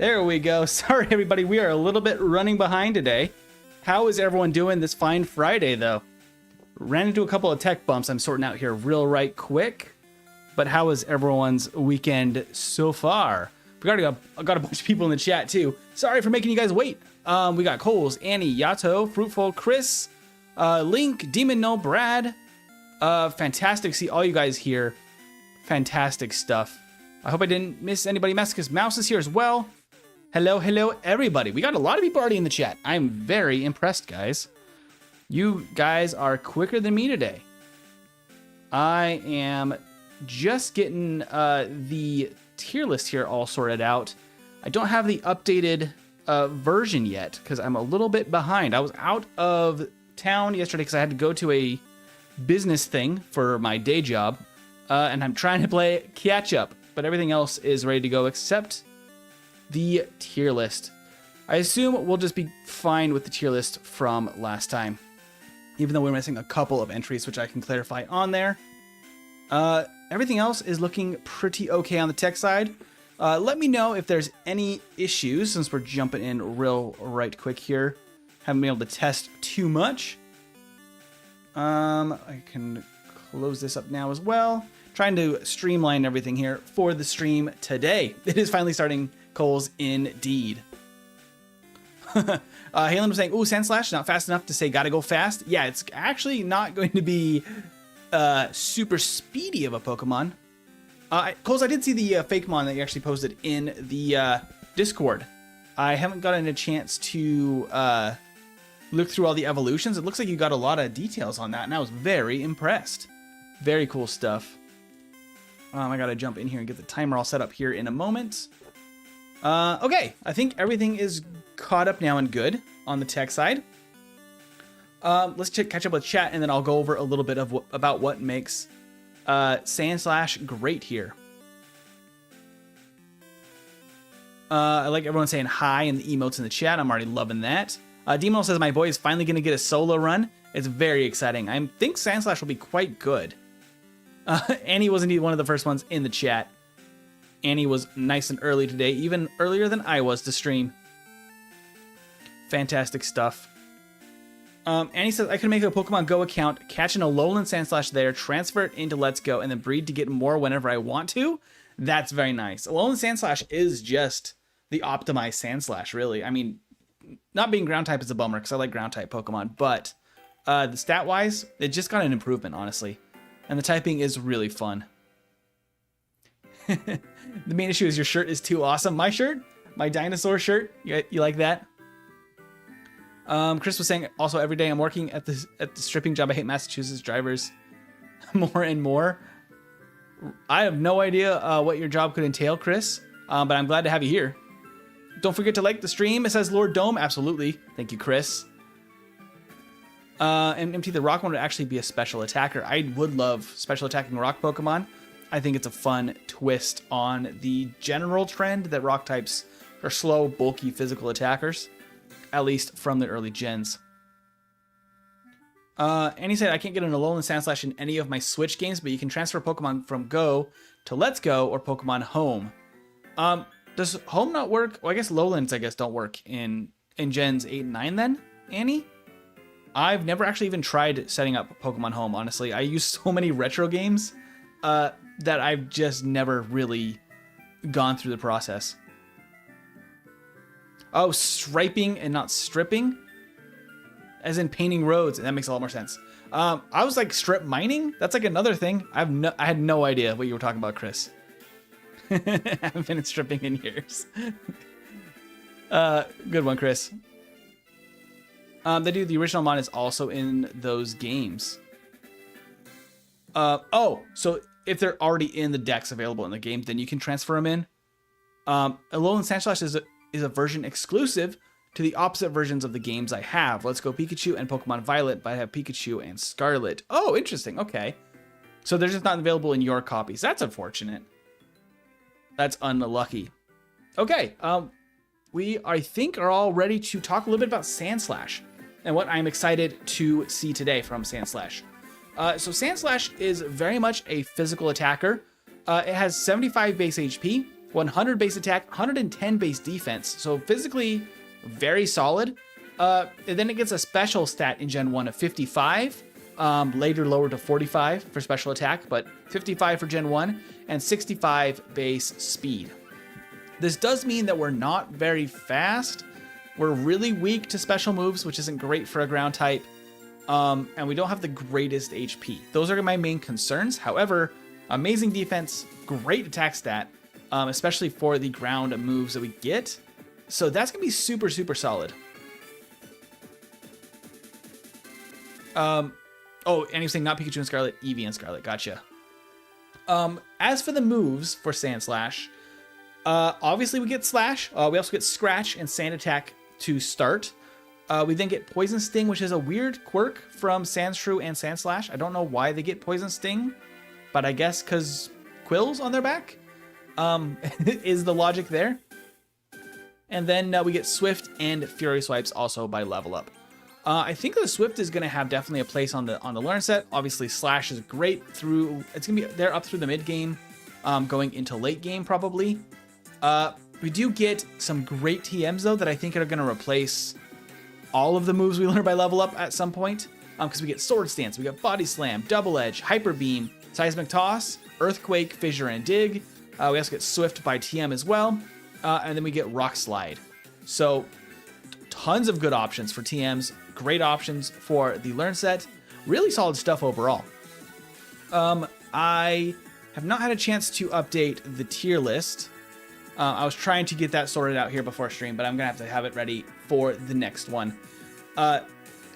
There we go. Sorry, everybody. We are a little bit running behind today. How is everyone doing this fine Friday, though? Ran into a couple of tech bumps I'm sorting out here right quick. But how is everyone's weekend so far? We already got a bunch of people in the chat, too. Sorry for making you guys wait. We got Coles, Annie, Yato, Fruitful, Chris, Link, Demon No, Brad. Fantastic to see all you guys here. Fantastic stuff. I hope I didn't miss anybody. Masochist Mouse is here as well. Hello, everybody. We got a lot of people already in the chat. I'm very impressed, guys. You guys are quicker than me today. I am just getting the tier list here all sorted out. I don't have the updated version yet because I'm a little bit behind. I was out of town yesterday because I had to go to a business thing for my day job, and I'm trying to play catch up, but everything else is ready to go except the tier list. I assume we'll just be fine with the tier list from last time, even though we're missing a couple of entries, which I can clarify on there. Everything else is looking pretty okay on the tech side. Let me know if there's any issues since we're jumping in right quick here. Haven't been able to test too much. I can close this up now as well. Trying to streamline everything here for the stream today. It is finally starting, Coles, indeed. Halen was saying, ooh, Sandslash, not fast enough to say gotta go fast. Yeah, it's actually not going to be super speedy of a Pokemon. Coles, I did see the Fakemon that you actually posted in the Discord. I haven't gotten a chance to look through all the evolutions. It looks like you got a lot of details on that, and I was very impressed. Very cool stuff. I gotta jump in here and get the timer all set up here in a moment. Okay, I think everything is caught up now and good on the tech side. Let's catch up with chat, and then I'll go over a little bit of about what makes Sandslash great here. I like everyone saying hi and the emotes in the chat. I'm already loving that. Demon says my boy is finally going to get a solo run. It's very exciting. I think Sandslash will be quite good. Annie was indeed one of the first ones in the chat. Annie was nice and early today, even earlier than I was to stream. Fantastic stuff. Annie says, I can make a Pokemon Go account, catch an Alolan Sandslash there, transfer it into Let's Go, and then breed to get more whenever I want to. That's very nice. Alolan Sandslash is just the optimized Sandslash, really. I mean, not being ground type is a bummer because I like ground type Pokemon, but the stat-wise, it just got an improvement, honestly. And the typing is really fun. The main issue is your shirt is too awesome. My shirt? My dinosaur shirt? You like that? Chris was saying, also every day I'm working at the stripping job. I hate Massachusetts drivers more and more. I have no idea what your job could entail, Chris, but I'm glad to have you here. Don't forget to like the stream. It says Lord Dome. Absolutely. Thank you, Chris. And MT, the rock one would actually be a special attacker. I would love special attacking rock Pokemon. I think it's a fun twist on the general trend that rock types are slow, bulky, physical attackers. At least from the early gens. And he said, I can't get an Alolan Sandslash in any of my Switch games, but you can transfer Pokemon from Go to Let's Go or Pokemon Home. Does Home not work? Well, I guess Lowlands, don't work in Gens 8 and 9 then, Annie? I've never actually even tried setting up Pokemon Home, honestly. I use so many retro games that I've just never really gone through the process. Oh, striping and not stripping? As in painting roads. That makes a lot more sense. I was like strip mining? That's like another thing. I had no idea what you were talking about, Chris. I haven't been stripping in years. Good one, Chris. The original mod is also in those games. Oh, so if they're already in the decks available in the game, then you can transfer them in. Alolan Sandslash is a version exclusive to the opposite versions of the games I have. Let's Go Pikachu and Pokemon Violet, but I have Pikachu and Scarlet. Oh, interesting. Okay. So they're just not available in your copies. That's unfortunate. That's unlucky. Okay. We, I think, are all ready to talk a little bit about Sandslash and what I'm excited to see today from Sandslash. So Sandslash is very much a physical attacker. It has 75 base HP. 100 base attack, 110 base defense. So physically very solid. And then it gets a special stat in Gen 1 of 55. Later lowered to 45 for special attack, but 55 for Gen 1 and 65 base speed. This does mean that we're not very fast. We're really weak to special moves, which isn't great for a ground type. And we don't have the greatest HP. Those are my main concerns. However, amazing defense, great attack stat, especially for the ground moves that we get. So that's going to be super, super solid. Oh, and he was saying not Pikachu and Scarlet, Eevee and Scarlet. Gotcha. As for the moves for Sandslash, obviously we get Slash. We also get Scratch and Sand Attack to start. We then get Poison Sting, which is a weird quirk from Sandshrew and Sandslash. I don't know why they get Poison Sting, but I guess because quills on their back is the logic there. And then we get Swift and Fury Swipes also by level up. I think the Swift is going to have definitely a place on the learn set. Obviously, Slash is great through. It's going to be there up through the mid game, going into late game probably. We do get some great TMs though that I think are going to replace all of the moves we learn by level up at some point. Because we get Sword Stance, we got Body Slam, Double Edge, Hyper Beam, Seismic Toss, Earthquake, Fissure, and Dig. We also get Swift by TM as well, and then we get Rock Slide. So tons of good options for TMs. Great options for the learn set. Really solid stuff overall. I have not had a chance to update the tier list. I was trying to get that sorted out here before stream, but I'm going to have it ready for the next one.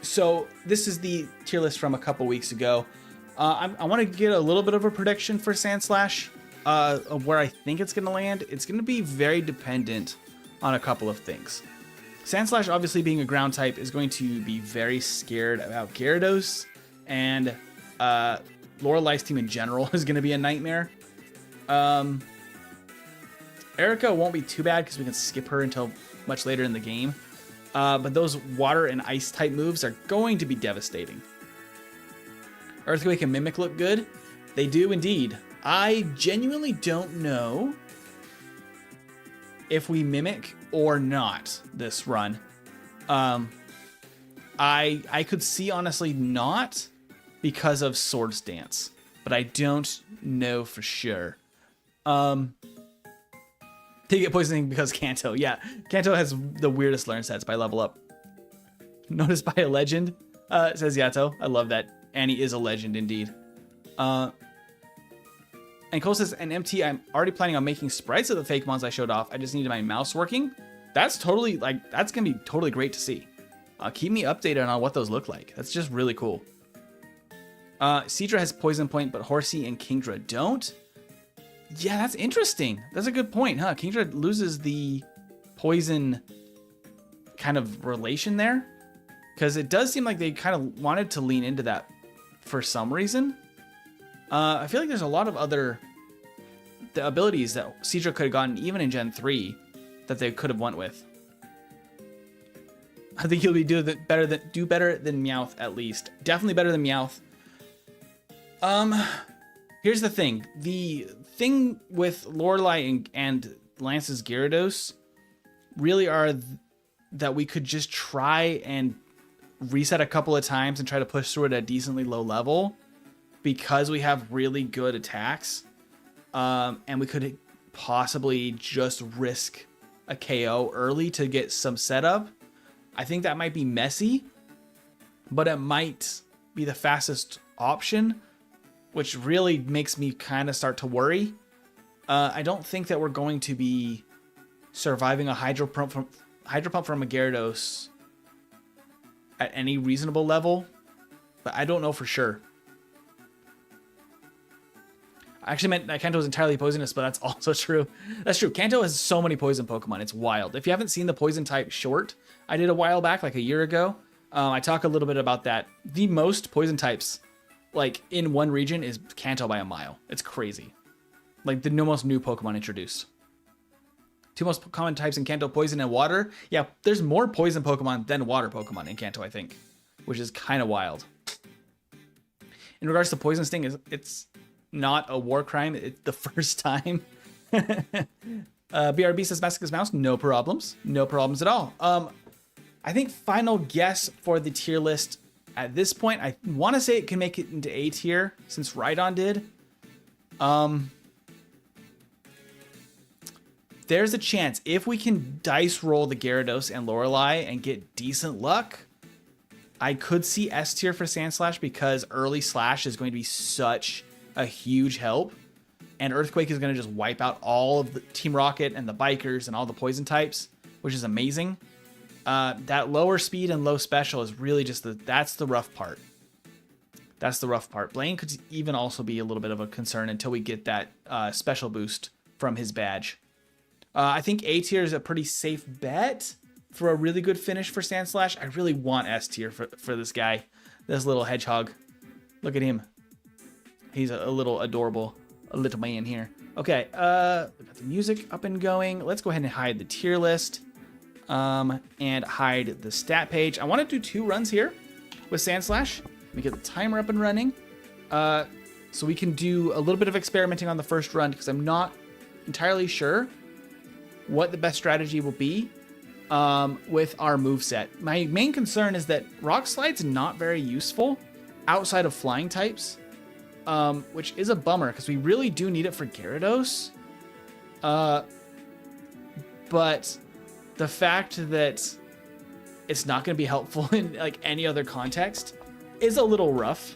So this is the tier list from a couple weeks ago. I want to get a little bit of a prediction for Sandslash, of where I think it's going to land. It's going to be very dependent on a couple of things. Sandslash, obviously being a ground type, is going to be very scared about Gyarados, and Lorelai's team in general is going to be a nightmare. Erica won't be too bad because we can skip her until much later in the game, but those water and ice type moves are going to be devastating. Earthquake and Mimic look good. They do indeed. I genuinely don't know if we Mimic or not this run. I could see honestly not because of Sword Stance, but I don't know for sure. They get poisoning because Kanto. Yeah, Kanto has the weirdest learn sets by level up. Noticed by a legend, says Yato. I love that. Annie is a legend indeed. And Cole says, and MT, I'm already planning on making sprites of the fake mons I showed off. I just needed my mouse working. That's totally, that's going to be totally great to see. Keep me updated on what those look like. That's just really cool. Seadra has Poison Point, but Horsey and Kingdra don't. Yeah, that's interesting. That's a good point, huh? Kingdra loses the poison kind of relation there. Because it does seem like they kind of wanted to lean into that for some reason. I feel like there's a lot of other abilities that Seadra could have gotten even in Gen 3 that they could have went with. I think he'll be do better than Meowth at least. Definitely better than Meowth. Here's the thing. The thing with Lorelai and Lance's Gyarados really are that we could just try and reset a couple of times and try to push through at a decently low level because we have really good attacks. And we could possibly just risk a KO early to get some setup. I think that might be messy, but it might be the fastest option, which really makes me kind of start to worry. I don't think that we're going to be surviving a Hydro Pump from a Gyarados at any reasonable level, but I don't know for sure. I actually meant that Kanto is entirely poisonous, but that's also true. That's true. Kanto has so many poison Pokemon. It's wild. If you haven't seen the poison type short I did a while back, like a year ago, I talk a little bit about that. The most poison types, like in one region, is Kanto by a mile. It's crazy. Like the most new Pokemon introduced. Two most common types in Kanto, poison and water. Yeah, there's more poison Pokemon than water Pokemon in Kanto, I think, which is kind of wild. In regards to Poison Sting, it's not a war crime. It's the first time BRB says Masochist Mouse, no problems. No problems at all. I think final guess for the tier list at this point, I want to say it can make it into A tier since Rhydon did. There's a chance if we can dice roll the Gyarados and Lorelei and get decent luck, I could see S tier for Sandslash because early Slash is going to be such a huge help. And Earthquake is going to just wipe out all of the Team Rocket and the Bikers and all the poison types, which is amazing. That lower speed and low special is really just that's the rough part. That's the rough part. Blaine could even also be a little bit of a concern until we get that special boost from his badge. I think A tier is a pretty safe bet for a really good finish for Sandslash. I really want S tier for this guy, this little hedgehog. Look at him. He's a little adorable, a little man here. Okay, we got the music up and going. Let's go ahead and hide the tier list and hide the stat page. I want to do 2 runs here with Sandslash. Let me get the timer up and running. So we can do a little bit of experimenting on the first run because I'm not entirely sure what the best strategy will be with our moveset. My main concern is that Rock Slide's not very useful outside of flying types, which is a bummer because we really do need it for Gyarados. But the fact that it's not going to be helpful in like any other context is a little rough.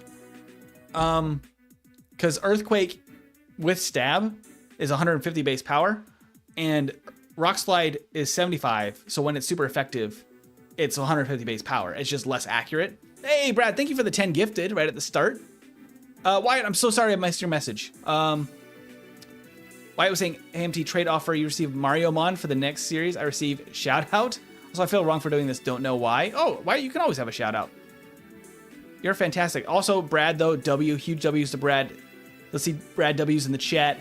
Because Earthquake with Stab is 150 base power, and Rock Slide is 75, so when it's super effective, it's 150 base power. It's just less accurate. Hey, Brad, thank you for the 10 gifted right at the start. Wyatt, I'm so sorry I missed your message. Wyatt was saying, AMT trade offer, you receive Mario Mon for the next series. I receive shout out. Also, I feel wrong for doing this, don't know why. Oh, Wyatt, you can always have a shout out. You're fantastic. Also, Brad, though, W, huge W's to Brad. Let's see Brad W's in the chat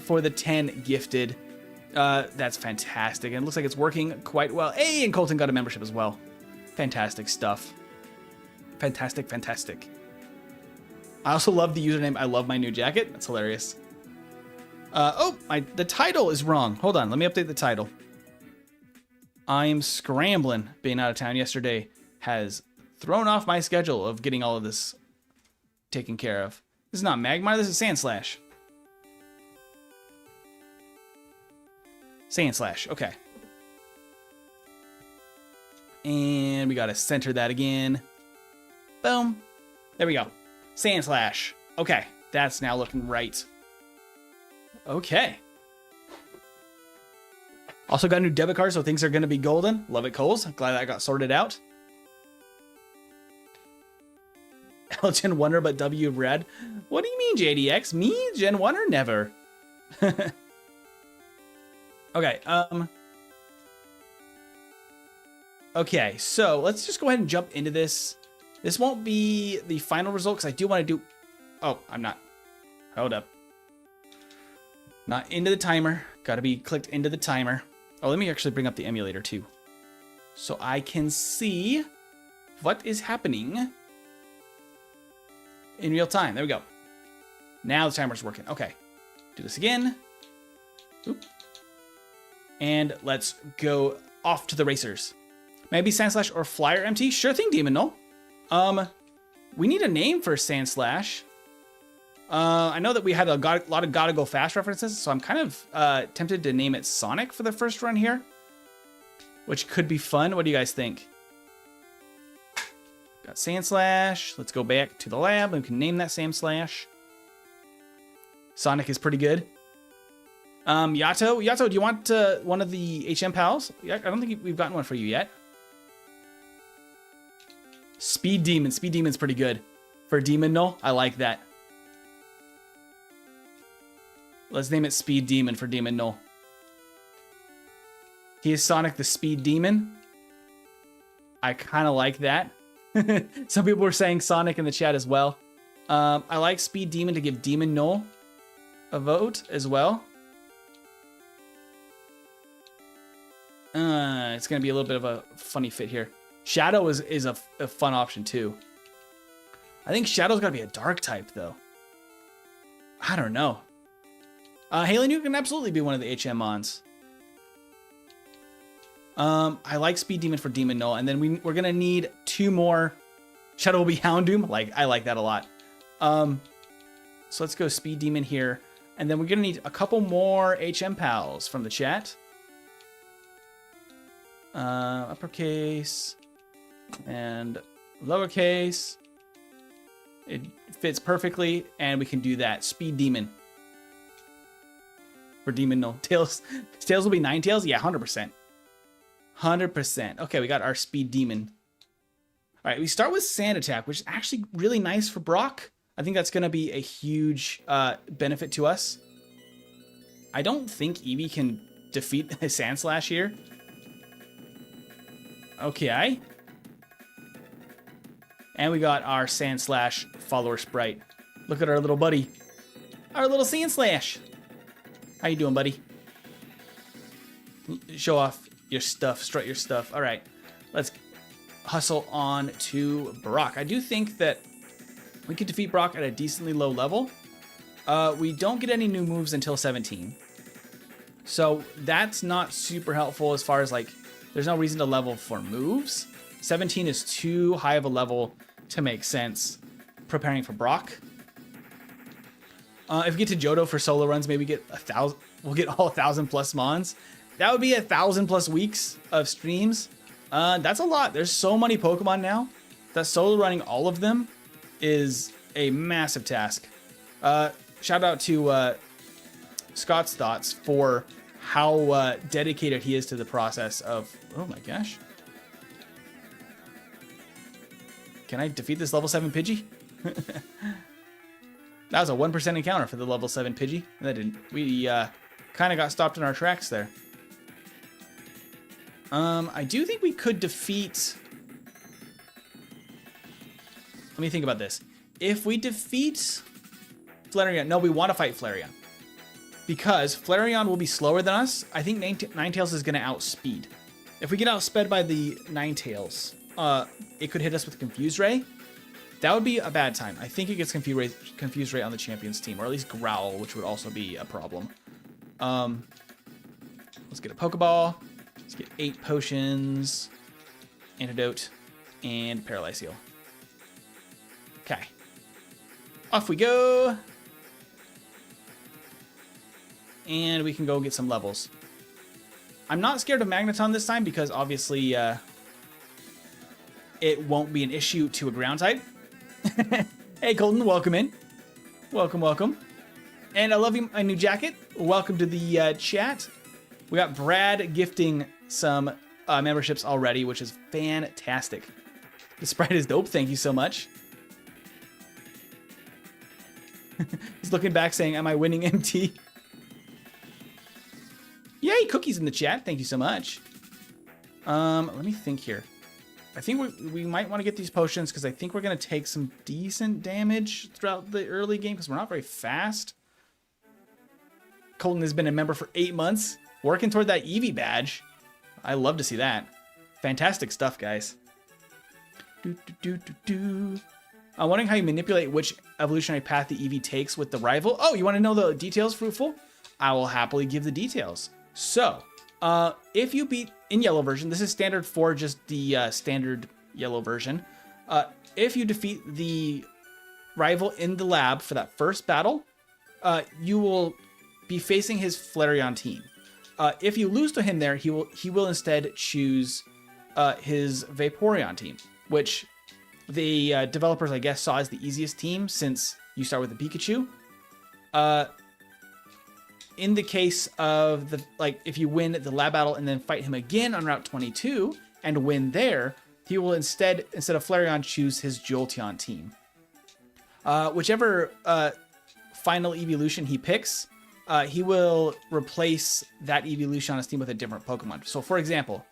for the 10 gifted. That's fantastic. And it looks like it's working quite well. Hey, and Colton got a membership as well. Fantastic stuff. Fantastic, fantastic. I also love the username. I love my new jacket. That's hilarious. The title is wrong. Hold on. Let me update the title. I'm scrambling. Being out of town yesterday has thrown off my schedule of getting all of this taken care of. This is not Magmar. This is Sandslash. Sandslash, okay. And we gotta center that again. Boom. There we go. Sandslash. Okay, that's now looking right. Okay. Also got a new debit card, so things are gonna be golden. Love it, Coles. Glad that got sorted out. L Gen 1er, but W red. What do you mean, JDX? Me, Gen 1er? Never. Okay, okay, so let's just go ahead and jump into this. This won't be the final result because I do want to do... Oh, I'm not. Hold up. Not into the timer. Got to be clicked into the timer. Oh, let me actually bring up the emulator too, so I can see what is happening in real time. There we go. Now the timer's working. Okay, do this again. Oop. And let's go off to the racers. Maybe Sandslash or Flyer MT? Sure thing, Demon Null. We need a name for Sandslash. I know that we had a lot of Gotta Go Fast references, so I'm kind of tempted to name it Sonic for the first run here, which could be fun. What do you guys think? Got Sandslash. Let's go back to the lab and we can name that Sandslash. Sonic is pretty good. Yato, do you want one of the HM pals? I don't think we've gotten one for you yet. Speed Demon. Speed Demon's pretty good. For Demon Null, I like that. Let's name it Speed Demon for Demon Null. He is Sonic the Speed Demon. I kind of like that. Some people were saying Sonic in the chat as well. I like Speed Demon to give Demon Null a vote as well. It's going to be a little bit of a funny fit here. Shadow is a fun option too. I think Shadow's got to be a dark type though. I don't know. Halen, you can absolutely be one of the HM mons. I like Speed Demon for Demon Null, and then we're gonna need 2 more Shadow will be Houndoom. I like that a lot. So let's go Speed Demon here, and then we're gonna need a couple more HM pals from the chat. Uppercase and lowercase. It fits perfectly, and we can do that. Speed Demon for Demon Null. Tails will be 9 tails. Yeah, 100%. 100%. Okay, we got our Speed Demon. All right, we start with Sand Attack, which is actually really nice for Brock. I think that's going to be a huge benefit to us. I don't think Eevee can defeat Sandslash here. Okay. And we got our Sandslash follower sprite. Look at our little buddy. Our little Sandslash. How you doing, buddy? Show off your stuff, strut your stuff. All right, let's hustle on to Brock. I do think that we could defeat Brock at a decently low level. We don't get any new moves until 17. So that's not super helpful as far as there's no reason to level for moves. 17 is too high of a level to make sense preparing for Brock. If we get to Johto for solo runs, maybe get 1,000. We'll get all 1,000 plus mons. That would be 1,000 plus weeks of streams. That's a lot. There's so many Pokemon now that solo running all of them is a massive task. Shout out to Scott's Thoughts for how dedicated he is to the process of... Oh my gosh. Can I defeat this level 7 Pidgey? That was a 1% encounter for the level 7 Pidgey. That didn't... We kind of got stopped in our tracks there. I do think we could defeat... Let me think about this. If we defeat Flareon... No, we want to fight Flareon. Because Flareon will be slower than us. I think Ninetales is going to outspeed. If we get outsped by the Ninetales, it could hit us with Confuse Ray. That would be a bad time. I think it gets Confuse Ray on the Champions team, or at least Growl, which would also be a problem. Let's get a Pokeball. Let's get 8 potions, Antidote, and Paralyze Heal. Okay. Off we go. And we can go get some levels. I'm not scared of Magneton this time because obviously it won't be an issue to a ground type. Hey Colton, welcome in. Welcome, welcome. And I love you, my new jacket. Welcome to the chat. We got Brad gifting some memberships already, which is fantastic. The sprite is dope. Thank you so much. He's looking back saying, am I winning MT? Yay, Cookies in the chat. Thank you so much. Let me think here. I think we might want to get these potions because I think we're going to take some decent damage throughout the early game because we're not very fast. Colton has been a member for 8 months, working toward that Eevee badge. I love to see that. Fantastic stuff, guys. I'm wondering how you manipulate which evolutionary path the Eevee takes with the rival. Oh, you want to know the details, Fruitful? I will happily give the details. So, if you beat in yellow version, this is standard for just the standard yellow version. If you defeat the rival in the lab for that first battle, you will be facing his Flareon team. If you lose to him there, he will instead choose his Vaporeon team, which the developers, I guess, saw as the easiest team since you start with the Pikachu. In the case of if you win the lab battle and then fight him again on Route 22 and win there, he will instead of Flareon, choose his Jolteon team. Whichever final evolution he picks, he will replace that evolution on his team with a different Pokemon. So, for example,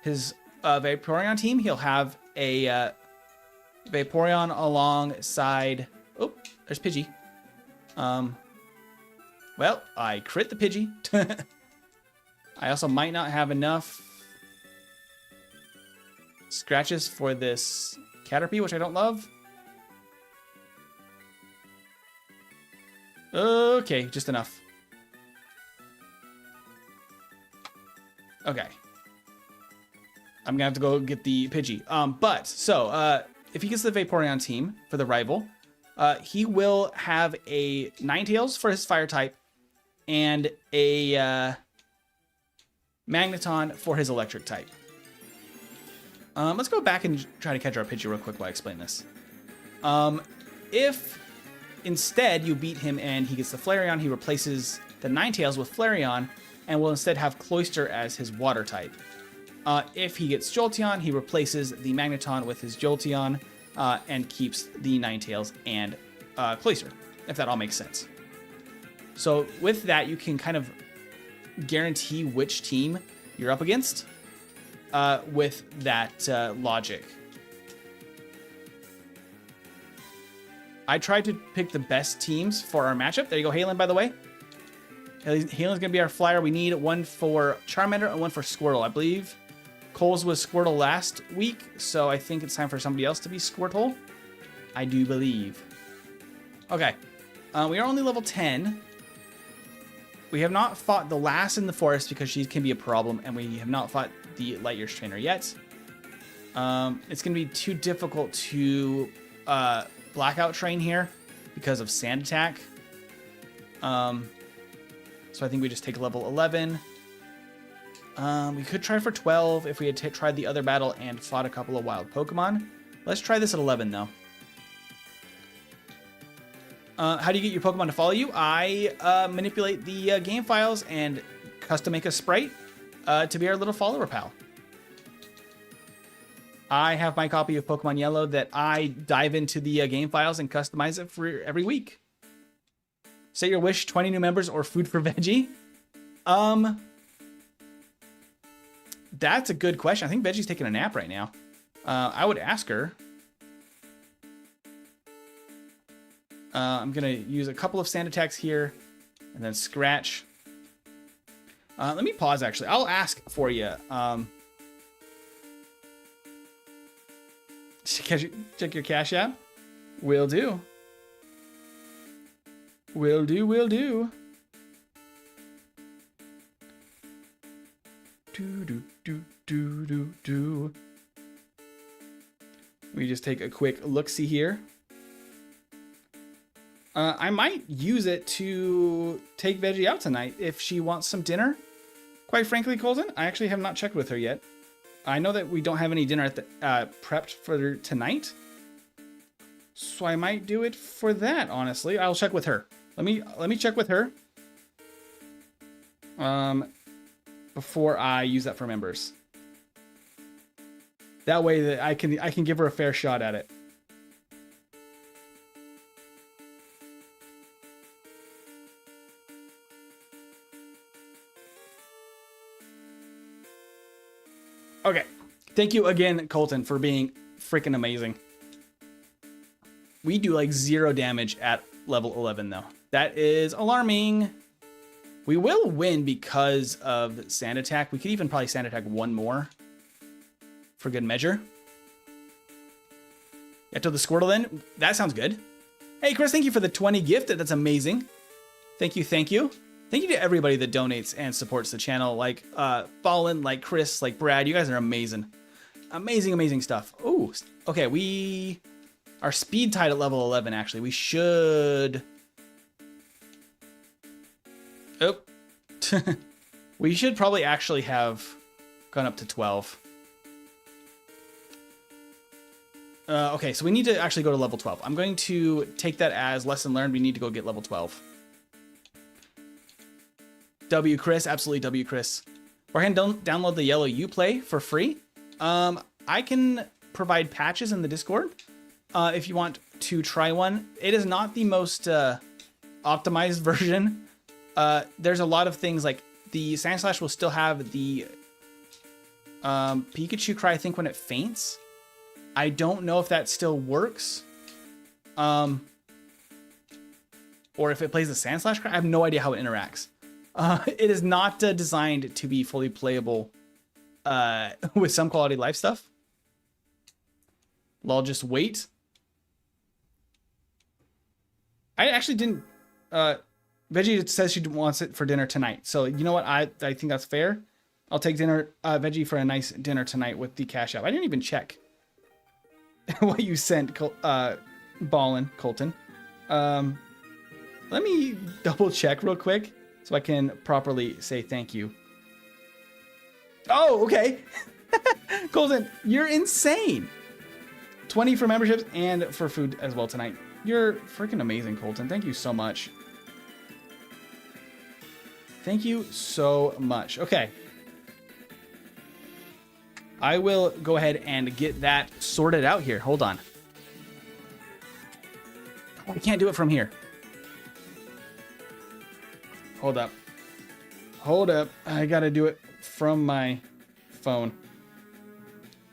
his Vaporeon team, he'll have a Vaporeon alongside... Oh, there's Pidgey. Well, I crit the Pidgey. I also might not have enough scratches for this Caterpie, which I don't love. Okay, just enough. Okay. I'm gonna have to go get the Pidgey. If he gets the Vaporeon team for the rival, he will have a Ninetales for his fire type and a Magneton for his electric type. Let's go back and try to catch our Pidgey real quick while I explain this. If instead you beat him and he gets the Flareon, he replaces the Ninetales with Flareon and will instead have Cloyster as his water type. If he gets Jolteon, he replaces the Magneton with his Jolteon and keeps the Ninetales and Cloyster, if that all makes sense. So with that, you can kind of guarantee which team you're up against with that logic. I tried to pick the best teams for our matchup. There you go, Halen, by the way. Halen's going to be our flyer. We need one for Charmander and one for Squirtle. I believe Cole's was Squirtle last week, so I think it's time for somebody else to be Squirtle. I do believe. Okay. We are only level 10. We have not fought the last in the forest because she can be a problem, and we have not fought the Light Years trainer yet. It's going to be too difficult to blackout train here because of sand attack. So I think we just take level 11. We could try for 12 if we had tried the other battle and fought a couple of wild Pokemon. Let's try this at 11 though. How do you get your Pokemon to follow you? I manipulate the game files and custom make a sprite to be our little follower pal. I have my copy of Pokemon Yellow that I dive into the game files and customize it for every week. Say your wish, 20 new members or food for veggie. That's a good question. I think Veggie's taking a nap right now. I would ask her. I'm going to use a couple of sand attacks here and then scratch. Let me pause, actually. I'll ask for you. Check your Cash App. Will do. Will do, will do. Do. We just take a quick look-see here. I might use it to take Veggie out tonight if she wants some dinner. Quite frankly, Colton, I actually have not checked with her yet. I know that we don't have any dinner at the, prepped for tonight. So I might do it for that, honestly. I'll check with her. Let me check with her. Before I use that for members. That way that I can give her a fair shot at it. Okay. Thank you again, Colton, for being freaking amazing. We do like 0 damage at level 11 though. That is alarming. We will win because of sand attack. We could even probably sand attack one more for good measure. Get to the Squirtle then. That sounds good. Hey, Chris, thank you for the 20 gift. That's amazing. Thank you, thank you. Thank you to everybody that donates and supports the channel. Like Fallon, like Chris, like Brad. You guys are amazing. Amazing, amazing stuff. Oh, okay. We are speed tied at level 11, actually. We should... Oh. We should probably actually have gone up to 12. Okay, so we need to actually go to level 12. I'm going to take that as lesson learned. We need to go get level 12. W, Chris. Absolutely W, Chris. Or ahead and download the Yellow Uplay for free. I can provide patches in the Discord if you want to try one. It is not the most optimized version. There's a lot of things like the Sandslash will still have the Pikachu cry, I think, when it faints. I don't know if that still works. Or if it plays the Sandslash cry. I have no idea how it interacts. It is not designed to be fully playable with some quality life stuff. I'll just wait. I actually didn't... Veggie says she wants it for dinner tonight. So, you know what? I think that's fair. I'll take dinner, veggie for a nice dinner tonight with the cash app. I didn't even check what you sent, Ballin, Colton. Let me double check real quick so I can properly say thank you. Oh, okay. Colton, you're insane. 20 for memberships and for food as well tonight. You're freaking amazing, Colton. Thank you so much. Thank you so much. Okay. I will go ahead and get that sorted out here. Hold on. Oh, I can't do it from here. Hold up. Hold up. I gotta do it from my phone.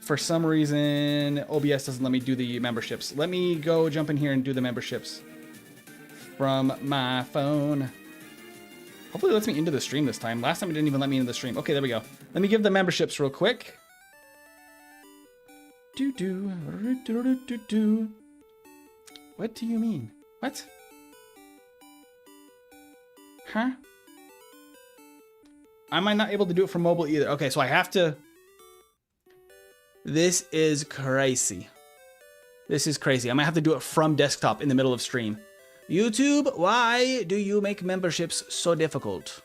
For some reason, OBS doesn't let me do the memberships. Let me go jump in here and do the memberships from my phone. Hopefully it lets me into the stream this time. Last time it didn't even let me into the stream. Okay, there we go. Let me give the memberships real quick. What do you mean? What? Huh? Am I not able to do it from mobile either? Okay, so I have to... This is crazy. This is crazy. I might have to do it from desktop in the middle of stream. YouTube, why do you make memberships so difficult?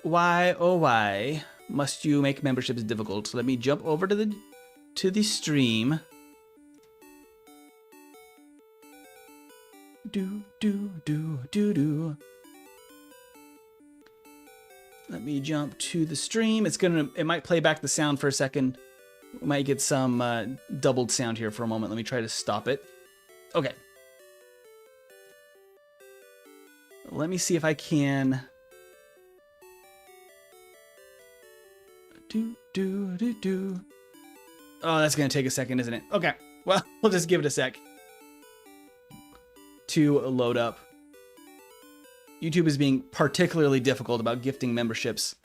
Why, oh why, must you make memberships difficult? So let me jump over to the stream. Let me jump to the stream. It might play back the sound for a second. We might get some doubled sound here for a moment. Let me try to stop it. Okay. Let me see if I can. Oh, that's gonna take a second, isn't it? Okay. Well, we'll just give it a sec to load up. YouTube is being particularly difficult about gifting memberships.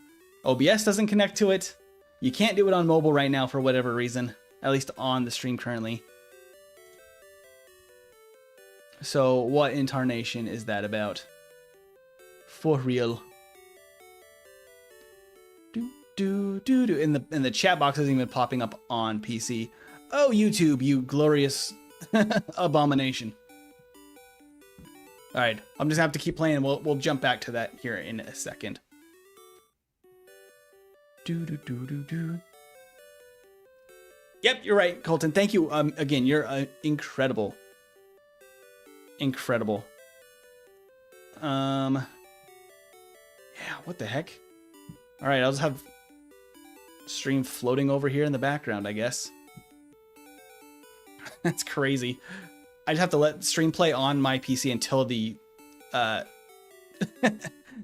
OBS doesn't connect to it. You can't do it on mobile right now for whatever reason, at least on the stream currently. So what in tarnation is that about? For real. And the chat box isn't even popping up on PC. Oh, YouTube, you glorious abomination. All right, I'm just gonna have to keep playing. We'll jump back to that here in a second. Yep, you're right, Colton. Thank you. Again, you're incredible. Incredible. Yeah, what the heck? All right, I'll just have stream floating over here in the background, I guess. That's crazy. I just have to let stream play on my PC until the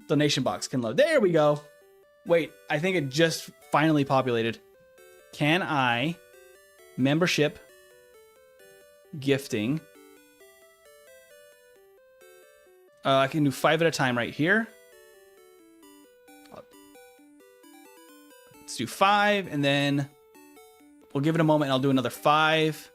donation box can load. There we go. Wait, I think it just finally populated. Can I membership gifting? I can do 5 at a time right here. Let's do 5, and then we'll give it a moment, and I'll do another 5.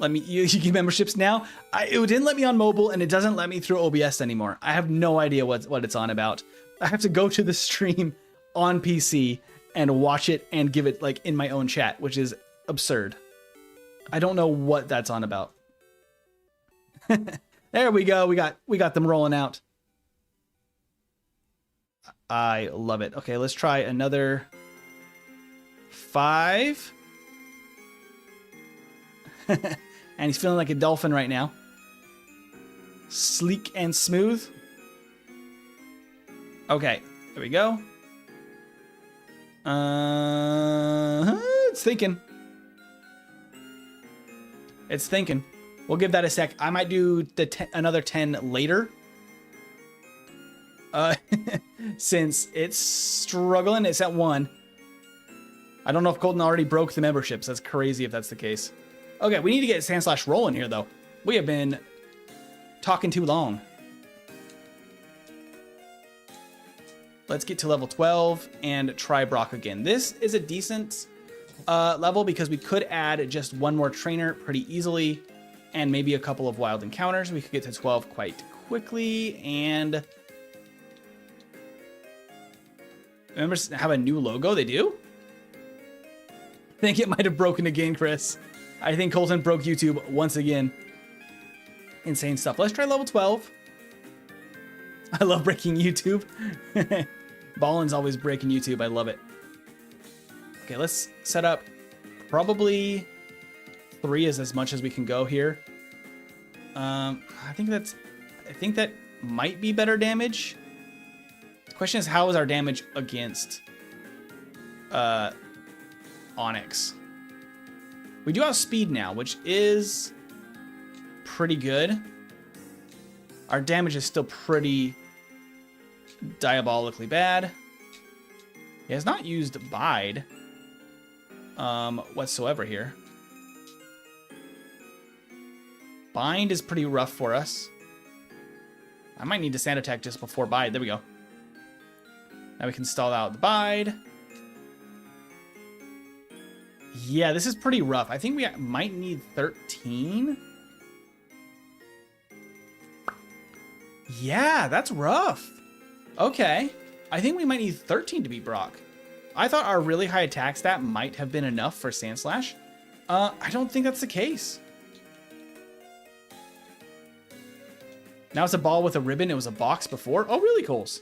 Let me, you give memberships now? It didn't let me on mobile, and it doesn't let me through OBS anymore. I have no idea what it's on about. I have to go to the stream on PC and watch it and give it like in my own chat, which is absurd. I don't know what that's on about. There we go. We got them rolling out. I love it. Okay, let's try another 5. And he's feeling like a dolphin right now. Sleek and smooth. Okay, there we go. It's thinking. It's thinking. We'll give that a sec. I might do another 10 later. Since it's struggling, it's at 1. I don't know if Colton already broke the memberships. That's crazy if that's the case. Okay, we need to get Sandslash rolling here, though. We have been talking too long. Let's get to level 12 and try Brock again. This is a decent level because we could add just one more trainer pretty easily and maybe a couple of wild encounters. We could get to 12 quite quickly, and members have a new logo? They do? I think it might have broken again, Chris. I think Colton broke YouTube once again. Insane stuff. Let's try level 12. I love breaking YouTube. Ballin's always breaking YouTube. I love it. Okay, let's set up. Probably 3 is as much as we can go here. I think that might be better damage. The question is, how is our damage against Onyx? We do have speed now, which is pretty good. Our damage is still pretty diabolically bad. He has not used Bide whatsoever here. Bind is pretty rough for us. I might need to sand attack just before Bide. There we go. Now we can stall out the Bide. Yeah, this is pretty rough. I think we might need 13. Yeah, that's rough. Okay. I think we might need 13 to beat Brock. I thought our really high attack stat might have been enough for Sandslash. I don't think that's the case. Now it's a ball with a ribbon. It was a box before. Oh, really, Coles?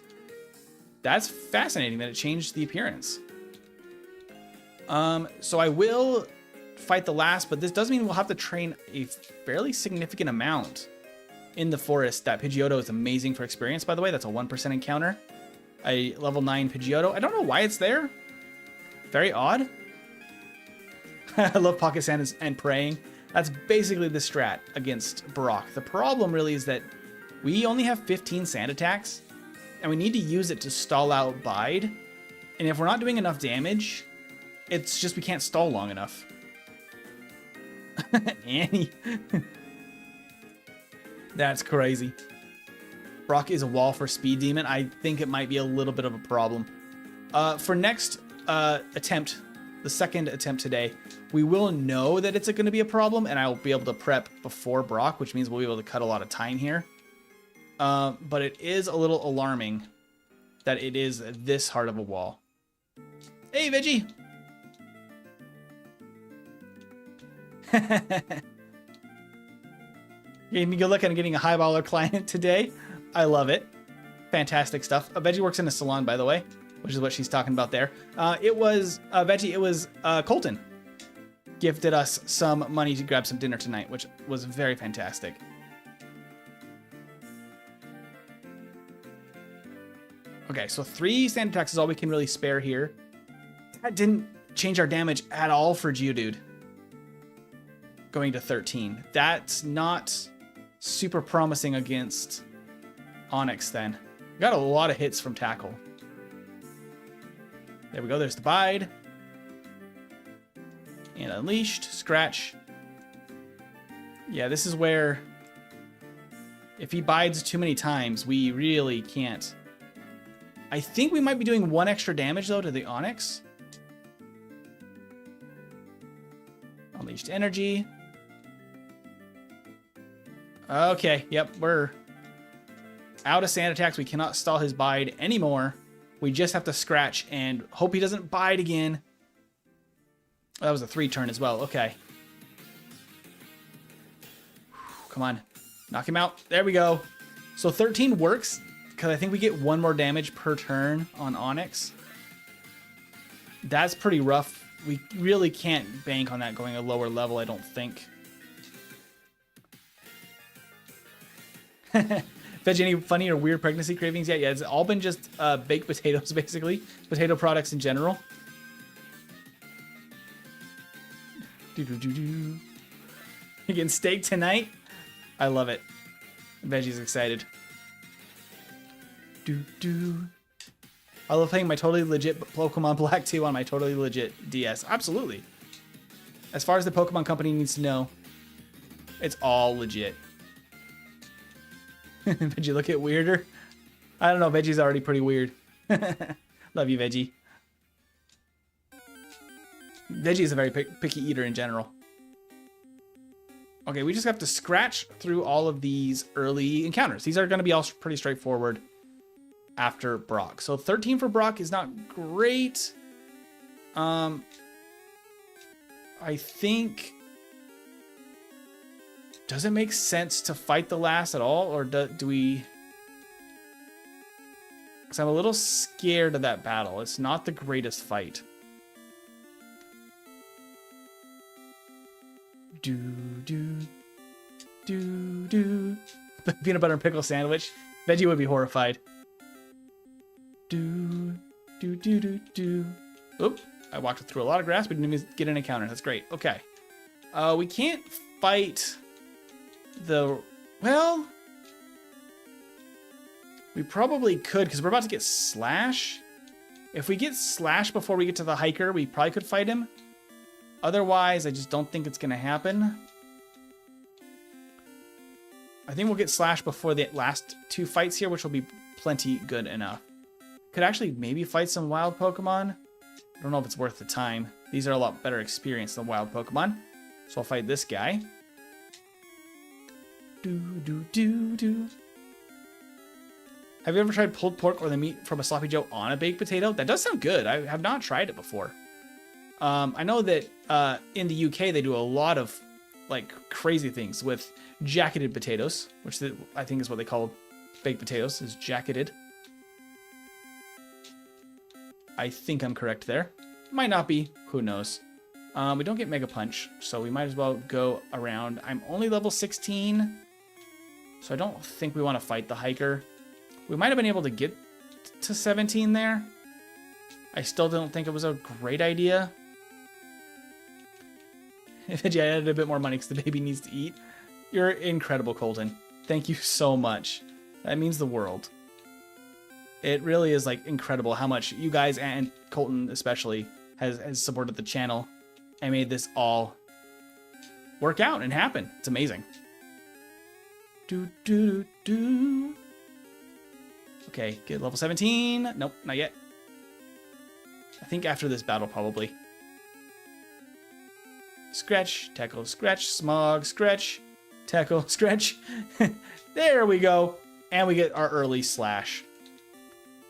That's fascinating that it changed the appearance. So I will fight the last, but this does mean we'll have to train a fairly significant amount in the forest. That Pidgeotto is amazing for experience, by the way. That's a 1% encounter. A level 9 Pidgeotto. I don't know why it's there. Very odd. I love Pocket Sand and praying. That's basically the strat against Brock. The problem really is that we only have 15 sand attacks, and we need to use it to stall out Bide. And if we're not doing enough damage, it's just we can't stall long enough. Annie. That's crazy. Brock is a wall for Speed Demon. I think it might be a little bit of a problem. For next attempt, the second attempt today, we will know that it's going to be a problem, and I'll be able to prep before Brock, which means we'll be able to cut a lot of time here. But it is a little alarming that it is this hard of a wall. Hey, Veggie! Gave me good luck on getting a high baller client today. I love it. Fantastic stuff. Veggie works in a salon, by the way, which is what she's talking about there. It was Veggie. It was Colton gifted us some money to grab some dinner tonight, which was very fantastic. Okay, so 3 sand attacks is all we can really spare here. That didn't change our damage at all for Geodude. Going to 13. That's not super promising against Onyx then. We got a lot of hits from Tackle. There we go. There's the Bide. And Unleashed. Scratch. Yeah, this is where if he bides too many times, we really can't. I think we might be doing 1 extra damage, though, to the Onyx. Unleashed Energy. Okay, yep, we're out of sand attacks. We cannot stall his Bide anymore. We just have to scratch and hope he doesn't Bide again. That was a 3 turn as well. Okay. Come on. Knock him out. There we go. So 13 works because I think we get 1 more damage per turn on Onyx. That's pretty rough. We really can't bank on that going a lower level, I don't think. Veg, any funny or weird pregnancy cravings yet? Yeah, it's all been just baked potatoes, basically. Potato products in general. You getting steak tonight? I love it. Veggie's excited. I love playing my totally legit Pokemon Black 2 on my totally legit DS. Absolutely. As far as the Pokemon Company needs to know, it's all legit. Veggie look at weirder. I don't know. Veggie's already pretty weird. Love you, Veggie. Veggie is a very picky eater in general. Okay, we just have to scratch through all of these early encounters. These are going to be all pretty straightforward. after Brock. So 13 for Brock is not great. I think, does it make sense to fight the last at all? Or do we, because I'm a little scared of that battle. It's not the greatest fight. The peanut butter and pickle sandwich. Veggie would be horrified. Oop, I walked through a lot of grass, but didn't even get an encounter. That's great. Okay. We can't fight the... Well... We probably could, because we're about to get Slash. If we get Slash before we get to the hiker, we probably could fight him. Otherwise, I just don't think it's going to happen. I think we'll get Slash before the last two fights here, which will be plenty good enough. Could actually maybe fight some wild Pokemon. I don't know if it's worth the time. These are a lot better experience than wild Pokemon. So I'll fight this guy. Have you ever tried pulled pork or the meat from a sloppy joe on a baked potato? That does sound good. I have not tried it before. I know that in the UK they do a lot of like crazy things with jacketed potatoes, which I think is what they call baked potatoes, is jacketed. I think I'm correct there. Might not be. Who knows? We don't get Mega Punch, so we might as well go around. I'm only level 16, so I don't think we want to fight the hiker. We might have been able to get to 17 there. I still don't think it was a great idea. If I added a bit more money because the baby needs to eat. You're incredible, Colton. Thank you so much. That means the world. It really is like incredible how much you guys and Colton especially has supported the channel and made this all work out and happen. It's amazing. Okay, get level 17. Nope, not yet. I think after this battle, probably. Scratch, tackle, scratch, smog, scratch, tackle, scratch. There we go. And we get our early Slash.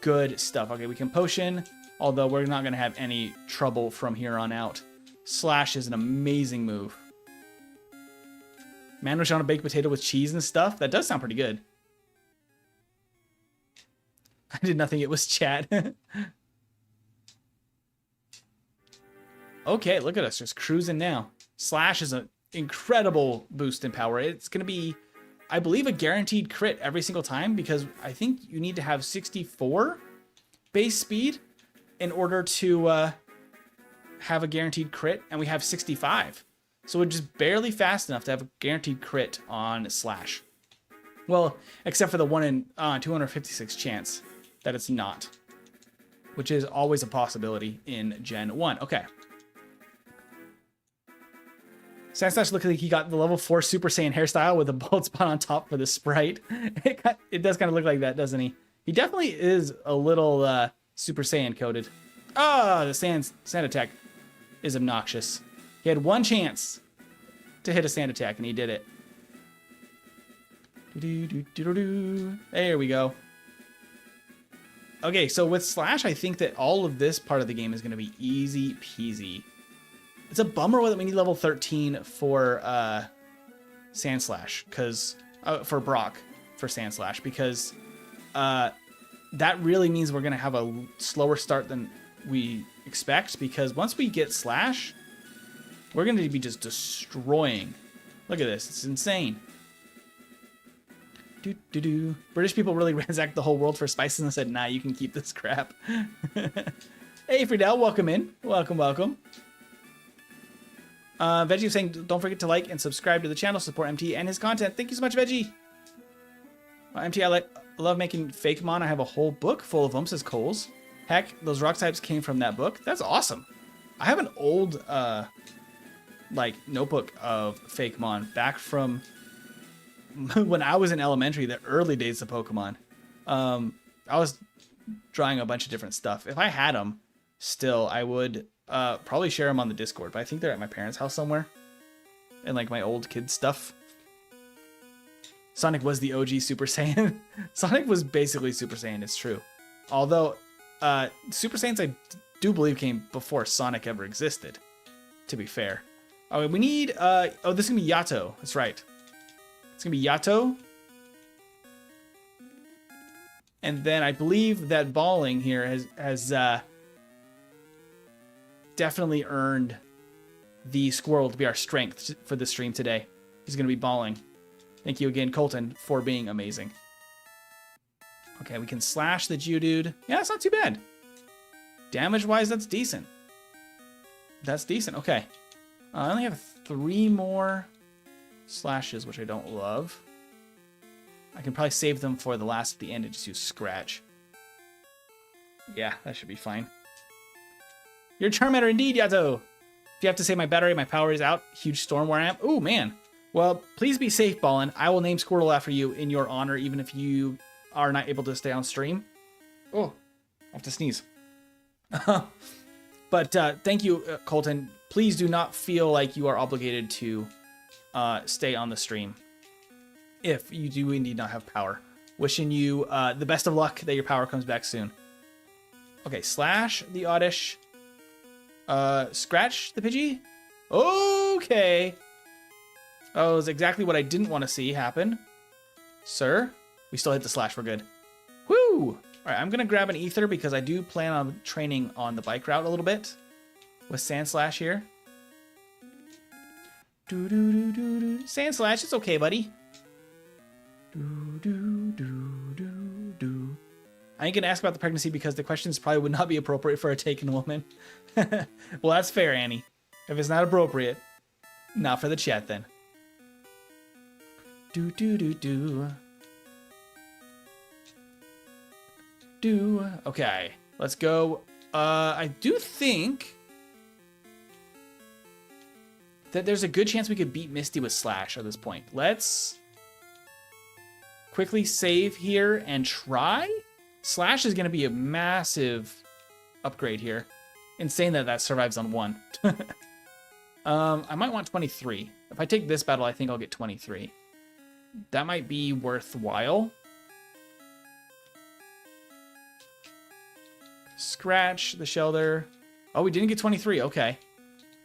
Good stuff. Okay, we can potion, although we're not going to have any trouble from here on out. Slash is an amazing move. Manwish on a baked potato with cheese and stuff. That does sound pretty good. I did nothing. It was chat. Okay, look at us. Just cruising now. Slash is an incredible boost in power. It's going to be, I believe, a guaranteed crit every single time because I think you need to have 64 base speed in order to have a guaranteed crit, and we have 65. So we're just barely fast enough to have a guaranteed crit on Slash. Well, except for the 1 in 256 chance that it's not, which is always a possibility in Gen 1. Okay. Sandslash looked like he got the level 4 Super Saiyan hairstyle with a bald spot on top for the sprite. It does kind of look like that, doesn't he? He definitely is a little Super Saiyan coded. The sand attack is obnoxious. He had one chance to hit a sand attack, and he did it. There we go. Okay, so with Slash, I think that all of this part of the game is going to be easy peasy. It's a bummer that we need level 13 for Sandslash, because for Brock for Sandslash, because that really means we're going to have a slower start than we expect, because once we get Slash, we're going to be just destroying. Look at this. It's insane. British people really ransacked the whole world for spices and said, nah, you can keep this crap. Hey, Friedel, welcome in. Welcome, welcome. Veggie was saying, don't forget to like and subscribe to the channel, support MT and his content. Thank you so much, Veggie. MT, I love making fake mon. I have a whole book full of them, says Coles. Heck, those rock types came from that book. That's awesome. I have an old, notebook of fake mon back from when I was in elementary, the early days of Pokemon. I was drawing a bunch of different stuff. If I had them still, I would probably share them on the Discord, but I think they're at my parents' house somewhere. And like my old kid stuff. Sonic was the OG Super Saiyan. Sonic was basically Super Saiyan, it's true. Although Super Saiyans, I do believe, came before Sonic ever existed, to be fair. Oh, we need... oh, this is going to be Yato. That's right. It's going to be Yato. And then I believe that balling here has definitely earned the squirrel to be our strength for the stream today. He's going to be balling. Thank you again, Colton, for being amazing. Okay, we can slash the Geodude. Yeah, it's not too bad. Damage-wise, that's decent. That's decent. Okay. I only have 3 more slashes, which I don't love. I can probably save them for the last at the end and just use Scratch. Yeah, that should be fine. You're Charmander indeed, Yato! If you have to say my battery, my power is out. Huge storm where I am. Ooh, man. Well, please be safe, Ballin. I will name Squirtle after you in your honor, even if you are not able to stay on stream. Oh, I have to sneeze. But thank you, Colton. Please do not feel like you are obligated to stay on the stream if you do indeed not have power. Wishing you the best of luck that your power comes back soon. Okay, slash the Oddish. Scratch the Pidgey. Okay. That was exactly what I didn't want to see happen. Sir, we still hit the slash. We're good. Woo! All right, I'm going to grab an Ether because I do plan on training on the bike route a little bit with Sandslash here. Sandslash, it's okay, buddy. I ain't going to ask about the pregnancy because the questions probably would not be appropriate for a taken woman. Well, that's fair, Annie. If it's not appropriate, not for the chat then. Okay, let's go. I do think that there's a good chance we could beat Misty with Slash at this point. Let's quickly save here and try. Slash is going to be a massive upgrade here. Insane that that survives on 1. I might want 23. If I take this battle, I think I'll get 23. That might be worthwhile. Scratch the Shelter. Oh, we didn't get 23. Okay.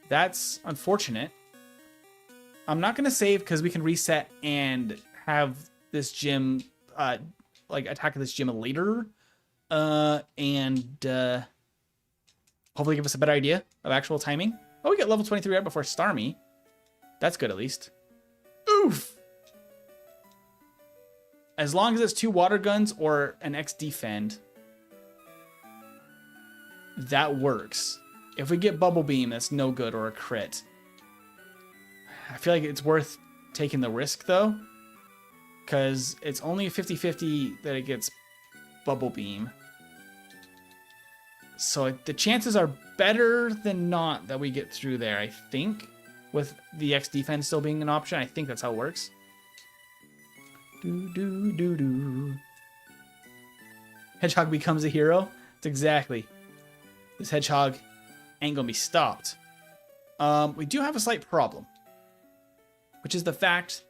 That's unfortunate. I'm not going to save because we can reset and have this gym, like, attack this gym later. And hopefully give us a better idea of actual timing. Oh, we get level 23 right before Starmie. That's good, at least. Oof! As long as it's 2 water guns or an X defend, that works. If we get Bubble Beam, that's no good, or a crit. I feel like it's worth taking the risk, though, because it's only a 50-50 that it gets Bubble Beam. So the chances are better than not that we get through there, I think. With the X defense still being an option, I think that's how it works. Hedgehog becomes a hero. It's exactly. This Hedgehog ain't gonna be stopped. We do have a slight problem, which is the fact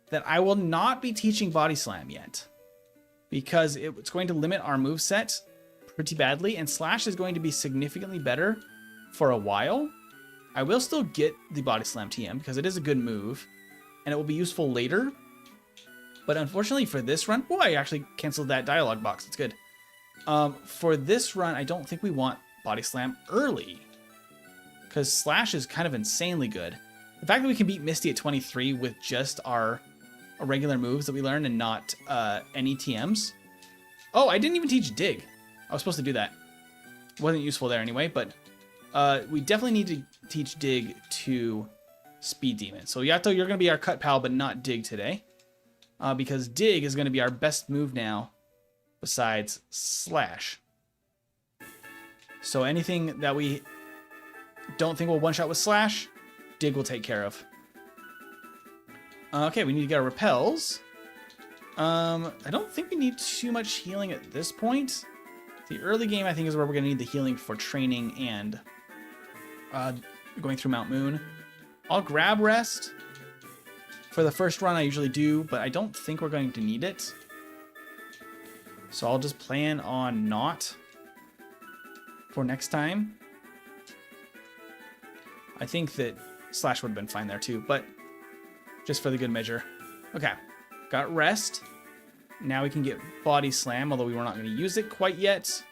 that I will not be teaching Body Slam yet, because it's going to limit our moveset pretty badly, and Slash is going to be significantly better for a while. I will still get the Body Slam TM because it is a good move, and it will be useful later. But unfortunately for this run, oh, I actually canceled that dialogue box. It's good. For this run, I don't think we want Body Slam early, because Slash is kind of insanely good. The fact that we can beat Misty at 23 with just our regular moves that we learned and not any TMs. Oh, I didn't even teach Dig. I was supposed to do that. Wasn't useful there anyway, but we definitely need to teach Dig to Speed Demon. So Yato, you're going to be our cut pal, but not Dig today. Because Dig is going to be our best move now besides Slash. So anything that we don't think will one-shot with Slash, Dig will take care of. Okay, we need to get our repels. I don't think we need too much healing at this point. The early game, I think, is where we're going to need the healing for training and going through Mount Moon. I'll grab Rest. For the first run, I usually do, but I don't think we're going to need it. So I'll just plan on not for next time. I think that Slash would have been fine there too, but just for the good measure. Okay, got rest. Now we can get Body Slam, although we were not going to use it quite yet.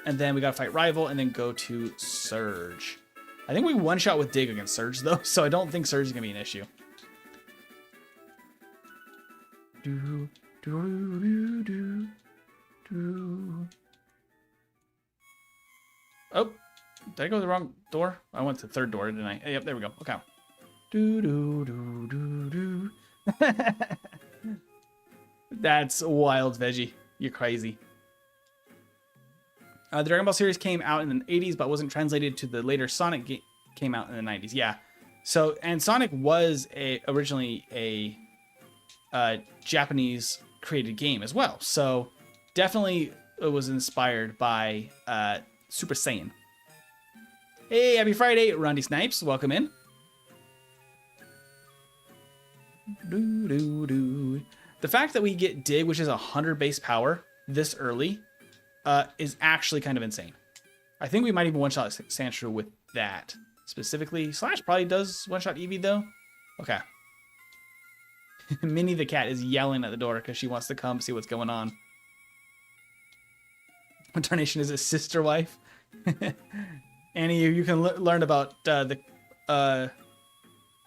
And then we got to fight Rival and then go to Surge. I think we one-shot with Dig against Surge, though, so I don't think Surge is going to be an issue. Oh, did I go to the wrong door? I went to the third door, didn't I? Yep, there we go. Okay. That's wild, Veggie. You're crazy. The Dragon Ball series came out in the 80s, but wasn't translated to the later Sonic game. Came out in the 90s. Yeah. So, and Sonic was originally a Japanese created game as well. So, definitely it was inspired by Super Saiyan. Hey, happy Friday, Randy Snipes. Welcome in. The fact that we get Dig, which is 100 base power this early, is actually kind of insane. I think we might even one-shot Sandshrew with that. Specifically, Slash probably does one-shot Eevee, though. Okay. Minnie the cat is yelling at the door because she wants to come see what's going on. What Tarnation is his sister wife? Annie, you can learn about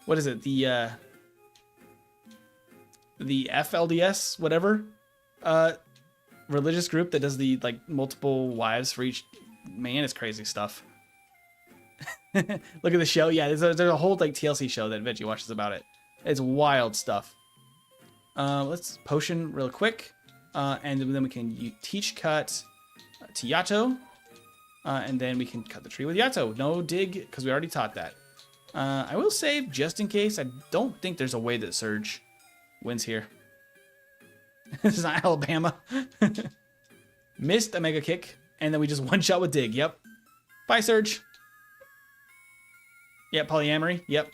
what is it? The FLDS, whatever, religious group that does the multiple wives for each man. Is crazy stuff. Look at the show. Yeah, there's a whole TLC show that Veggie watches about it. It's wild stuff. Let's potion real quick, and then we can teach cut to Yato, and then we can cut the tree with Yato. No Dig because we already taught that. I will save just in case. I don't think there's a way that Surge wins here. This is not Alabama. Missed a Mega Kick, and then we just one-shot with Dig. Yep. Bye, Surge. Yep, polyamory. Yep.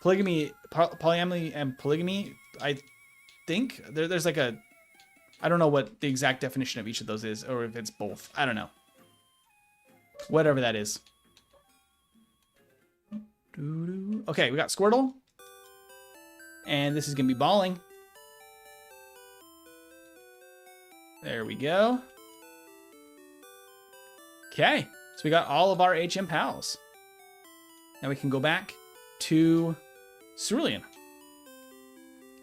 Polyamory and polygamy, I think. There's like a... I don't know what the exact definition of each of those is, or if it's both. I don't know. Whatever that is. Okay, we got Squirtle. And this is going to be balling. There we go. Okay, so we got all of our HM pals. Now we can go back to Cerulean.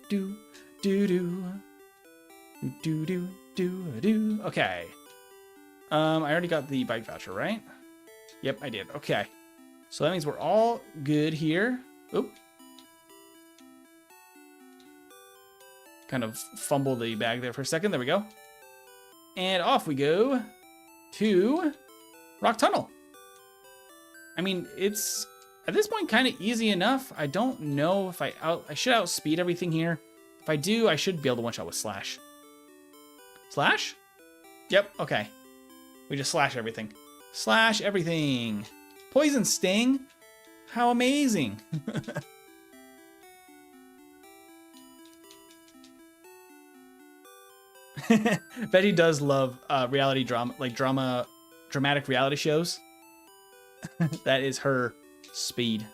Do, do, do. Do, do, do, do. Okay. I already got the bike voucher, right? Yep, I did. Okay. So that means we're all good here. Oop. Kind of fumble the bag there for a second. There we go. And off we go to Rock Tunnel. I mean, it's at this point kind of easy enough. I don't know if I should outspeed everything here. If I do, I should be able to one-shot with Slash. Slash? Yep, okay. We just slash everything. Slash everything. Poison Sting? How amazing. Betty does love reality drama, dramatic reality shows. That is her speed.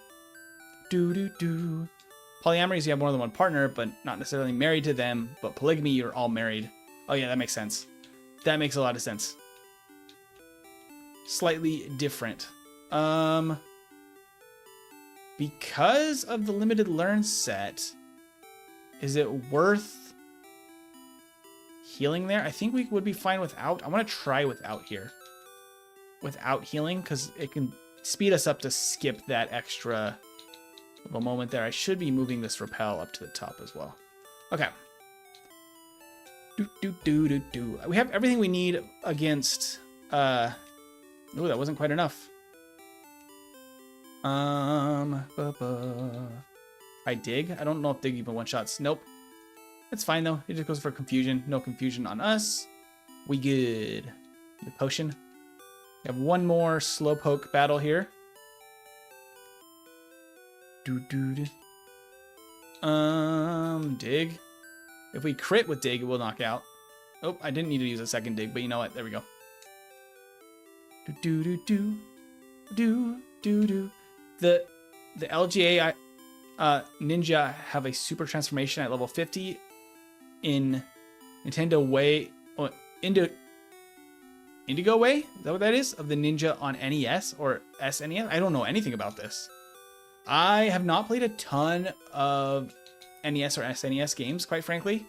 Polyamory is you have more than one partner, but not necessarily married to them. But polygamy, you're all married. Oh yeah, that makes sense. That makes a lot of sense. Slightly different. Because of the limited learn set, is it worth healing there? I think we would be fine without. I want to try without here. Without healing, because it can speed us up to skip that extra little moment there. I should be moving this rappel up to the top as well. Okay. We have everything we need against... Ooh, that wasn't quite enough. I Dig? I don't know if Dig even one-shots. Nope. It's fine, though. It just goes for confusion. No confusion on us. We good. The potion. We have one more Slowpoke battle here. Dig. If we crit with Dig, it will knock out. Oh, I didn't need to use a second dig, but you know what? There we go. Do do do do do do. The LGA Ninja have a super transformation at level 50 in Nintendo Way. Oh, Indigo Way? Is that what that is? Of the Ninja on NES or SNES? I don't know anything about this. I have not played a ton of NES or SNES games, quite frankly.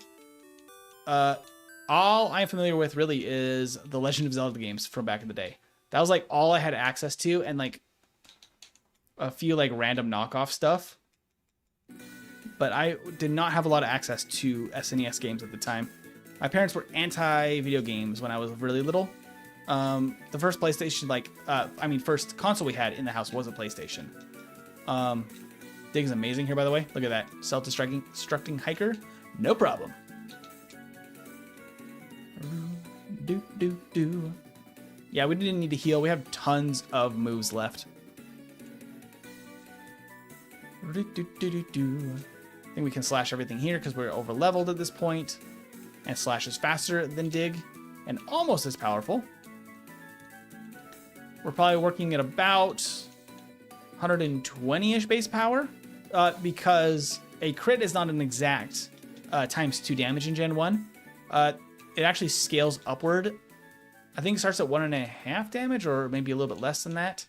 All I'm familiar with really is the Legend of Zelda games from back in the day. That was like all I had access to, and like a few like random knockoff stuff. But I did not have a lot of access to SNES games at the time. My parents were anti-video games when I was really little. The first PlayStation, first console we had in the house was a PlayStation. Dig is amazing here, by the way. Look at that. Self-destructing hiker. No problem. Do, do, do. Yeah, we didn't need to heal. We have tons of moves left. Do, do, do, do, do. I think we can slash everything here because we're over leveled at this point. And slash is faster than dig and almost as powerful. We're probably working at about 120-ish base power because a crit is not an exact times 2 damage in Gen 1. It actually scales upward. I think it starts at 1.5 damage or maybe a little bit less than that.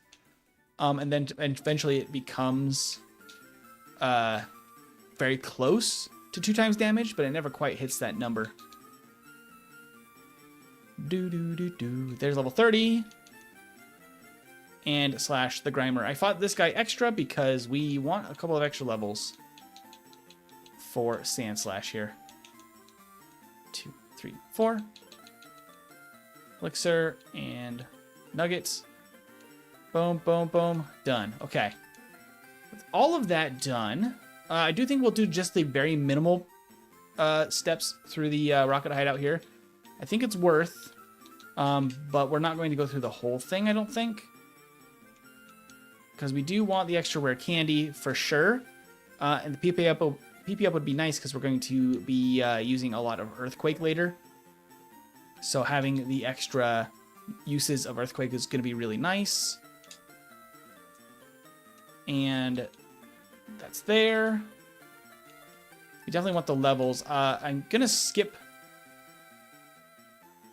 And then eventually it becomes very close to 2 times damage, but it never quite hits that number. Do, do, do, do. There's level 30. And slash the Grimer. I fought this guy extra because we want a couple of extra levels for Sandslash here. 2, 3, 4. Elixir and nuggets. Boom, boom, boom. Done. Okay. With all of that done, I do think we'll do just the very minimal steps through the rocket hideout here. I think it's worth, but we're not going to go through the whole thing, I don't think. Because we do want the extra rare candy for sure. And the PP up would be nice because we're going to be using a lot of Earthquake later. So having the extra uses of Earthquake is going to be really nice. And that's there. We definitely want the levels. I'm going to skip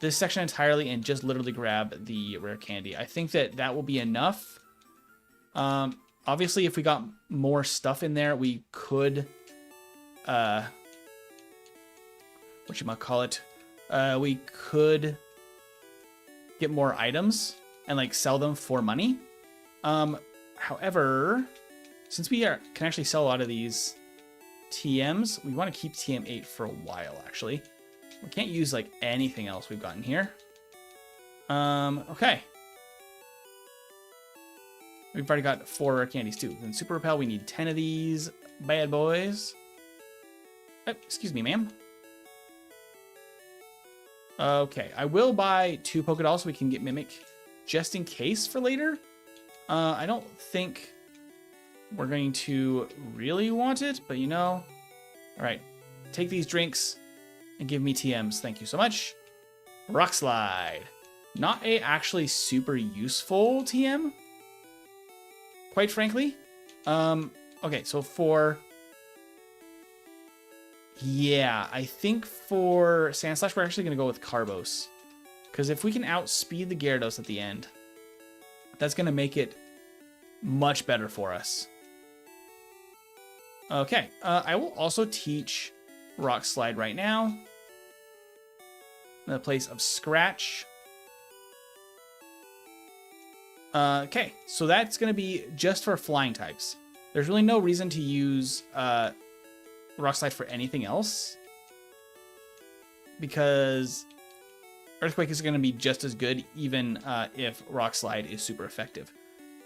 this section entirely and just literally grab the rare candy. I think that will be enough. Obviously, if we got more stuff in there, we could, we could get more items and like sell them for money. However, since we can actually sell a lot of these TMs, we want to keep TM8 for a while, actually. We can't use like anything else we've gotten here. Okay. We've already got 4 rare candies too. Then Super Repel, we need 10 of these bad boys. Oh, excuse me, ma'am. Okay, I will buy 2 Pokédolls so we can get Mimic just in case for later. I don't think we're going to really want it, but you know. All right, take these drinks and give me TMs. Thank you so much. Rock Slide. Not a actually super useful TM, quite frankly. Okay, so for... Yeah, I think for Sandslash, we're actually going to go with Carbos. Because if we can outspeed the Gyarados at the end, that's going to make it much better for us. Okay, I will also teach Rock Slide right now. In the place of Scratch. Okay, so that's going to be just for flying types. There's really no reason to use Rock Slide for anything else, because Earthquake is going to be just as good even if Rock Slide is super effective.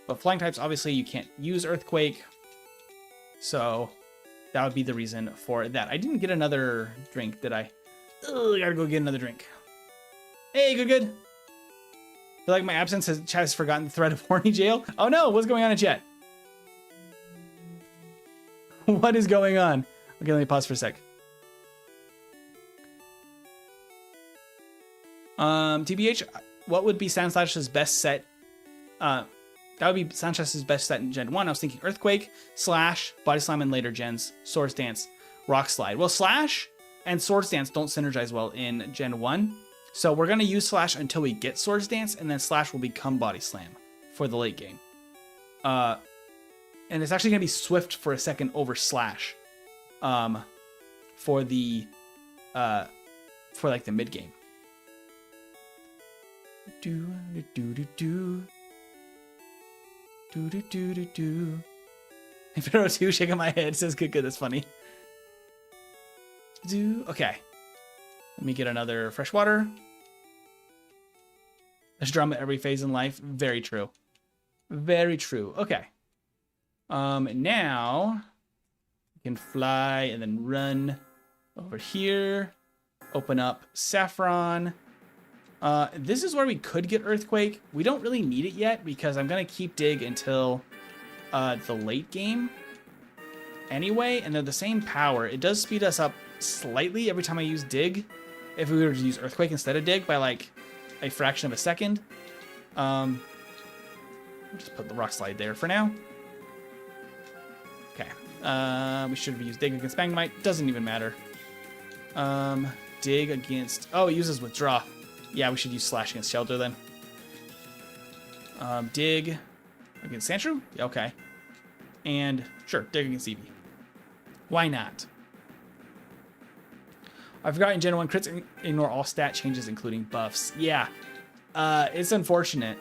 But flying types, obviously, you can't use Earthquake, so that would be the reason for that. I didn't get another drink, did I? Ugh, I gotta go get another drink. Hey, good. I feel like my absence has chat has forgotten the threat of horny jail. Oh no, what's going on in chat? What is going on? Okay, let me pause for a sec. TBH, what would be Sandslash's best set? That would be Sandslash's best set in Gen 1. I was thinking Earthquake, Slash, Body Slam, and later gens, Swords Dance, Rock Slide. Well, Slash and Swords Dance don't synergize well in Gen 1. So we're going to use Slash until we get Swords Dance, and then Slash will become Body Slam for the late game. And it's actually going to be Swift for a second over Slash for the mid game. Pharaoh 2 shaking my head says good, that's funny. Okay. Let me get another fresh water. There's drama at every phase in life. Very true. Very true. Okay. Now we can fly and then run over here. Open up Saffron. This is where we could get Earthquake. We don't really need it yet because I'm going to keep Dig until the late game anyway, and they're the same power. It does speed us up slightly every time I use Dig. If we were to use Earthquake instead of Dig by like a fraction of a second. Just put the Rock Slide there for now. Okay. We should have used Dig against Magnemite. Doesn't even matter. Dig against... Oh, it uses Withdraw. Yeah, we should use Slash against Shelter then. Dig against Sandshrew? Yeah, okay. And sure, Dig against Eevee. Why not? I forgot in Gen 1 crits ignore all stat changes, including buffs. Yeah. It's unfortunate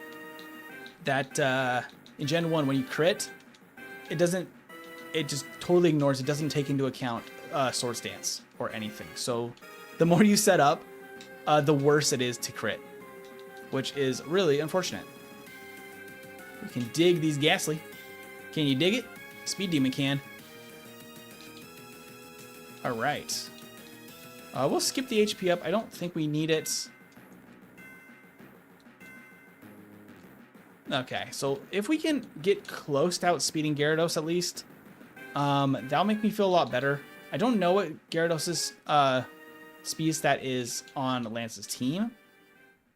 that in Gen 1, when you crit, it just totally ignores, it doesn't take into account Swords Dance or anything. So the more you set up, the worse it is to crit, which is really unfortunate. We can dig these Ghastly. Can you dig it? Speed Demon can. All right. We'll skip the HP up. I don't think we need it. Okay, so if we can get close to outspeeding Gyarados at least, that'll make me feel a lot better. I don't know what Gyarados' speed stat is on Lance's team.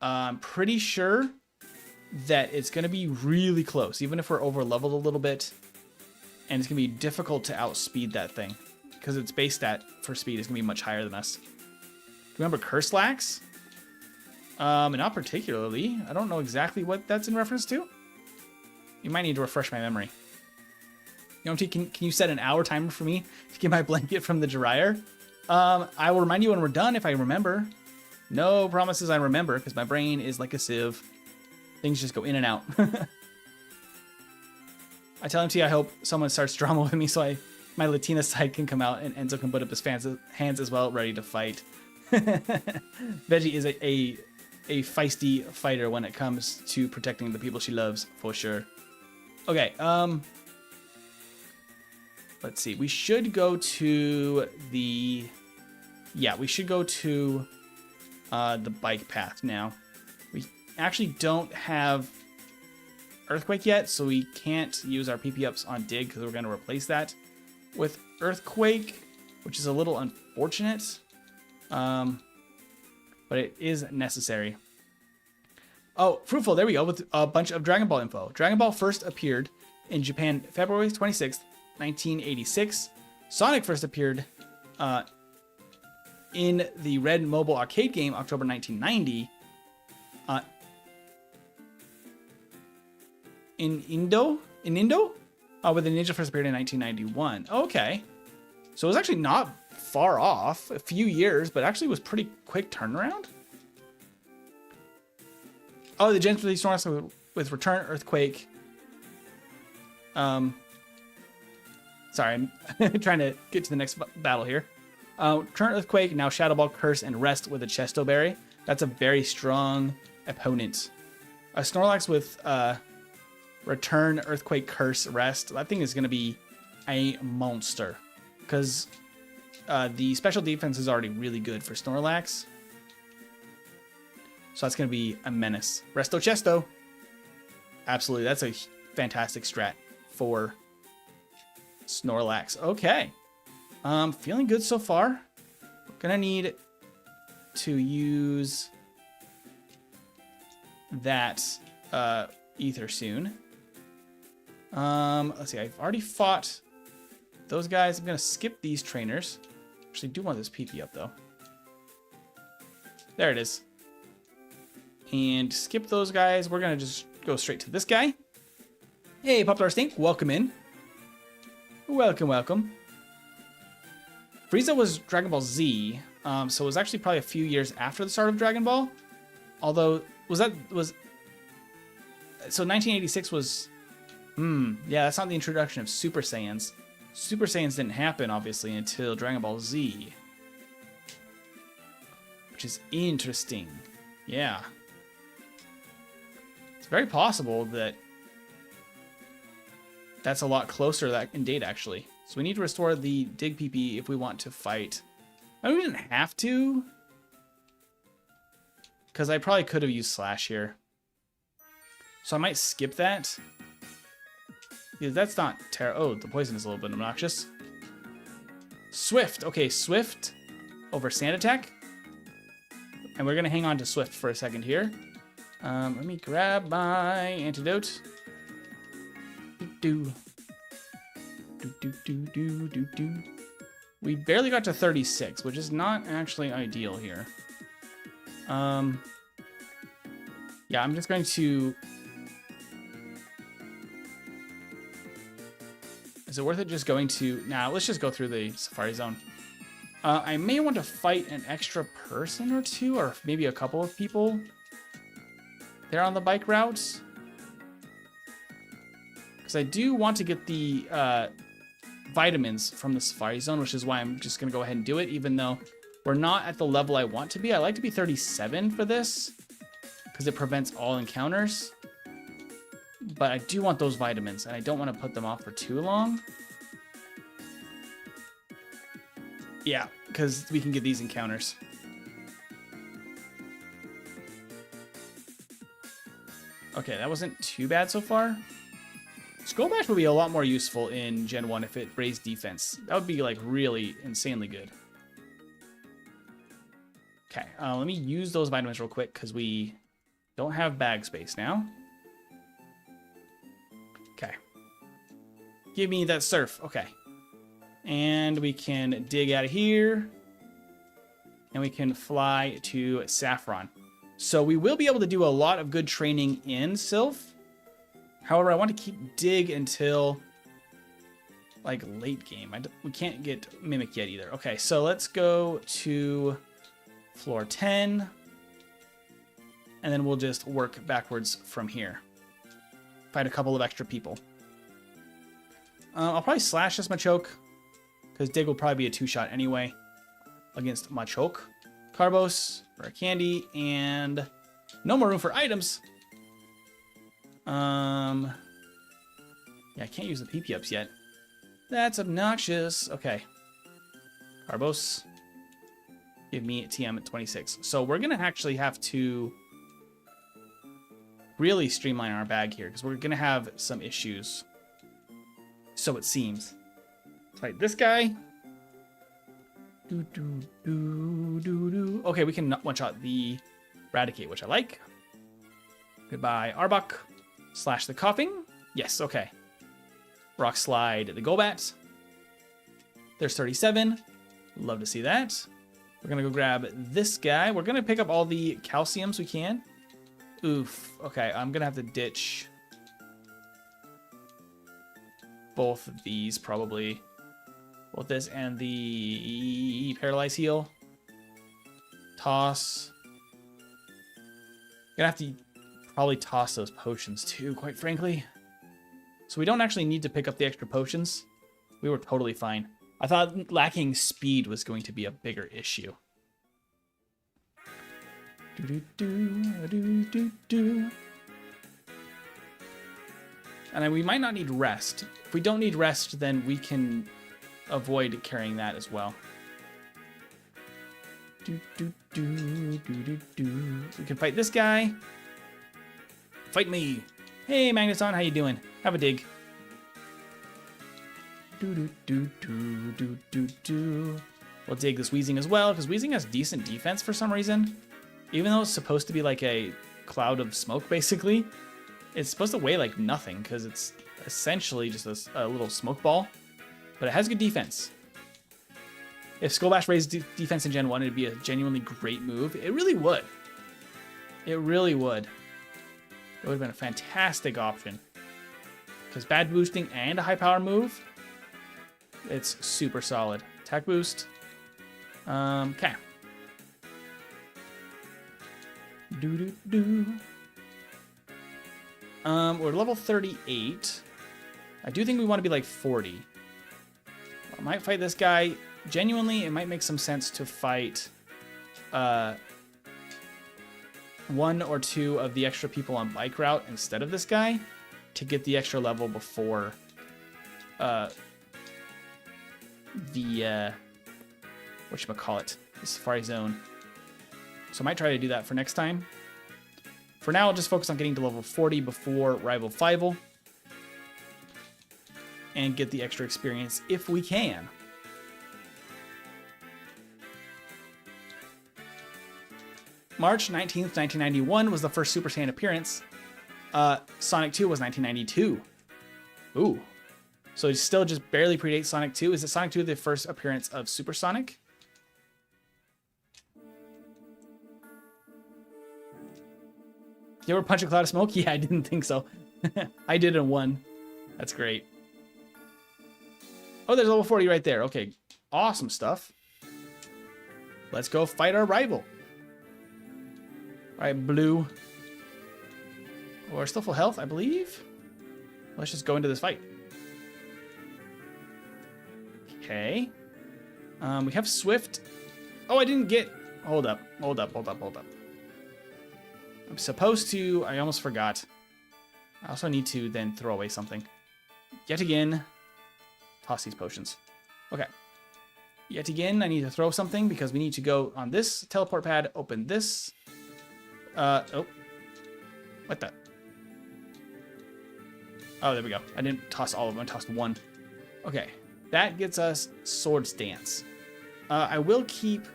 I'm pretty sure that it's going to be really close, even if we're over leveled a little bit. And it's going to be difficult to outspeed that thing because its base stat for speed is going to be much higher than us. Remember Curselax? Not particularly. I don't know exactly what that's in reference to. You might need to refresh my memory. You know, can you set an hour timer for me to get my blanket from the dryer? I will remind you when we're done if I remember. No promises I remember because my brain is like a sieve. Things just go in and out. I tell MT I hope someone starts drama with me so my Latina side can come out and Enzo can put up his hands as well, ready to fight. Veggie is a feisty fighter when it comes to protecting the people she loves, for sure. Okay, let's see. We should go to the... Yeah, we should go to the bike path now. We actually don't have Earthquake yet, so we can't use our PP ups on Dig because we're going to replace that with Earthquake, which is a little unfortunate. But it is necessary. Oh, Fruitful, there we go, with a bunch of Dragon Ball info. Dragon Ball first appeared in Japan February 26th, 1986. Sonic first appeared in the Red Mobile arcade game October 1990. In Indo? Where the Ninja first appeared in 1991. Okay. So it was actually not far off, a few years, but actually was pretty quick turnaround. Oh, the gens released Snorlax with Return Earthquake. Sorry, I'm trying to get to the next battle here. Return Earthquake, now Shadow Ball, Curse, and Rest with a Chesto Berry. That's a very strong opponent. A Snorlax with Return Earthquake, Curse, Rest. That thing is going to be a monster because the special defense is already really good for Snorlax. So that's going to be a menace. Resto Chesto. Absolutely. That's a fantastic strat for Snorlax. Okay. Feeling good so far. Gonna need to use that ether soon. Let's see, I've already fought those guys. I'm gonna skip these trainers. Actually, do want this PP up though. There it is. And skip those guys. We're gonna just go straight to this guy. Hey, Popular Stink, welcome in. Welcome, welcome. Frieza was Dragon Ball Z, so it was actually probably a few years after the start of Dragon Ball. Although, so 1986 was, yeah, that's not the introduction of Super Saiyans. Super Saiyans didn't happen, obviously, until Dragon Ball Z. Which is interesting. Yeah. It's very possible that that's a lot closer to that in date, actually. So we need to restore the Dig PP if we want to fight. I mean, we didn't have to, because I probably could have used Slash here. So I might skip that. Yeah, that's not terrible. Oh, the poison is a little bit obnoxious. Swift. Okay, Swift over Sand Attack. And we're going to hang on to Swift for a second here. Let me grab my antidote. We barely got to 36, which is not actually ideal here. Yeah, I'm just going to... Is it worth it just going to... Nah, let's just go through the Safari Zone. I may want to fight an extra person or two, or maybe a couple of people there on the bike routes. Because I do want to get the vitamins from the Safari Zone, which is why I'm just going to go ahead and do it, even though we're not at the level I want to be. I like to be 37 for this, because it prevents all encounters. But I do want those vitamins, and I don't want to put them off for too long. Yeah, because we can get these encounters. Okay, that wasn't too bad so far. Skull Bash would be a lot more useful in Gen 1 if it raised defense. That would be like really insanely good. Okay, let me use those vitamins real quick because we don't have bag space now. Okay. Give me that surf. Okay. And we can dig out of here. And we can fly to Saffron. So we will be able to do a lot of good training in Sylph. However, I want to keep Dig until like late game. We can't get Mimic yet either. Okay, so let's go to floor 10. And then we'll just work backwards from here. Fight a couple of extra people. I'll probably slash this Machoke, because Dig will probably be a two-shot anyway against Machoke. Carbos for a candy, and no more room for items. Yeah, I can't use the PP ups yet. That's obnoxious. Okay. Carbos. Give me TM at 26. So we're going to actually have to really streamline our bag here, because we're going to have some issues. So it seems. Let's fight this guy. Okay, we can one-shot the Raticate, which I like. Goodbye, Arbok. Slash the Coughing. Yes, okay. Rock Slide the Golbat. There's 37. Love to see that. We're going to go grab this guy. We're going to pick up all the calciums we can. Oof. Okay, I'm going to have to ditch both of these, probably. Both this and the Paralyze Heal. Toss. Gonna have to probably toss those potions too, quite frankly. So we don't actually need to pick up the extra potions. We were totally fine. I thought lacking speed was going to be a bigger issue. And we might not need rest. If we don't need rest, then we can avoid carrying that as well. We can fight this guy. Fight me. Hey, Magneton, how you doing? Have a dig. We'll dig this Weezing as well, because Weezing has decent defense for some reason. Even though it's supposed to be like a cloud of smoke, basically. It's supposed to weigh like nothing because it's essentially just a little smoke ball, but it has good defense. If Sandslash raised defense in Gen 1, it'd be a genuinely great move. It really would. It really would. It would have been a fantastic option. Because bad boosting and a high power move, it's super solid. Attack boost. Okay. We're level 38. I do think we want to be like 40. I might fight this guy. Genuinely, it might make some sense to fight one or two of the extra people on bike route instead of this guy to get the extra level before the whatchamacallit, the Safari Zone. So I might try to do that for next time. For now, I'll just focus on getting to level 40 before Rival Fivel and get the extra experience if we can. March 19th, 1991 was the first Super Saiyan appearance. Sonic 2 was 1992. Ooh. So it still just barely predates Sonic 2. Is it Sonic 2 the first appearance of Super Sonic? You ever punch a cloud of smoke? Yeah, I didn't think so. I did in 1. That's great. Oh, there's level 40 right there. Okay, awesome stuff. Let's go fight our rival. All right, Blue. We're still full health, I believe. Let's just go into this fight. Okay. We have Swift. Oh, I didn't get... Hold up. I'm supposed to... I almost forgot. I also need to then throw away something. Yet again. Toss these potions. Okay. Yet again, I need to throw something because we need to go on this teleport pad, open this. Oh. What the? Oh, there we go. I didn't toss all of them. I tossed one. Okay. That gets us Swords Dance. I will keep...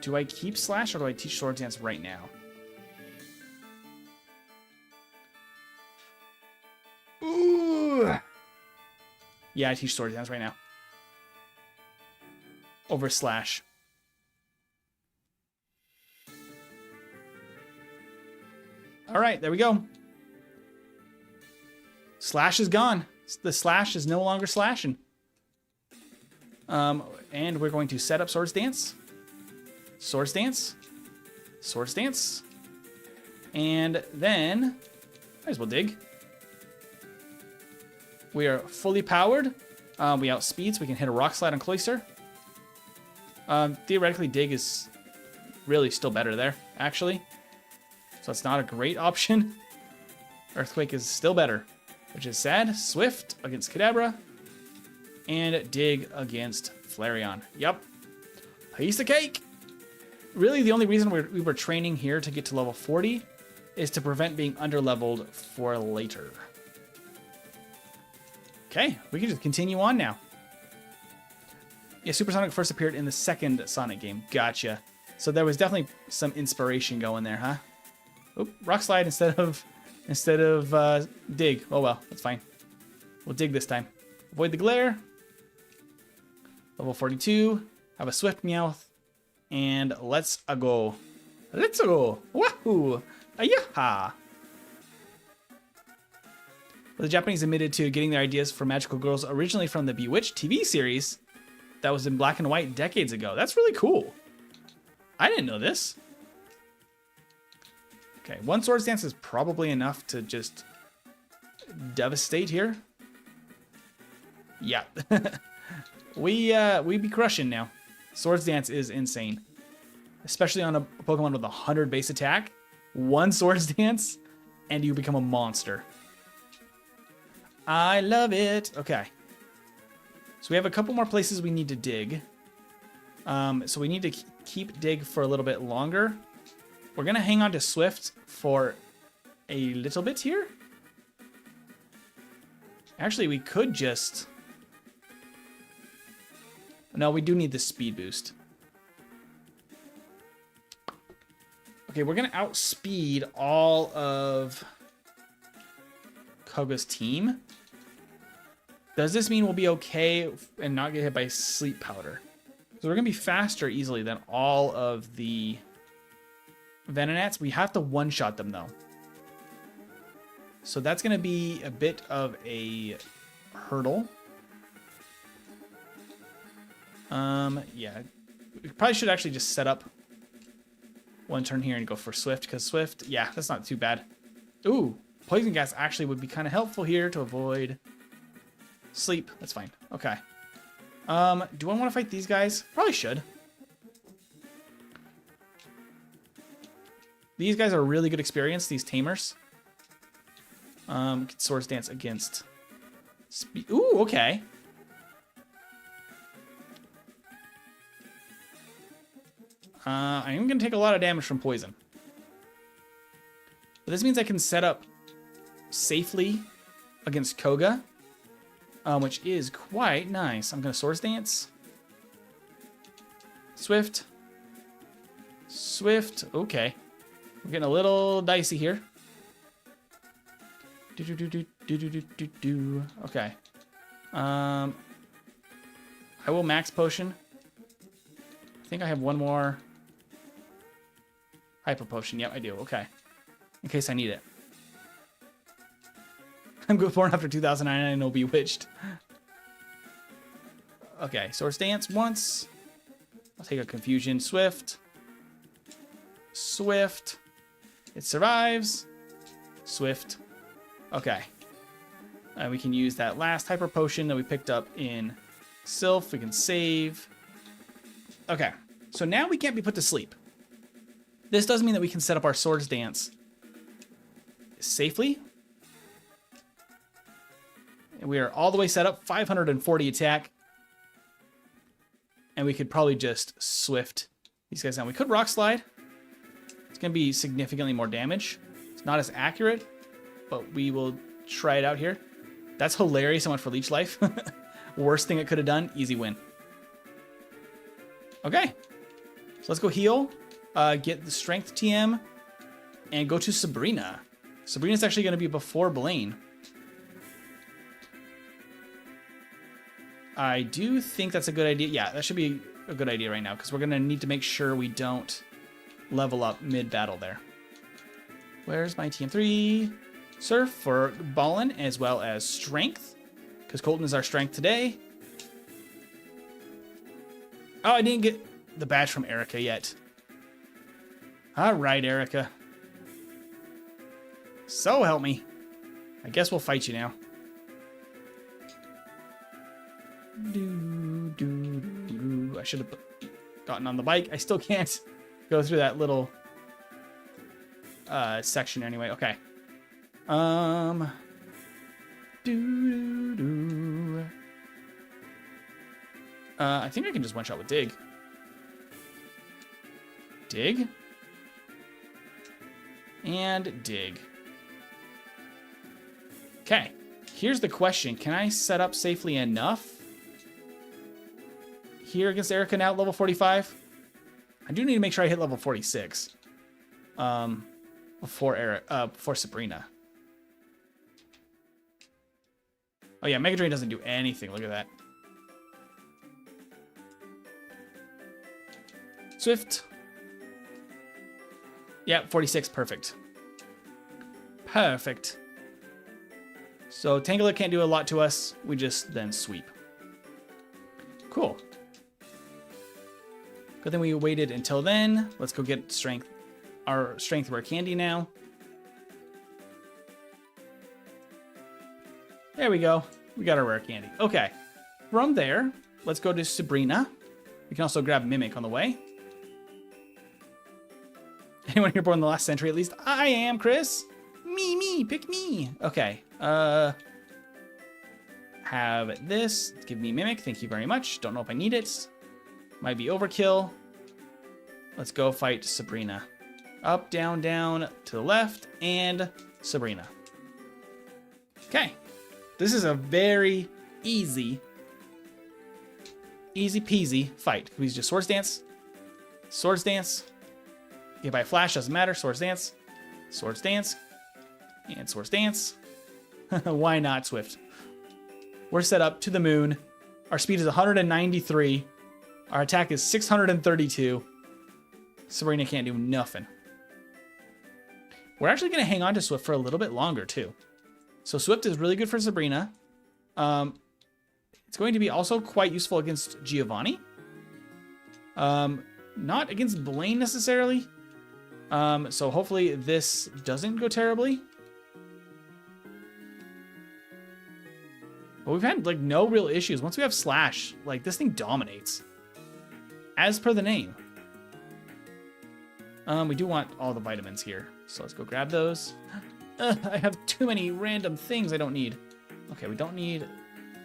Do I keep Slash or do I teach Swords Dance right now? Ooh. Yeah, I teach Swords Dance right now. Over Slash. All right, there we go. Slash is gone. The Slash is no longer slashing. And we're going to set up Swords Dance. Swords Dance. Swords Dance. And then, might as well dig. We are fully powered. We outspeed, so we can hit a Rock Slide on Cloyster. Theoretically, dig is really still better there, actually. So it's not a great option. Earthquake is still better, which is sad. Swift against Kadabra. And dig against Flareon. Yep. Piece of cake. Really, the only reason we were training here to get to level 40 is to prevent being underleveled for later. Okay, we can just continue on now. Yeah, Super Sonic first appeared in the second Sonic game. Gotcha. So there was definitely some inspiration going there, huh? Oop, Rock Slide instead of dig. Oh well, that's fine. We'll dig this time. Avoid the glare. Level 42. Have a Swift Meowth. And let's go. Let's go. Wahoo! Ayaha! Well, the Japanese admitted to getting their ideas for magical girls originally from the Bewitched TV series that was in black and white decades ago. That's really cool. I didn't know this. Okay, one Swords Dance is probably enough to just devastate here. Yeah. we be crushing now. Swords Dance is insane. Especially on a Pokemon with 100 base attack. One Swords Dance, and you become a monster. I love it. Okay. So we have a couple more places we need to dig. So we need to keep dig for a little bit longer. We're going to hang on to Swift for a little bit here. Actually, we could just... No, we do need the speed boost. Okay, we're going to outspeed all of Koga's team. Does this mean we'll be okay and not get hit by sleep powder? So we're going to be faster easily than all of the Venonats. We have to one-shot them, though. So that's going to be a bit of a hurdle. Yeah. We probably should actually just set up one turn here and go for Swift, because Swift, yeah, that's not too bad. Ooh, Poison Gas actually would be kind of helpful here to avoid sleep. That's fine. Okay. Do I want to fight these guys? Probably should. These guys are a really good experience, these tamers. Swords Dance against speed. Ooh, okay. I am going to take a lot of damage from poison. But this means I can set up safely against Koga, which is quite nice. I'm going to Swords Dance. Swift. Swift. Okay. We're getting a little dicey here. Okay. I will Max Potion. I think I have one more Hyper Potion. Yep, I do. Okay. In case I need it. I'm born after 2009 and I know Bewitched. Okay, Swords Dance once. I'll take a Confusion. Swift. Swift. It survives. Swift. Okay. We can use that last Hyper Potion that we picked up in Sylph. We can save. Okay. So now we can't be put to sleep. This does mean that we can set up our Swords Dance safely. And we are all the way set up. 540 attack. And we could probably just Swift these guys down. We could Rock Slide. It's going to be significantly more damage. It's not as accurate, but we will try it out here. That's hilarious. I went for Leech Life. Worst thing it could have done. Easy win. Okay. So let's go heal. Get the Strength TM. And go to Sabrina. Sabrina's actually going to be before Blaine. I do think that's a good idea. Yeah, that should be a good idea right now, because we're going to need to make sure we don't level up mid-battle there. Where's my TM3? Surf for Ballin, as well as Strength, because Colton is our Strength today. Oh, I didn't get the badge from Erica yet. All right, Erica. So help me. I guess we'll fight you now. I should have gotten on the bike. I still can't go through that little section anyway. Okay. I think I can just one shot with Dig. Dig. And Dig. Okay. Here's the question. Can I set up safely enough here against Erica now at level 45? I do need to make sure I hit level 46 before Sabrina. Oh yeah, Mega Drain doesn't do anything. Look at that. Swift. Yeah, 46. Perfect. Perfect. So Tangela can't do a lot to us. We just then sweep. Cool. Good thing we waited until then. Let's go get strength. Our strength rare candy now. There we go. We got our rare candy. Okay. From there, let's go to Sabrina. We can also grab Mimic on the way. Anyone here born in the last century at least? I am, Chris. Me, pick me. Okay. Have this. Give me Mimic. Thank you very much. Don't know if I need it. Might be overkill. Let's go fight Sabrina. Up, down, down, to the left, and Sabrina. Okay. This is a very easy peasy fight. We just Swords Dance, Get by Flash, doesn't matter. Swords Dance, Swords Dance, and Swords Dance. Why not, Swift? We're set up to the moon. Our speed is 193. Our attack is 632. Sabrina can't do nothing. We're actually going to hang on to Swift for a little bit longer, too. So Swift is really good for Sabrina. It's going to be also quite useful against Giovanni. Not against Blaine, necessarily. So hopefully this doesn't go terribly. But we've had, like, no real issues. Once we have Slash, like, this thing dominates. As per the name. We do want all the vitamins here. So let's go grab those. I have too many random things I don't need. Okay, we don't need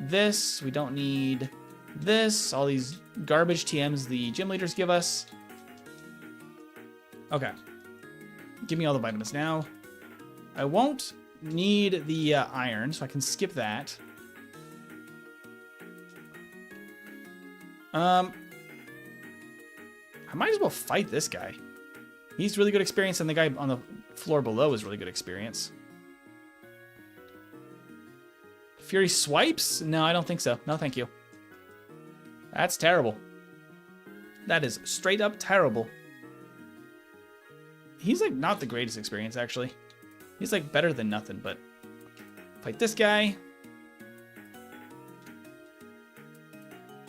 this. We don't need this. All these garbage TMs the gym leaders give us. Okay. Give me all the vitamins now. I won't need the iron, so I can skip that. I might as well fight this guy. He's really good experience, and the guy on the floor below is really good experience. Fury swipes? No, I don't think so. No, thank you. That's terrible. That is straight up terrible. He's, like, not the greatest experience, actually. He's, like, better than nothing, but... Fight this guy.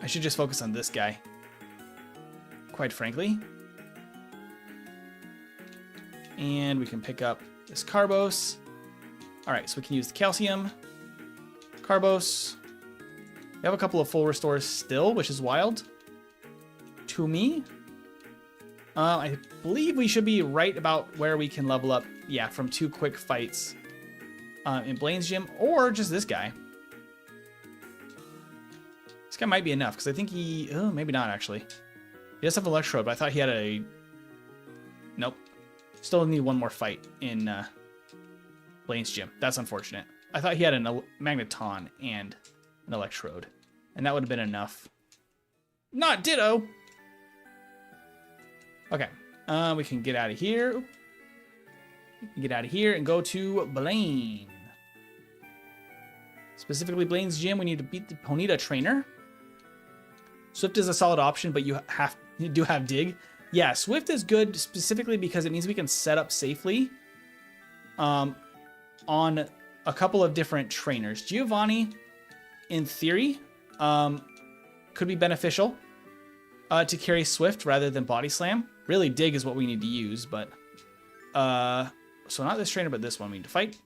I should just focus on this guy. Quite frankly. And we can pick up this Carbos. Alright, so we can use the Calcium. Carbos. We have a couple of full restores still, which is wild. To me. I believe we should be right about where we can level up, yeah, from 2 quick fights in Blaine's gym, or just this guy. This guy might be enough, because I think he... Oh, maybe not, actually. He does have Electrode, but I thought he had a... Nope. Still need one more fight in Blaine's gym. That's unfortunate. I thought he had a Magneton and an Electrode, and that would have been enough. Not Ditto! Okay, we can get out of here. Get out of here and go to Blaine. Specifically, Blaine's gym, we need to beat the Ponyta trainer. Swift is a solid option, but you do have Dig. Yeah, Swift is good specifically because it means we can set up safely on a couple of different trainers. Giovanni, in theory, could be beneficial to carry Swift rather than Body Slam. Really, Dig is what we need to use, but... so not this trainer, but this one we need to fight.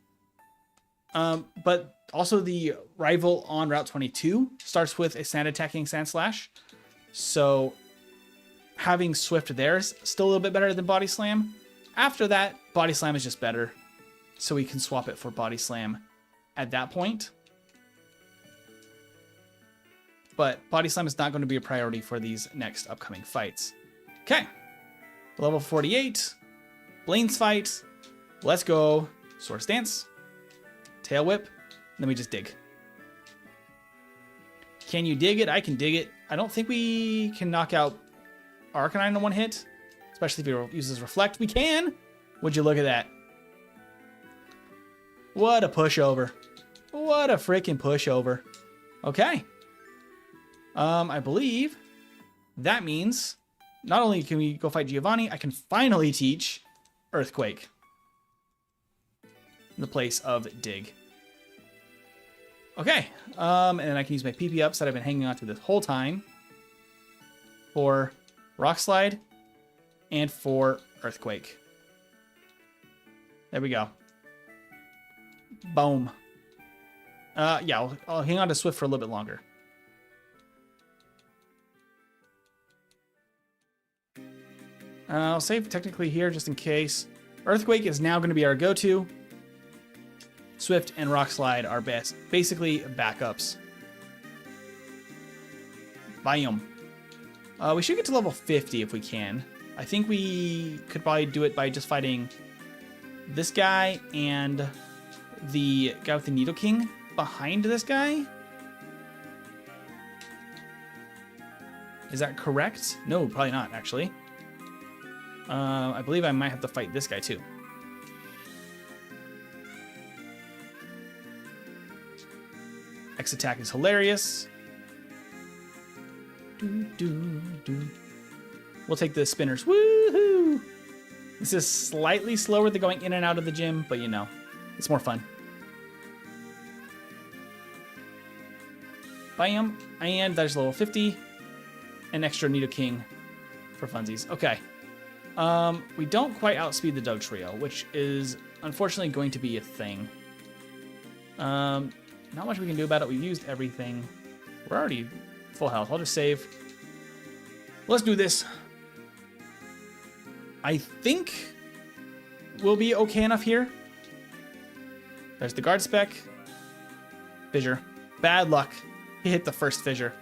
But also the rival on Route 22 starts with a sand-attacking Sandslash. So having Swift there is still a little bit better than Body Slam. After that, Body Slam is just better. So we can swap it for Body Slam at that point. But Body Slam is not going to be a priority for these next upcoming fights. Okay. Level 48. Blaine's fight. Let's go. Swords Dance. Tail Whip. Then we just dig. Can you dig it? I can dig it. I don't think we can knock out Arcanine in one hit. Especially if he uses Reflect. We can! Would you look at that? What a pushover. What a freaking pushover. Okay. I believe that means not only can we go fight Giovanni, I can finally teach Earthquake in the place of Dig. Okay, and then I can use my PP ups that I've been hanging on to this whole time for Rock Slide and for Earthquake. There we go. Boom. Yeah, I'll hang on to Swift for a little bit longer. I'll save technically here just in case. Earthquake is now going to be our go-to. Swift and Rock Slide are basically backups. Biome. We should get to level 50 if we can. I think we could probably do it by just fighting this guy and the guy with the Needle King behind this guy. Is that correct? No, probably not, actually. I believe I might have to fight this guy too. X attack is hilarious. We'll take the spinners. Woohoo! This is slightly slower than going in and out of the gym, but you know, it's more fun. Bam! And there's level 50. An extra Nidoking for funsies. Okay. We don't quite outspeed the Doug Trio, which is unfortunately going to be a thing. Not much we can do about it. We've used everything. We're already full health. I'll just save. Let's do this. I think we'll be okay enough here. There's the guard spec. Fissure. Bad luck. He hit the first fissure.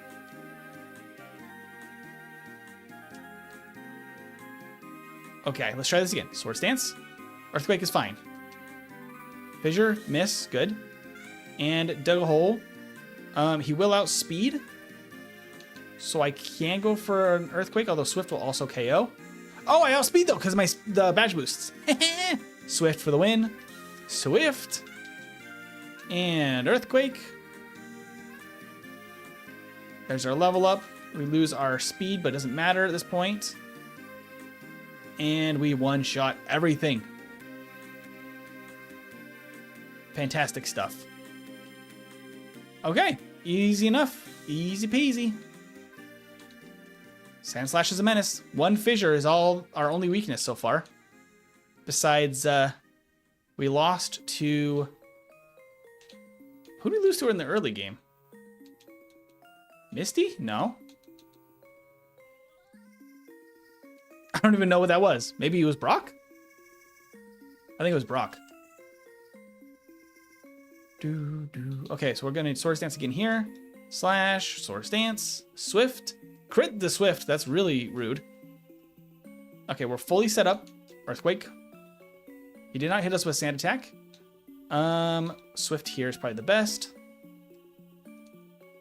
Okay, let's try this again. Sword Stance. Earthquake is fine. Fissure, miss, good. And dug a hole. He will outspeed. So I can go for an Earthquake, although Swift will also KO. Oh, I outspeed though, because of the badge boosts. Swift for the win. Swift. And Earthquake. There's our level up. We lose our speed, but it doesn't matter at this point. And we one-shot everything. Fantastic stuff. Okay, easy enough. Easy peasy. Sandslash is a menace. One fissure is all our only weakness so far. Besides, we lost to... Who did we lose to in the early game? Misty? No. I don't even know what that was. Maybe it was Brock? I think it was Brock. Okay, so we're going to Sword Stance again here. Slash, Sword Stance, Swift. Crit the Swift. That's really rude. Okay, we're fully set up. Earthquake. He did not hit us with Sand Attack. Swift here is probably the best.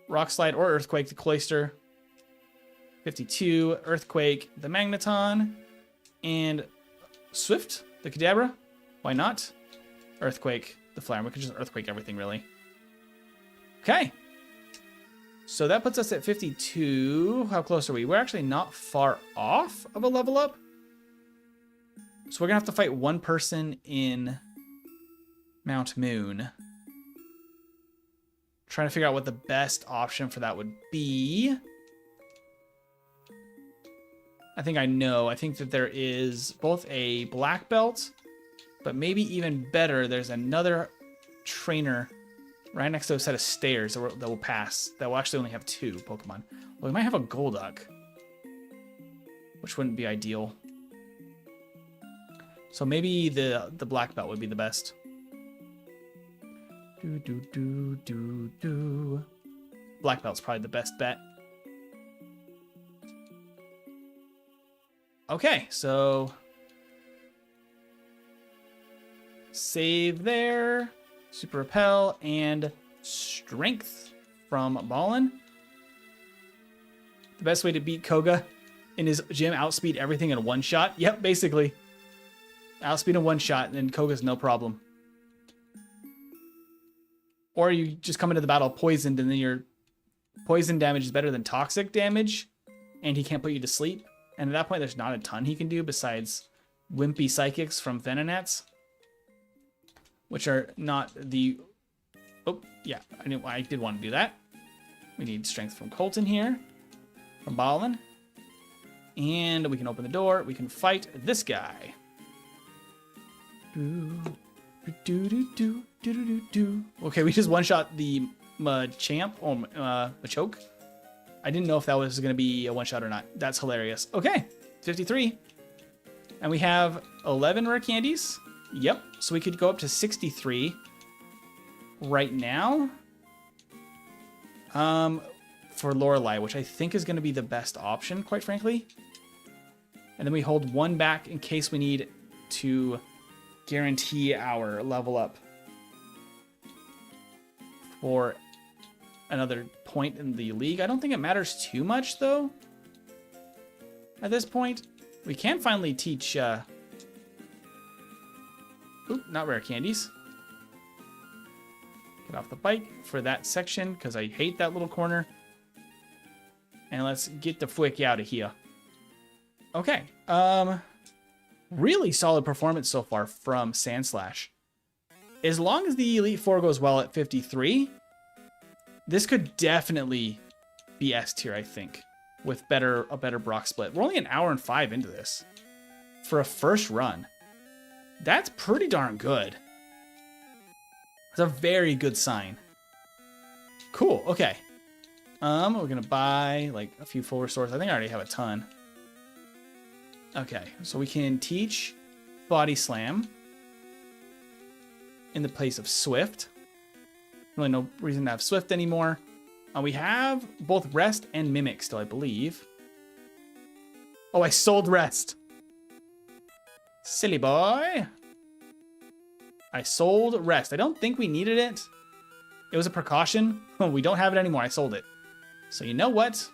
Rock Slide or Earthquake the Cloister. 52, Earthquake, the Magneton, and Swift, the Kadabra. Why not? Earthquake, the Flower. We could just Earthquake everything, really. Okay. So that puts us at 52. How close are we? We're actually not far off of a level up. So we're going to have to fight one person in Mount Moon. Trying to figure out what the best option for that would be. I think I know. I think that there is both a black belt, but maybe even better, there's another trainer right next to a set of stairs that will pass. That will actually only have 2 Pokemon. Well, we might have a Golduck, which wouldn't be ideal. So maybe the black belt would be the best. Black belt's probably the best bet. Okay, so save there, super repel, and strength from Ballin. The best way to beat Koga in his gym, outspeed everything in one shot. Yep, basically. Outspeed in one shot, and then Koga's no problem. Or you just come into the battle poisoned, and then your poison damage is better than toxic damage, and he can't put you to sleep. And at that point, there's not a ton he can do besides wimpy psychics from Venonats, which are not the... Oh, yeah, I did want to do that. We need strength from Colton here, from Ballin. And we can open the door. We can fight this guy. Okay, we just one-shot the Machamp, or Machoke. I didn't know if that was going to be a one-shot or not. That's hilarious. Okay, 53. And we have 11 rare candies. Yep, so we could go up to 63 right now. For Lorelei, which I think is going to be the best option, quite frankly. And then we hold 1 back in case we need to guarantee our level up for another point in the league. I don't think it matters too much, though, at this point. We can finally teach... Oop, not rare candies. Get off the bike for that section, because I hate that little corner. And let's get the flick out of here. Okay. Really solid performance so far from Sandslash. As long as the Elite Four goes well at 53, this could definitely be S tier, I think, with a better Brock split. We're only an hour and 5 into this for a first run. That's pretty darn good. It's a very good sign. Cool. Okay. We're gonna buy like a few full restores. I think I already have a ton. Okay, so we can teach Body Slam in the place of Swift. Really no reason to have Swift anymore. We have both Rest and Mimic still, I believe. Oh, I sold Rest. Silly boy. I sold Rest. I don't think we needed it. It was a precaution. Oh, we don't have it anymore. I sold it. So you know what?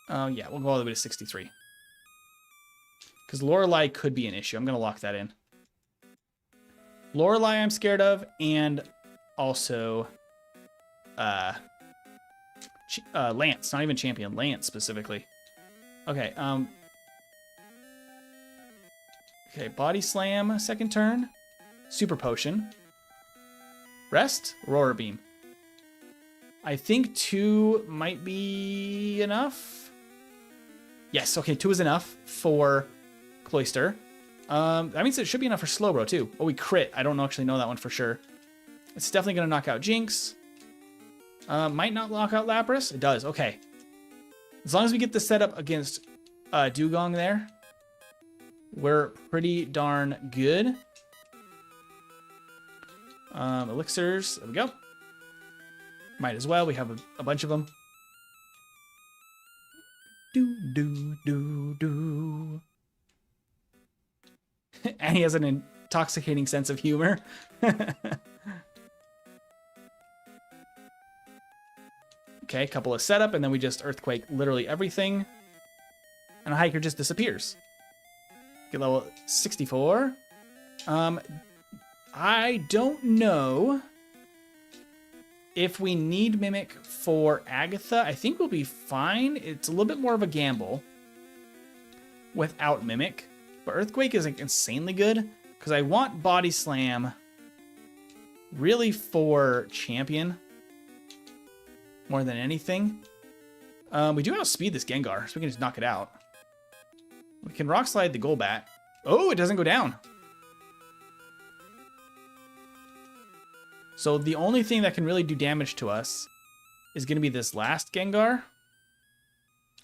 Yeah, we'll go all the way to 63. Because Lorelei could be an issue. I'm going to lock that in. Lorelei I'm scared of, and also Lance. Not even Champion. Lance specifically. Okay, okay, Body Slam, second turn. Super Potion. Rest, Aurora Beam. I think 2 might be enough. Yes, okay, 2 is enough for Cloyster. That means it should be enough for Slowbro too. Oh, we crit. I don't actually know that one for sure. It's definitely going to knock out Jinx. Might not knock out Lapras. It does. Okay. As long as we get the setup against Dugong there, we're pretty darn good. Elixirs. There we go. Might as well. We have a bunch of them. Do, do, do, do. And he has an intoxicating sense of humor. Okay, a couple of setup, and then we just Earthquake literally everything. And a Hiker just disappears. Get level 64. I don't know if we need Mimic for Agatha. I think we'll be fine. It's a little bit more of a gamble without Mimic. But Earthquake is like insanely good because I want Body Slam really for Champion more than anything. We do outspeed this Gengar, so we can just knock it out. We can Rock Slide the Golbat. Oh, it doesn't go down. So the only thing that can really do damage to us is going to be this last Gengar.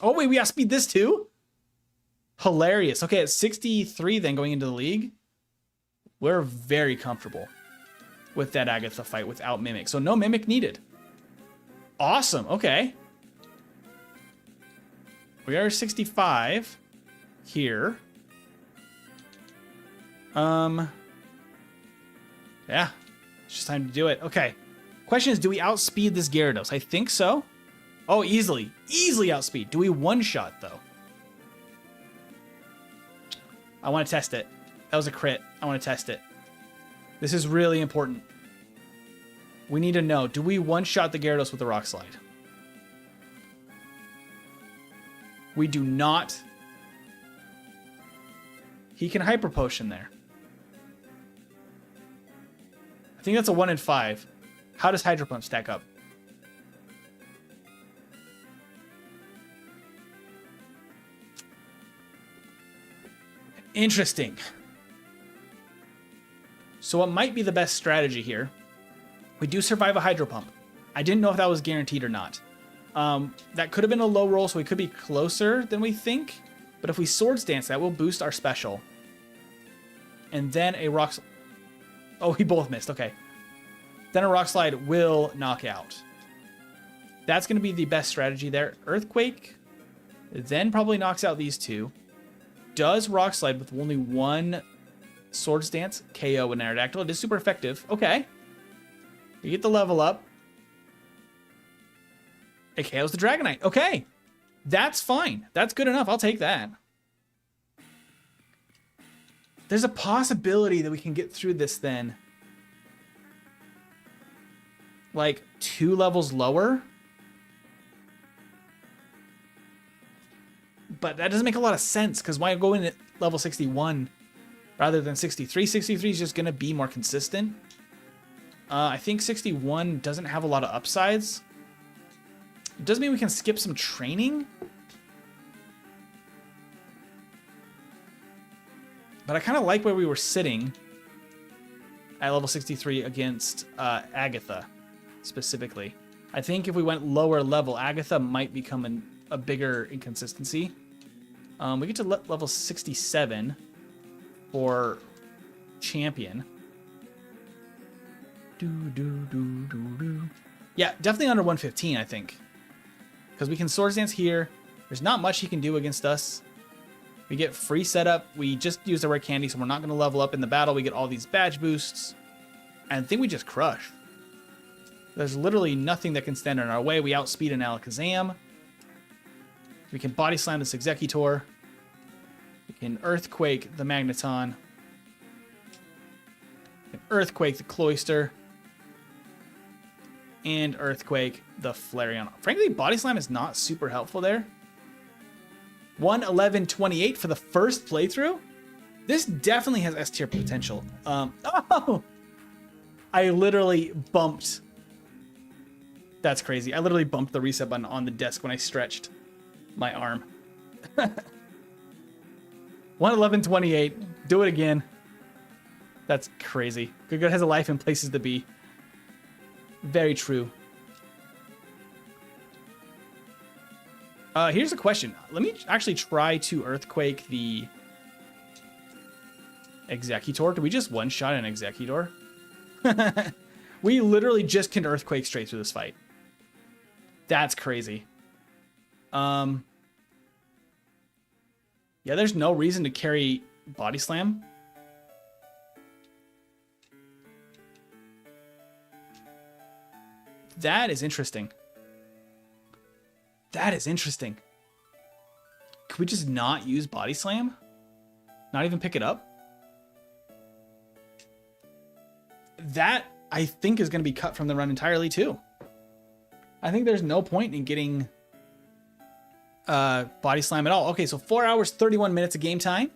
Oh, wait, we outspeed this too? Hilarious. Okay, at 63 then going into the league, we're very comfortable with that Agatha fight without Mimic. So no Mimic needed. Awesome. Okay. We are 65 here. Yeah. It's just time to do it. Okay. Question is, do we outspeed this Gyarados? I think so. Oh, easily. Easily outspeed. Do we one-shot, though? I want to test it. That was a crit. I want to test it. This is really important. We need to know, do we one-shot the Gyarados with the Rock Slide? We do not. He can Hyper Potion there. I think that's a 1 in 5. How does Hydro Pump stack up? Interesting. So what might be the best strategy here? We do survive a Hydro Pump. I didn't know if that was guaranteed or not. That could have been a low roll, so we could be closer than we think. But if we Swords Dance, that will boost our special. And then a Rock... Oh, we both missed. Okay. Then a Rock Slide will knock out. That's going to be the best strategy there. Earthquake then probably knocks out these two. Does Rock Slide with only one Swords Dance KO an Aerodactyl. It is super effective. Okay. You get the level up. It KOs the Dragonite. Okay. That's fine. That's good enough. I'll take that. There's a possibility that we can get through this then. Like 2 levels lower. But that doesn't make a lot of sense, because why go in at level 61 rather than 63? 63 is just going to be more consistent. I think 61 doesn't have a lot of upsides. It does mean we can skip some training. But I kind of like where we were sitting at level 63 against Agatha, specifically. I think if we went lower level, Agatha might become a bigger inconsistency. We get to level 67 for champion. Yeah, definitely under 115, I think. Because we can Swords Dance here. There's not much he can do against us. We get free setup. We just use the rare candy, so we're not going to level up in the battle. We get all these badge boosts. And I think we just crush. There's literally nothing that can stand in our way. We outspeed an Alakazam. We can body slam this Executor. We can Earthquake the Magneton. We can Earthquake the Cloyster. And Earthquake the Flareon. Frankly, body slam is not super helpful there. 1:11:28 for the first playthrough. This definitely has S tier potential. Oh! I literally bumped. That's crazy. I literally bumped the reset button on the desk when I stretched my arm. 1:11:28. Do it again. That's crazy. Good has a life in places to be. Very true. Here's a question. Let me actually try to Earthquake the Executor. Did we just one-shot an Executor? We literally just can Earthquake straight through this fight. That's crazy. Yeah, there's no reason to carry Body Slam. That is interesting. That is interesting. Could we just not use Body Slam? Not even pick it up? That, I think, is going to be cut from the run entirely, too. I think there's no point in getting Body Slam at all. Okay, so 4 hours, 31 minutes of game time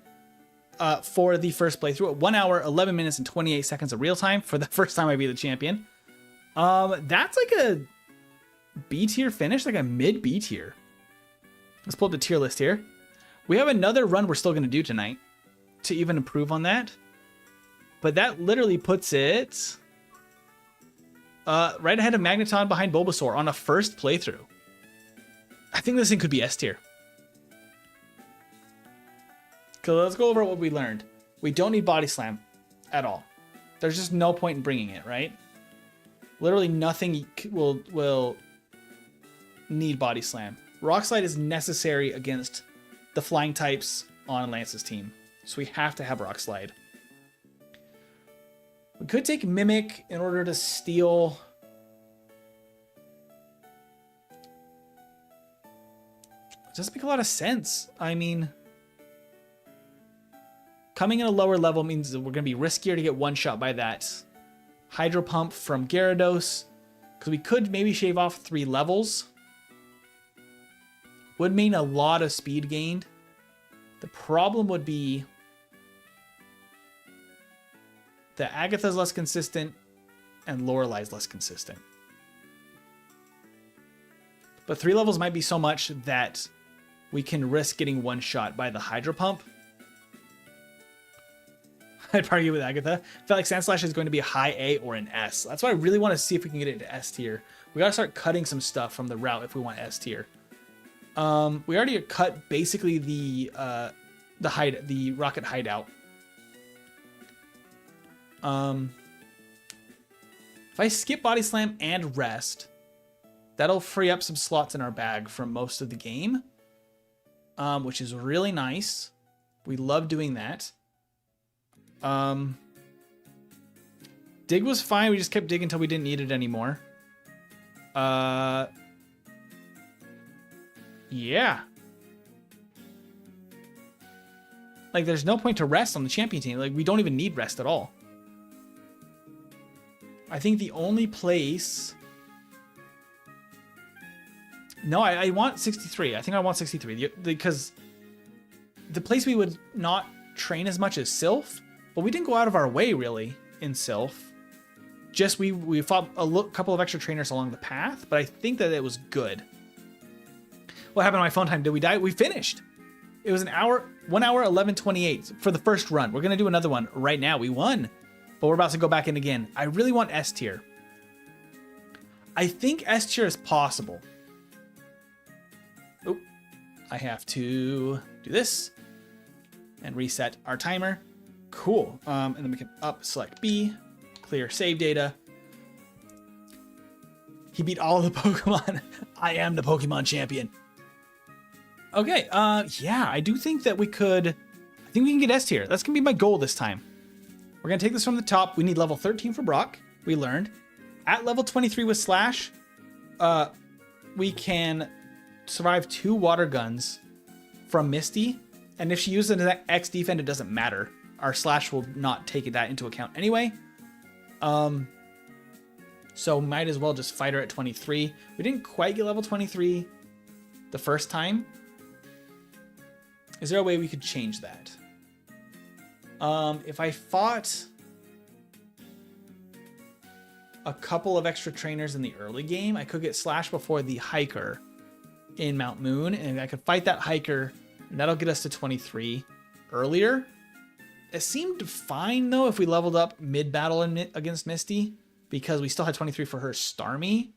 for the first playthrough. 1 hour, 11 minutes, and 28 seconds of real time for the first time I beat the champion. That's like a B tier finish, like a mid B tier. Let's pull up the tier list here. We have another run we're still going to do tonight to even improve on that. But that literally puts it right ahead of Magneton, behind Bulbasaur on a first playthrough. I think this thing could be S tier. So let's go over what we learned. We don't need Body Slam at all. There's just no point in bringing it, right? Literally nothing will need Body Slam. Rock Slide is necessary against the flying types on Lance's team. So we have to have Rock Slide. We could take Mimic in order to steal. It doesn't make a lot of sense. I mean, coming in a lower level means that we're going to be riskier to get one shot by that Hydro Pump from Gyarados, because we could maybe shave off 3 levels. Would mean a lot of speed gained. The problem would be that Agatha's less consistent and Lorelai's less consistent. But 3 levels might be so much that we can risk getting one shot by the Hydro Pump. I'd probably go with Agatha. I feel like Sandslash is going to be a high A or an S. That's why I really want to see if we can get it into S tier. We got to start cutting some stuff from the route if we want S tier. We already cut basically the Rocket Hideout. If I skip Body Slam and Rest, that'll free up some slots in our bag from most of the game, which is really nice. We love doing that. Dig was fine. We just kept digging until we didn't need it anymore. Yeah. Like, there's no point to rest on the champion team. Like, we don't even need rest at all. I think the only place... No, I want 63. I think I want 63. Because the place we would not train as much as Sylph, but we didn't go out of our way, really, in Sylph. Just we fought a couple of extra trainers along the path, but I think that it was good. What happened to my phone time? Did we die? We finished. It was 1 hour 11:28 for the first run. We're going to do another one right now. We won, but we're about to go back in again. I really want S tier. I think S tier is possible. Oh, I have to do this and reset our timer. Cool. And then we can select B, clear save data. He beat all of the Pokemon. I am the Pokemon champion. Okay, yeah, I do think that I think we can get S tier. That's gonna be my goal this time. We're gonna take this from the top. We need level 13 for Brock, we learned. At level 23 with Slash, we can survive 2 water guns from Misty. And if she uses an X defend, it doesn't matter. Our Slash will not take that into account anyway. So might as well just fight her at 23. We didn't quite get level 23 the first time. Is there a way we could change that? If I fought a couple of extra trainers in the early game, I could get Slash before the Hiker in Mount Moon, and I could fight that Hiker, and that'll get us to 23 earlier. It seemed fine, though, if we leveled up mid-battle against Misty, because we still had 23 for her Starmie.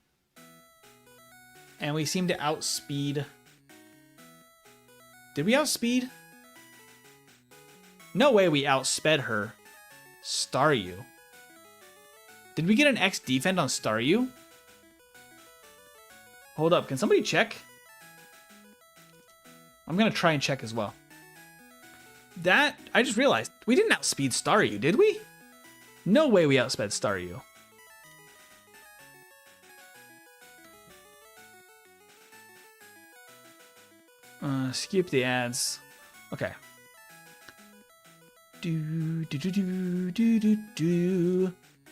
And we seemed to outspeed... Did we outspeed? No way we outsped her. Staryu. Did we get an X defend on Staryu? Hold up, can somebody check? I'm gonna try and check as well. That, I just realized, we didn't outspeed Staryu, did we? No way we outsped Staryu. Skip the ads. Okay. Let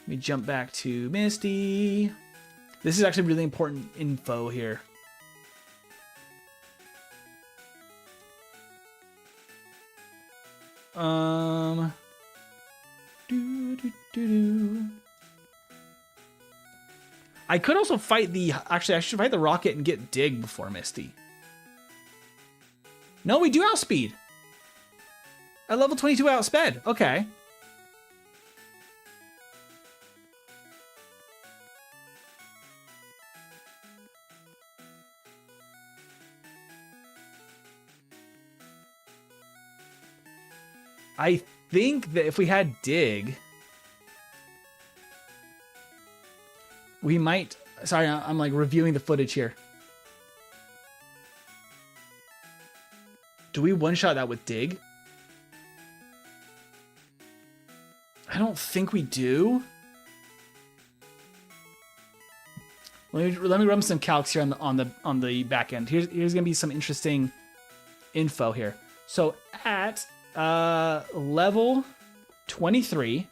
me jump back to Misty. This is actually really important info here. I could also fight the... Actually, I should fight the Rocket and get Dig before Misty. No, we do outspeed. At level 22, outsped. Okay. I think that if we had Dig, we might... Sorry, I'm like reviewing the footage here. Do we one-shot that with Dig? I don't think we do. Let me run some calcs here on the back end. Here's gonna be some interesting info here. So at level 23,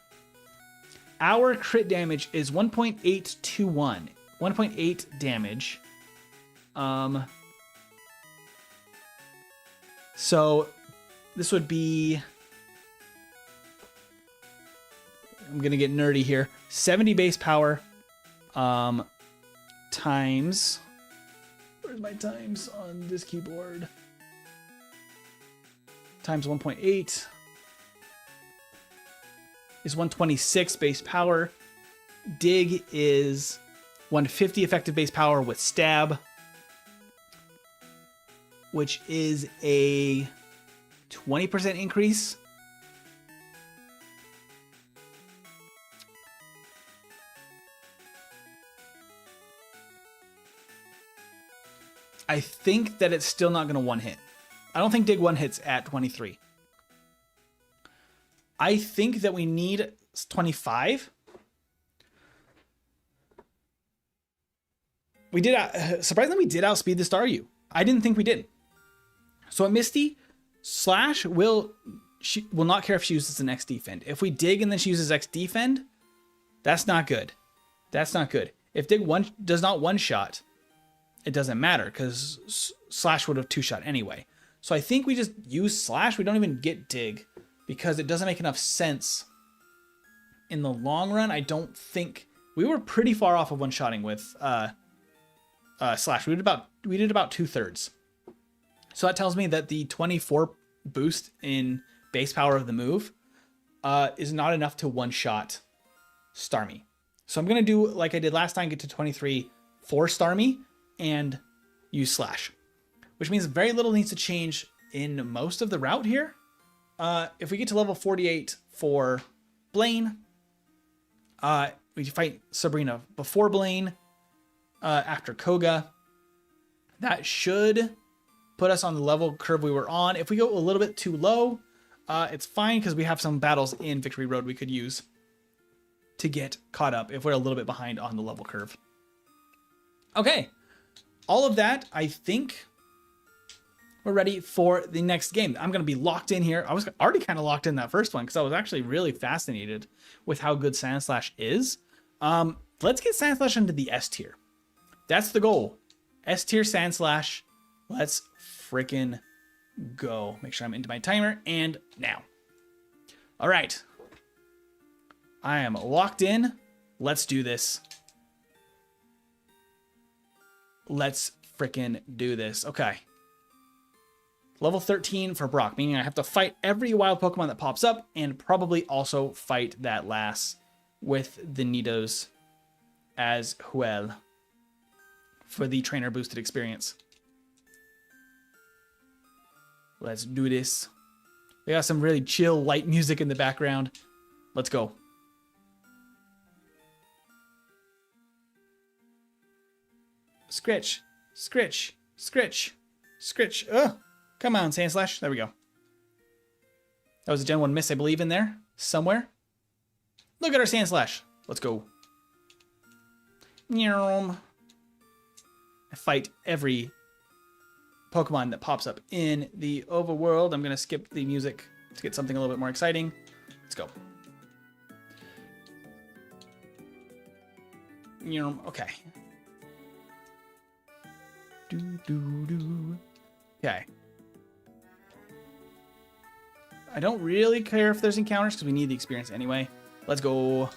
our crit damage is 1.821. 1.8 damage. So this would be, I'm gonna get nerdy here, 70 base power times, where's my times on this keyboard? Times 1.8 is 126 base power. Dig is 150 effective base power with stab, which is a 20% increase. I think that it's still not going to one hit. I don't think Dig one hits at 23. I think that we need 25. We did, surprisingly, we did outspeed the Staryu. I didn't think we did. So at Misty, Slash will not care if she uses an X defend. If we dig and then she uses X defend, that's not good. That's not good. If dig does not one shot, it doesn't matter because Slash would have two shot anyway. So I think we just use Slash. We don't even get dig because it doesn't make enough sense in the long run. I don't think we were pretty far off of one shotting with Slash. We did about 2/3. So that tells me that the 24 boost in base power of the move is not enough to one shot Starmie. So I'm gonna do like I did last time, get to 23 for Starmie and use Slash, which means very little needs to change in most of the route here. If we get to level 48 for Blaine, we fight Sabrina before Blaine, after Koga. That should put us on the level curve we were on. If we go a little bit too low, it's fine because we have some battles in Victory Road we could use to get caught up if we're a little bit behind on the level curve. Okay, all of that, I think we're ready for the next game. I'm going to be locked in here. I was already kind of locked in that first one because I was actually really fascinated with how good Sandslash is. Let's get Sandslash into the S tier. That's the goal. S tier Sandslash. Let's frickin' go. Make sure I'm into my timer, and now. All right. I am locked in. Let's do this. Let's frickin' do this. Okay. Level 13 for Brock, meaning I have to fight every wild Pokemon that pops up and probably also fight that Lass with the Nidos as well for the trainer boosted experience. Let's do this. We got some really chill, light music in the background. Let's go. Scritch, scritch, scritch, scritch. Ugh. Come on, Sandslash. There we go. That was a Gen 1 miss, I believe, in there somewhere. Look at our Sandslash. Let's go. I fight every Pokemon that pops up in the overworld. I'm going to skip the music to get something a little bit more exciting. Let's go. Okay. Okay. I don't really care if there's encounters because we need the experience anyway. Let's go.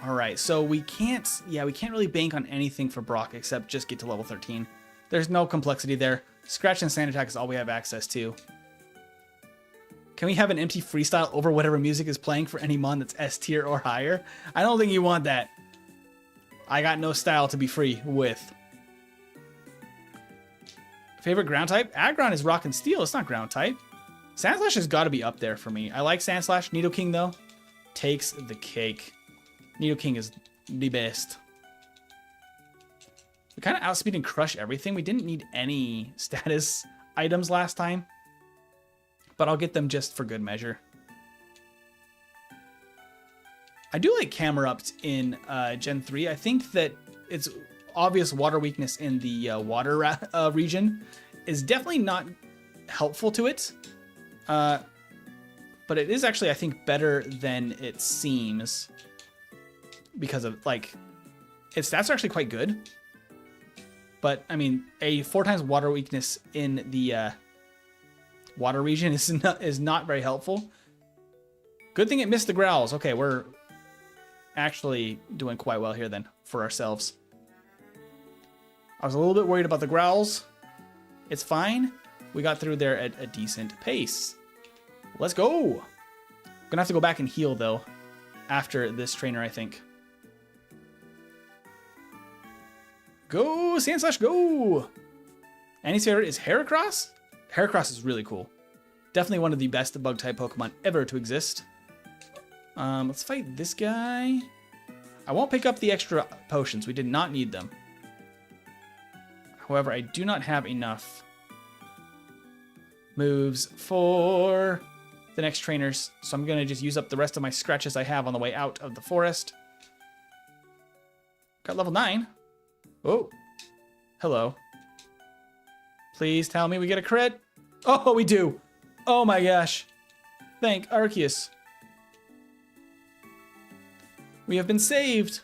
All right, so we can't really bank on anything for Brock except just get to level 13. There's no complexity there. Scratch and Sand Attack is all we have access to. Can we have an empty freestyle over whatever music is playing for any mon that's S tier or higher? I don't think you want that. I got no style to be free with. Favorite ground type? Aggron is Rock and Steel. It's not ground type. Sandslash has got to be up there for me. I like Sandslash. Nidoking, though, takes the cake. Nidoking is the best. We kind of outspeed and crush everything. We didn't need any status items last time, but I'll get them just for good measure. I do like Camerupt in Gen 3. I think that its obvious water weakness in the water region is definitely not helpful to it. But it is actually, I think, better than it seems because of, like, its stats are actually quite good. But, I mean, a 4 times water weakness in the water region is not very helpful. Good thing it missed the growls. Okay, we're actually doing quite well here then for ourselves. I was a little bit worried about the growls. It's fine. We got through there at a decent pace. Let's go. Gonna have to go back and heal though after this trainer, I think. Go, Sandslash, go! Annie's favorite is Heracross? Heracross is really cool. Definitely one of the best bug-type Pokemon ever to exist. Let's fight this guy. I won't pick up the extra potions. We did not need them. However, I do not have enough moves for the next trainers, so I'm going to just use up the rest of my scratches I have on the way out of the forest. Got level 9. Oh, hello. Please tell me we get a crit. Oh, we do. Oh my gosh. Thank Arceus. We have been saved.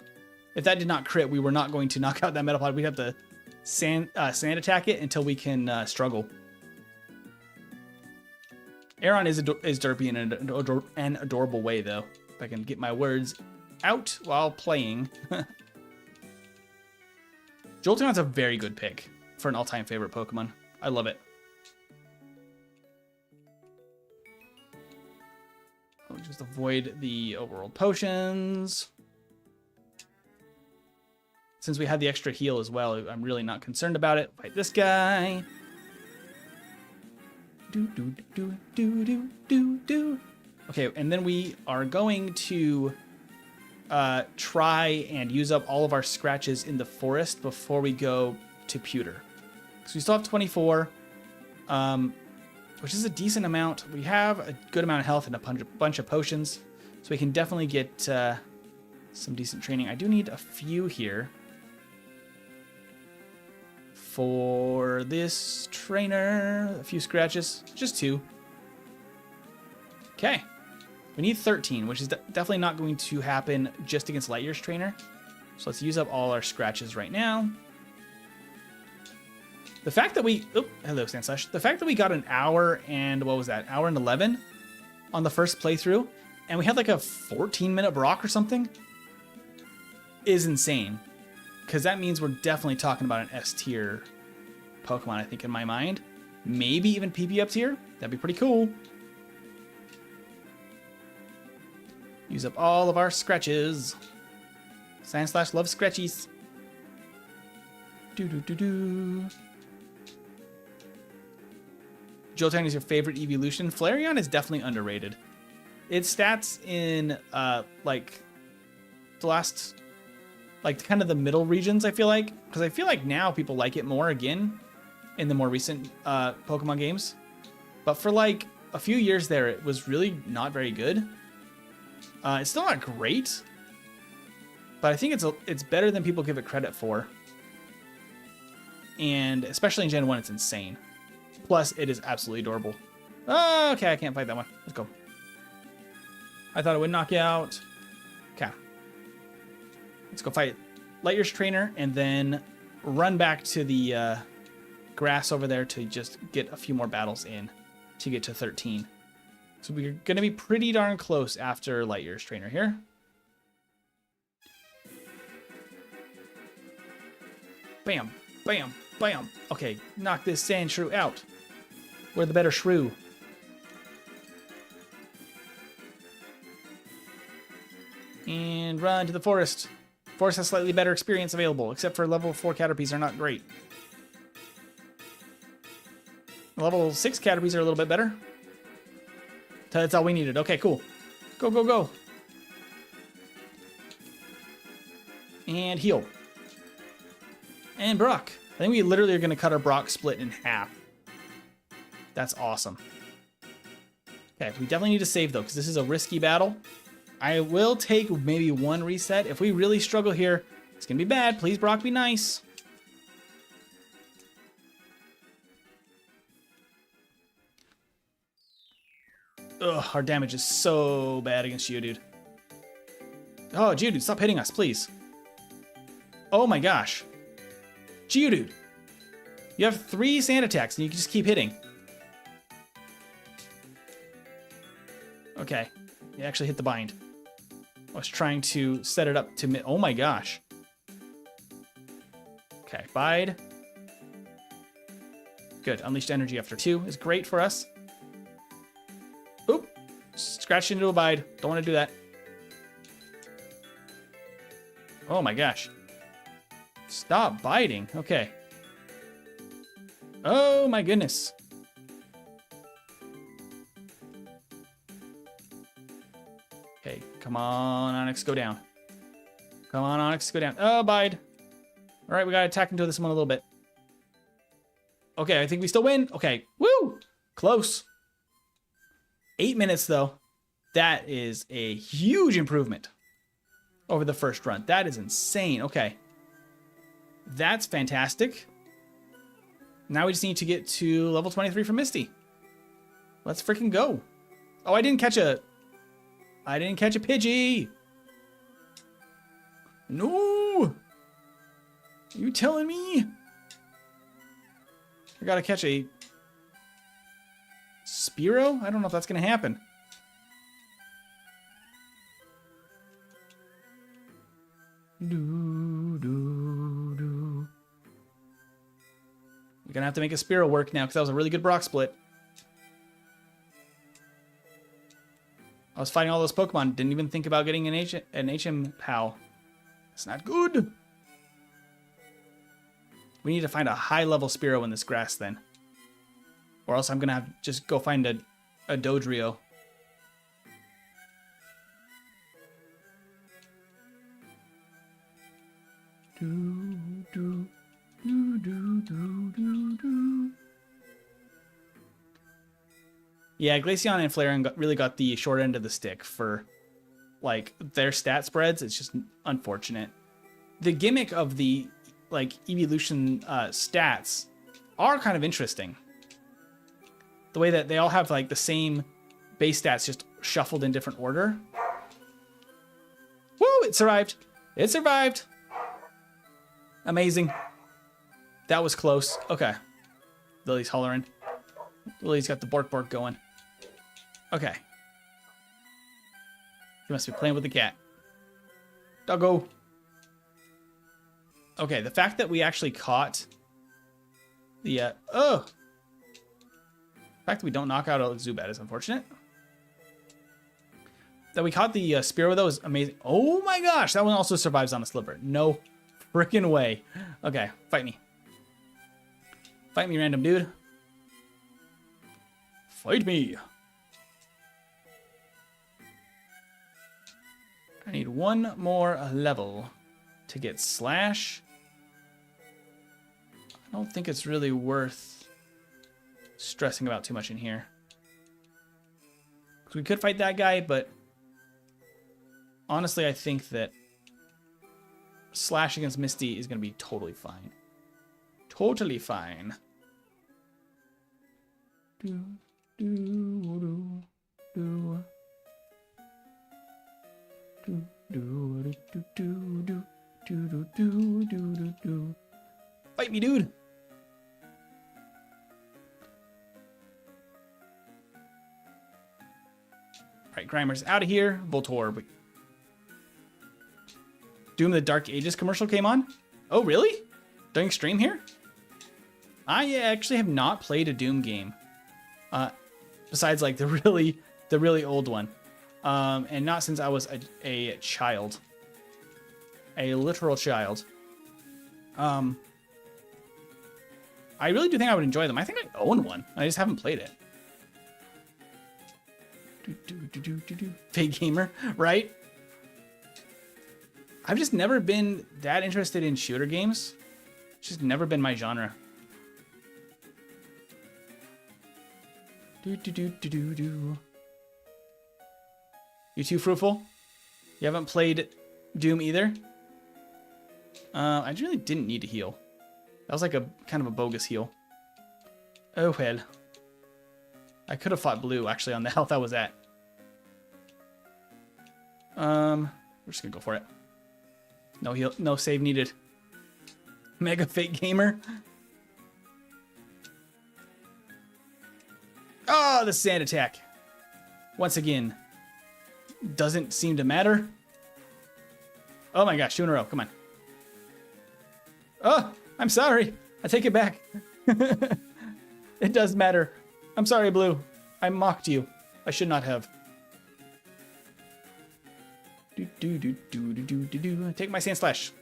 If that did not crit, we were not going to knock out that Metapod. We'd have to sand attack it until we can struggle. Aeron is derpy in an adorable way, though. If I can get my words out while playing. Jolteon's a very good pick for an all-time favorite Pokemon. I love it. I'll just avoid the overworld potions. Since we had the extra heal as well, I'm really not concerned about it. Fight this guy. Okay, and then we are going to try and use up all of our scratches in the forest before we go to Pewter. So we still have 24, which is a decent amount. We have a good amount of health and a bunch of potions, so we can definitely get some decent training. I do need a few here for this trainer. A few scratches, just 2. Okay. We need 13, which is definitely not going to happen just against Lightyear's trainer. So let's use up all our scratches right now. The fact that we... Oh, hello, Sandslash. The fact that we got an hour and... What was that? Hour and 11 on the first playthrough. And we had like a 14-minute Brock or something. Is insane. Because that means we're definitely talking about an S-tier Pokemon, I think, in my mind. Maybe even PP up tier. That'd be pretty cool. Use up all of our scratches. Sandslash loves scratchies. Jolteon is your favorite evolution. Flareon is definitely underrated. Its stats in like the last, like kind of the middle regions, I feel like, because I feel like now people like it more again in the more recent Pokemon games. But for like a few years there, it was really not very good. It's still not great, but I think it's better than people give it credit for. And especially in Gen 1, it's insane. Plus, it is absolutely adorable. Oh, okay, I can't fight that one. Let's go. I thought it would knock you out. Okay. Let's go fight Lightyear's trainer and then run back to the grass over there to just get a few more battles in to get to 13. So we're going to be pretty darn close after Lightyear's trainer here. Bam, bam, bam. Okay, knock this sand shrew out. We're the better shrew. And run to the forest. Forest has slightly better experience available, except for level 4 Caterpies are not great. Level 6 Caterpies are a little bit better. That's all we needed. Okay, cool. Go, go, go. And heal. And Brock. I think we literally are going to cut our Brock split in half. That's awesome. Okay, we definitely need to save, though, because this is a risky battle. I will take maybe one reset. If we really struggle here, it's going to be bad. Please, Brock, be nice. Ugh, our damage is so bad against Geodude. Oh, Geodude, stop hitting us, please. Oh my gosh. Geodude. You have 3 sand attacks and you can just keep hitting. Okay. You actually hit the bind. I was trying to set it up to... Oh my gosh. Okay, bide. Good. Unleashed energy after 2 is great for us. Oop. Scratched into a bide. Don't want to do that. Oh my gosh. Stop biting. Okay. Oh my goodness. Okay, come on, Onyx, go down. Come on, Onyx, go down. Oh, bide. All right, we gotta attack into this one a little bit. Okay, I think we still win. Okay, woo! Close. 8 minutes, though. That is a huge improvement over the first run. That is insane. Okay. That's fantastic. Now we just need to get to level 23 for Misty. Let's freaking go. Oh, I didn't catch a Pidgey. No. You telling me? I gotta catch a Spearow? I don't know if that's gonna happen. We're gonna have to make a Spearow work now because that was a really good Brock split. I was fighting all those Pokemon, didn't even think about getting an HM POW. It's not good. We need to find a high-level Spearow in this grass then. Or else I'm gonna have to just go find a Dodrio. Yeah, Glaceon and Flareon really got the short end of the stick for like their stat spreads. It's just unfortunate. The gimmick of the like evolution stats are kind of interesting. The way that they all have like the same base stats just shuffled in different order. Woo! It survived. It survived. Amazing. That was close. Okay. Lily's hollering. Lily's got the bark going. Okay. He must be playing with the cat. Doggo. Okay, the fact that we actually caught the the fact that we don't knock out a Zubat is unfortunate. That we caught the Spearow though is amazing. Oh my gosh, that one also survives on a sliver. No freaking way. Okay, fight me. Fight me, random dude. Fight me. I need one more level to get Slash. I don't think it's really worth stressing about too much in here. We could fight that guy, but honestly, I think that Slash against Misty is going to be totally fine. Totally fine. Fight me, dude. Alright, Grimer's out of here. Voltorb. Doom the Dark Ages commercial came on? Oh, really? During stream here? I actually have not played a Doom game. Besides like the really old one. And not since I was a child. A literal child. I really do think I would enjoy them. I think I own one. I just haven't played it. Fake gamer, right? I've just never been that interested in shooter games. It's just never been my genre. You too fruitful? You haven't played Doom either? I really didn't need to heal. That was like a kind of a bogus heal. Oh well. I could have fought Blue actually on the health I was at. We're just gonna go for it. No heal, no save needed. Mega fake gamer. Oh, the sand attack. Once again. Doesn't seem to matter. Oh my gosh, 2 in a row. Come on. Oh, I'm sorry. I take it back. It does matter. I'm sorry, Blue. I mocked you. I should not have. Take my Sandslash.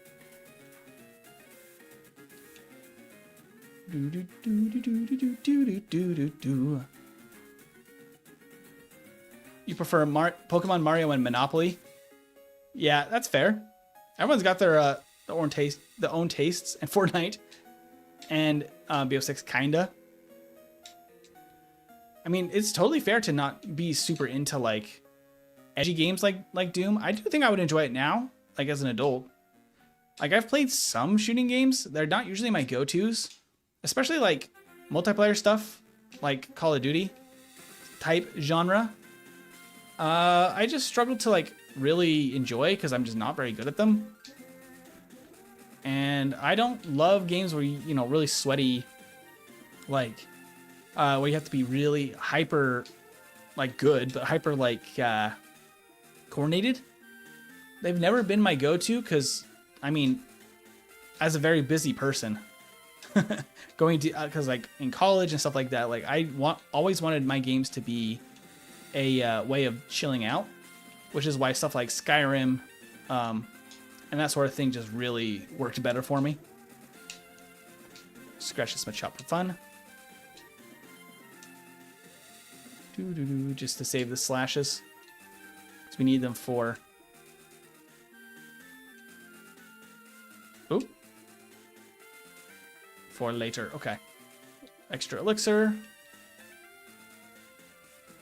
You prefer Pokemon Mario and Monopoly? Yeah, that's fair. Everyone's got their own tastes, and Fortnite and BO6 kinda. I mean, it's totally fair to not be super into like edgy games like Doom. I do think I would enjoy it now, like as an adult. Like, I've played some shooting games. They're not usually my go-tos, especially like multiplayer stuff, like Call of Duty type genre. I just struggle to like really enjoy because I'm just not very good at them. And I don't love games where you know, really sweaty, like where you have to be really hyper, like good, but hyper like coordinated. They've never been my go-to because, I mean, as a very busy person, going to, because like in college and stuff like that, like always wanted my games to be a way of chilling out, which is why stuff like Skyrim and that sort of thing just really worked better for me. Scratch this much up for fun. Just to save the slashes, because we need them for... Oop. For later. Okay. Extra elixir.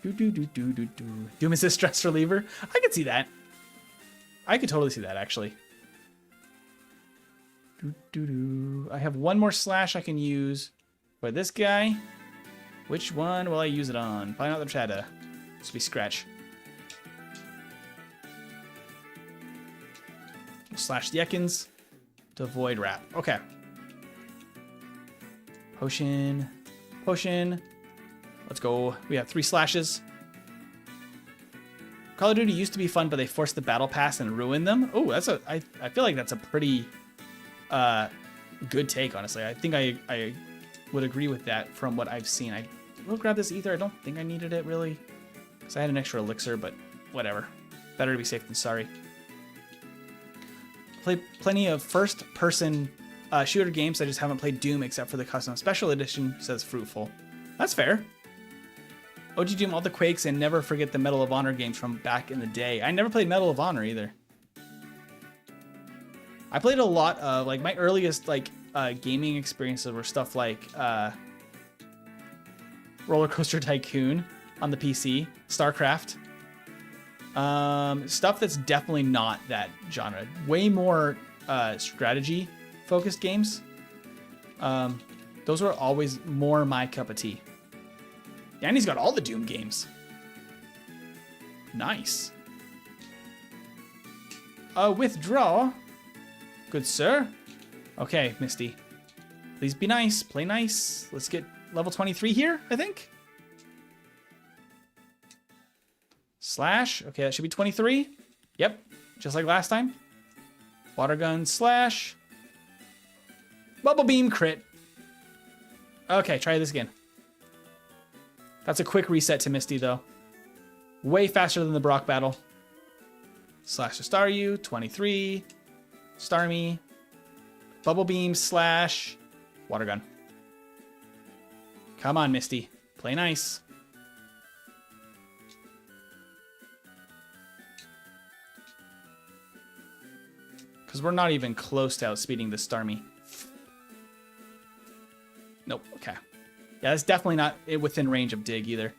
Doom is a stress reliever. I could see that. I could totally see that, actually. I have one more slash I can use for this guy. Which one will I use it on? Probably not the Trata. This will be Scratch. Slash the Ekans to avoid wrap. Okay. Potion. Potion. Let's go. We have 3 slashes. Call of Duty used to be fun, but they forced the battle pass and ruined them. Oh, I feel like that's a pretty good take, honestly. I think I would agree with that from what I've seen. I will grab this ether. I don't think I needed it really, because I had an extra elixir, but whatever. Better to be safe than sorry. Played plenty of first-person shooter games. I just haven't played Doom except for the custom special edition, says Fruitful. That's fair. OG Doom, all the Quakes, and never forget the Medal of Honor games from back in the day. I never played Medal of Honor either. I played a lot of, like, my earliest, like, gaming experiences were stuff like Roller Coaster Tycoon on the PC, StarCraft. Stuff that's definitely not that genre. Way more strategy-focused games. Those were always more my cup of tea. Danny's got all the Doom games. Nice. Withdraw. Good sir. Okay, Misty. Please be nice. Play nice. Let's get level 23 here, I think. Slash. Okay, that should be 23. Yep, just like last time. Water gun slash. Bubble beam crit. Okay, try this again. That's a quick reset to Misty, though. Way faster than the Brock battle. Slash to star you. 23. Star me. Bubble beam slash. Water gun. Come on, Misty. Play nice. Because we're not even close to outspeeding the Starmie. Nope, okay. Yeah, that's definitely not within range of Dig either.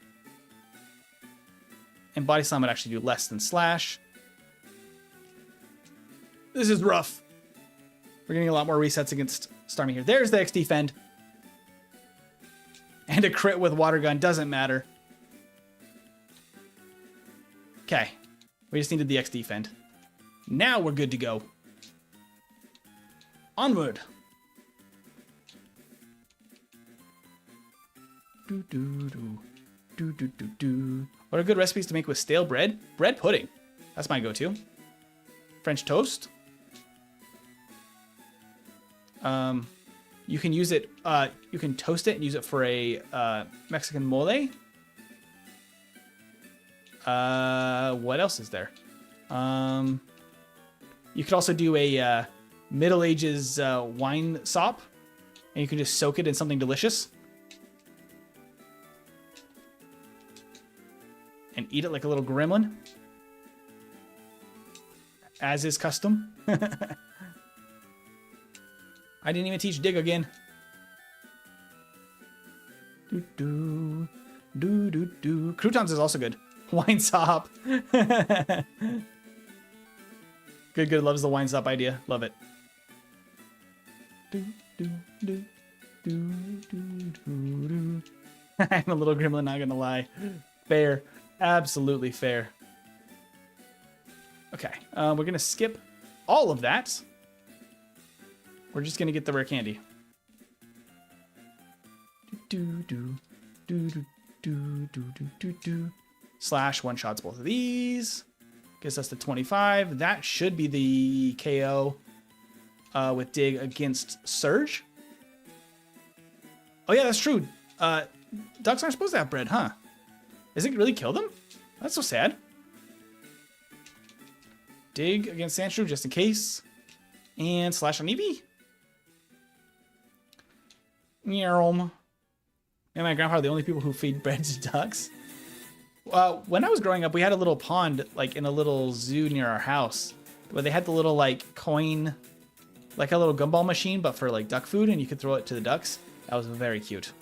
And Body Slam would actually do less than Slash. This is rough. We're getting a lot more resets against Starmie here. There's the X defend. And a crit with Water Gun, doesn't matter. Okay, we just needed the X defend. Now we're good to go. Onward. What are good recipes to make with stale bread? Bread pudding. That's my go-to. French toast. You can use it, you can toast it and use it for a Mexican mole. What else is there? You could also do a Middle Ages wine sop, and you can just soak it in something delicious. And eat it like a little gremlin. As is custom. I didn't even teach Dig again. Croutons is also good. Wine sop. Good, loves the wine sop idea. Love it. Do, do, do, do, do, do, do. I'm a little gremlin, not gonna lie. Fair. Absolutely fair. Okay, we're gonna skip all of that. We're just gonna get the rare candy. Do, do, do, do, do, do, do, do, do. Slash one-shots both of these. Gets us to 25. That should be the KO with Dig against Surge. Oh yeah, that's true. Ducks aren't supposed to have bread, huh? Is it really kill them? That's so sad. Dig against Sandshrew just in case. And slash on Eevee. Meow. And my grandpa are the only people who feed bread to ducks. When I was growing up, we had a little pond, like in a little zoo near our house, where they had the little like coin, like a little gumball machine, but for like duck food, and you could throw it to the ducks. That was very cute.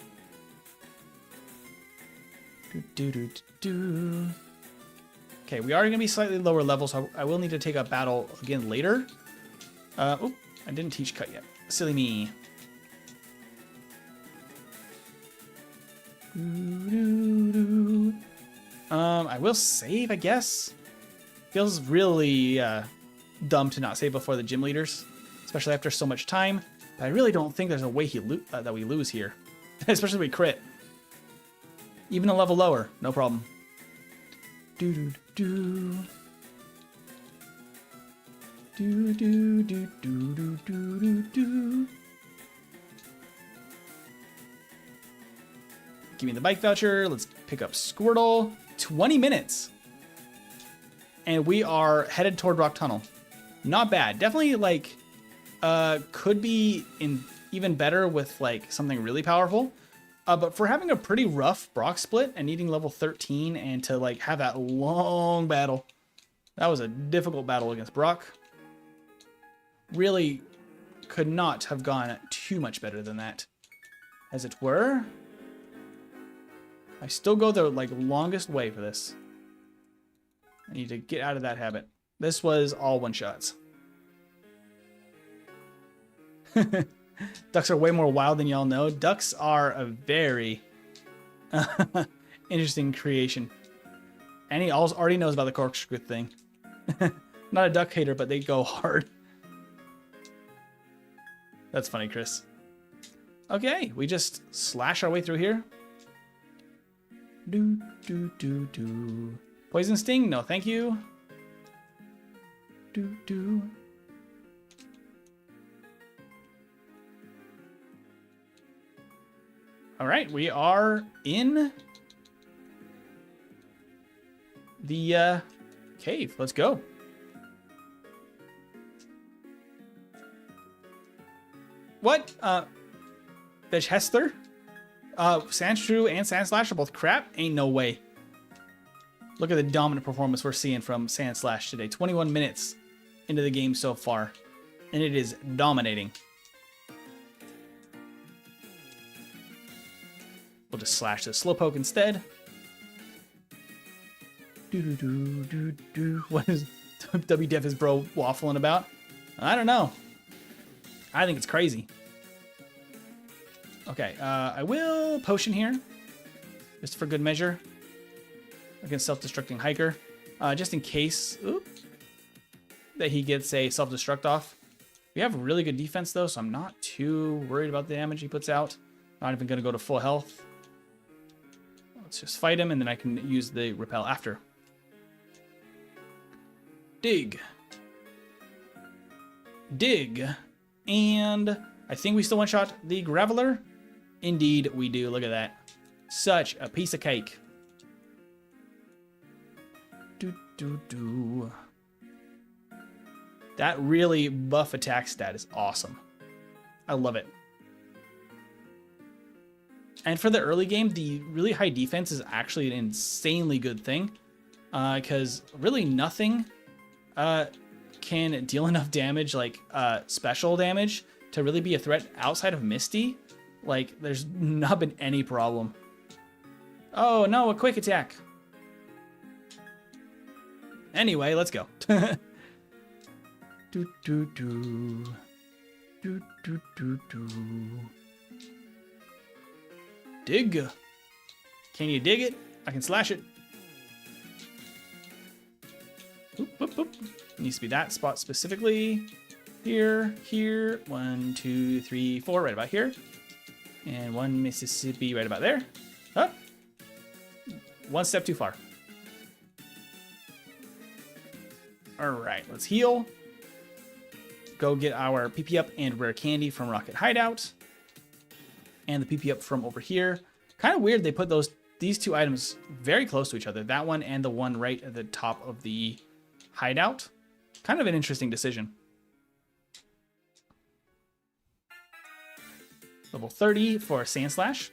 Okay, we are going to be slightly lower level, so I will need to take a battle again later. Oh, I didn't teach cut yet. Silly me. I will save, I guess. Feels really dumb to not save before the gym leaders, especially after so much time. But I really don't think there's a way that we lose here, especially if we crit. Even a level lower, no problem. Do do do do do do do do do do. Give me the bike voucher. Let's pick up Squirtle. 20 minutes. And we are headed toward Rock Tunnel. Not bad. Definitely like could be even better with like something really powerful. But for having a pretty rough Brock split and needing level 13 and to like have that long battle, that was a difficult battle against Brock. Really could not have gone too much better than that, as it were. I still go the like longest way for this. I need to get out of that habit. This was all one-shots. Ducks are way more wild than y'all know. Ducks are a very interesting creation. And he already knows about the corkscrew thing. Not a duck hater, but they go hard. That's funny, Chris. Okay, we just slash our way through here. Do, do, do, do. Poison Sting? No, thank you. Do, do. All right, we are in the cave. Let's go. What? Fish Hester? Sandshrew and Sandslash are both crap? Ain't no way. Look at the dominant performance we're seeing from Sandslash today. 21 minutes into the game so far, and it is dominating. We'll just slash the Slowpoke instead. What is WDF is bro waffling about? I don't know. I think it's crazy. Okay, I will potion here, just for good measure, against self-destructing hiker, just in case that he gets a self-destruct off. We have really good defense though, so I'm not too worried about the damage he puts out. Not even gonna go to full health. Let's just fight him, and then I can use the repel after. Dig. Dig. And I think we still one-shot the Graveler. Indeed, we do. Look at that. Such a piece of cake. Do, do, do. That really buff attack stat is awesome. I love it. And for the early game, the really high defense is actually an insanely good thing. Because really nothing can deal enough damage, like special damage, to really be a threat outside of Misty. Like, there's not been any problem. Oh no, a quick attack. Anyway, let's go. Do, do, do. Do, do, do, do. Dig. Can you dig it? I can slash it. Oop, oop, oop. It needs to be that spot specifically. Here, here. 1, 2, 3, 4, right about here. And 1 Mississippi right about there. Up. One step too far. All right, let's heal. Go get our PP up and rare candy from Rocket Hideout. And the PP up from over here. Kind of weird they put these two items very close to each other. That one and the one right at the top of the hideout. Kind of an interesting decision. Level 30 for Sandslash.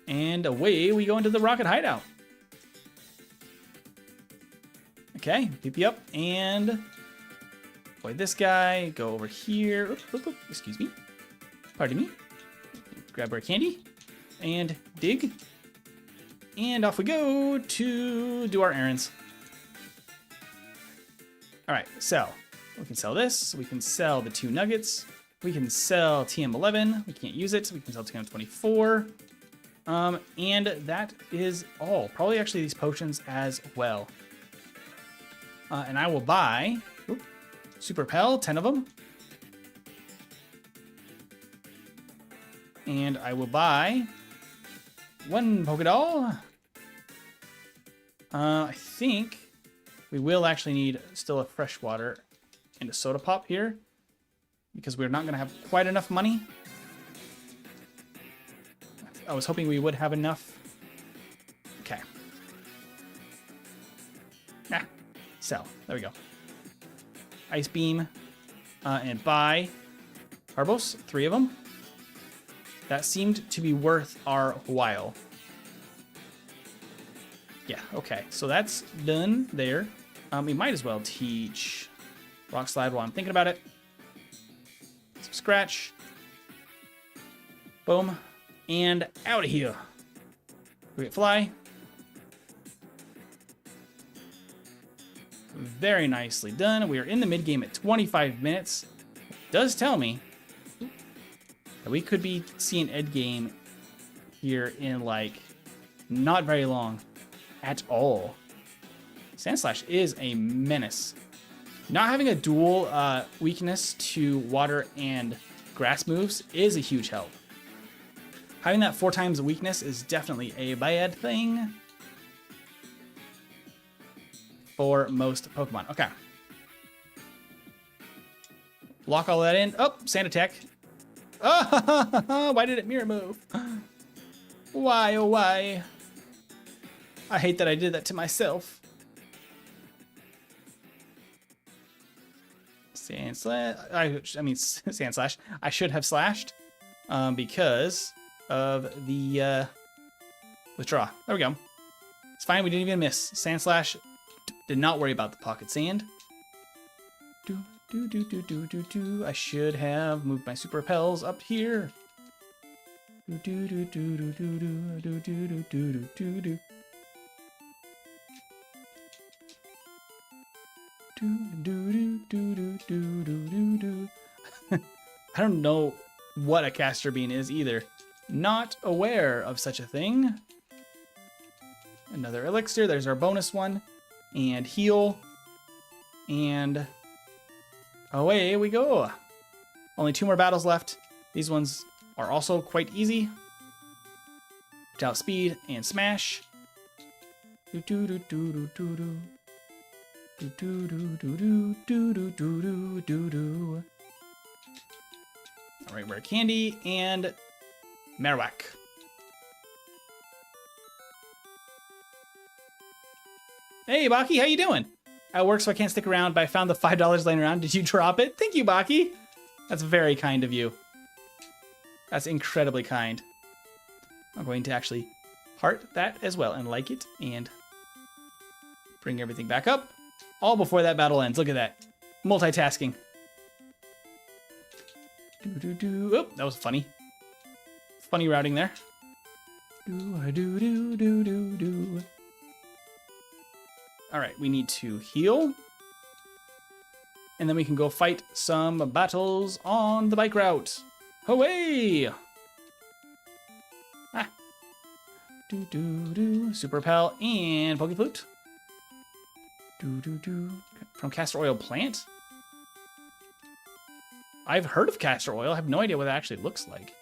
And away we go into the Rocket Hideout. Okay, PP up and avoid this guy. Go over here. Oop, oop, oop. Excuse me. Pardon me. Grab our candy and dig. And off we go to do our errands. All right, so we can sell this. We can sell the 2 nuggets. We can sell TM11. We can't use it. We can sell TM24. And that is all. Probably actually these potions as well. And I will buy Super Pell, 10 of them. And I will buy 1 Pokédoll. I think we will actually need still a fresh water and a soda pop here because we're not going to have quite enough money. I was hoping we would have enough. Okay. So, there we go. Ice Beam and buy Carbos, 3 of them. That seemed to be worth our while. Yeah, okay. So that's done there. We might as well teach Rock Slide while I'm thinking about it. Some Scratch. Boom. And out of here. We get Fly. Very nicely done. We are in the mid game at 25 minutes. It does tell me that we could be seeing end game here in like not very long at all. Sandslash is a menace. Not having a dual weakness to water and grass moves is a huge help. Having that 4 times weakness is definitely a bad thing for most Pokemon. Okay. Lock all that in. Oh, Sand Attack. Oh, why did it mirror move? Why, oh why? I hate that I did that to myself. Sandslash. I mean, Sandslash. I should have slashed because of the withdraw. There we go. It's fine. We didn't even miss. Sandslash did not worry about the pocket sand. I should have moved my super repels up here. I don't know what a caster bean is either. Not aware of such a thing. Another elixir. There's our bonus one. And heal. And away we go. Only 2 more battles left. These ones are also quite easy. Out speed and smash. Alright, rare candy and Marowak. Hey, Baki, how you doing? At work, so I can't stick around, but I found the $5 laying around. Did you drop it? Thank you, Baki. That's very kind of you. That's incredibly kind. I'm going to actually heart that as well and like it and bring everything back up. All before that battle ends. Look at that. Multitasking. Oh, that was funny. Funny routing there. All right, we need to heal. And then we can go fight some battles on the bike route. Hooray! Ah. Super Repel and Pokeflute. From castor oil plant? I've heard of castor oil. I have no idea what that actually looks like.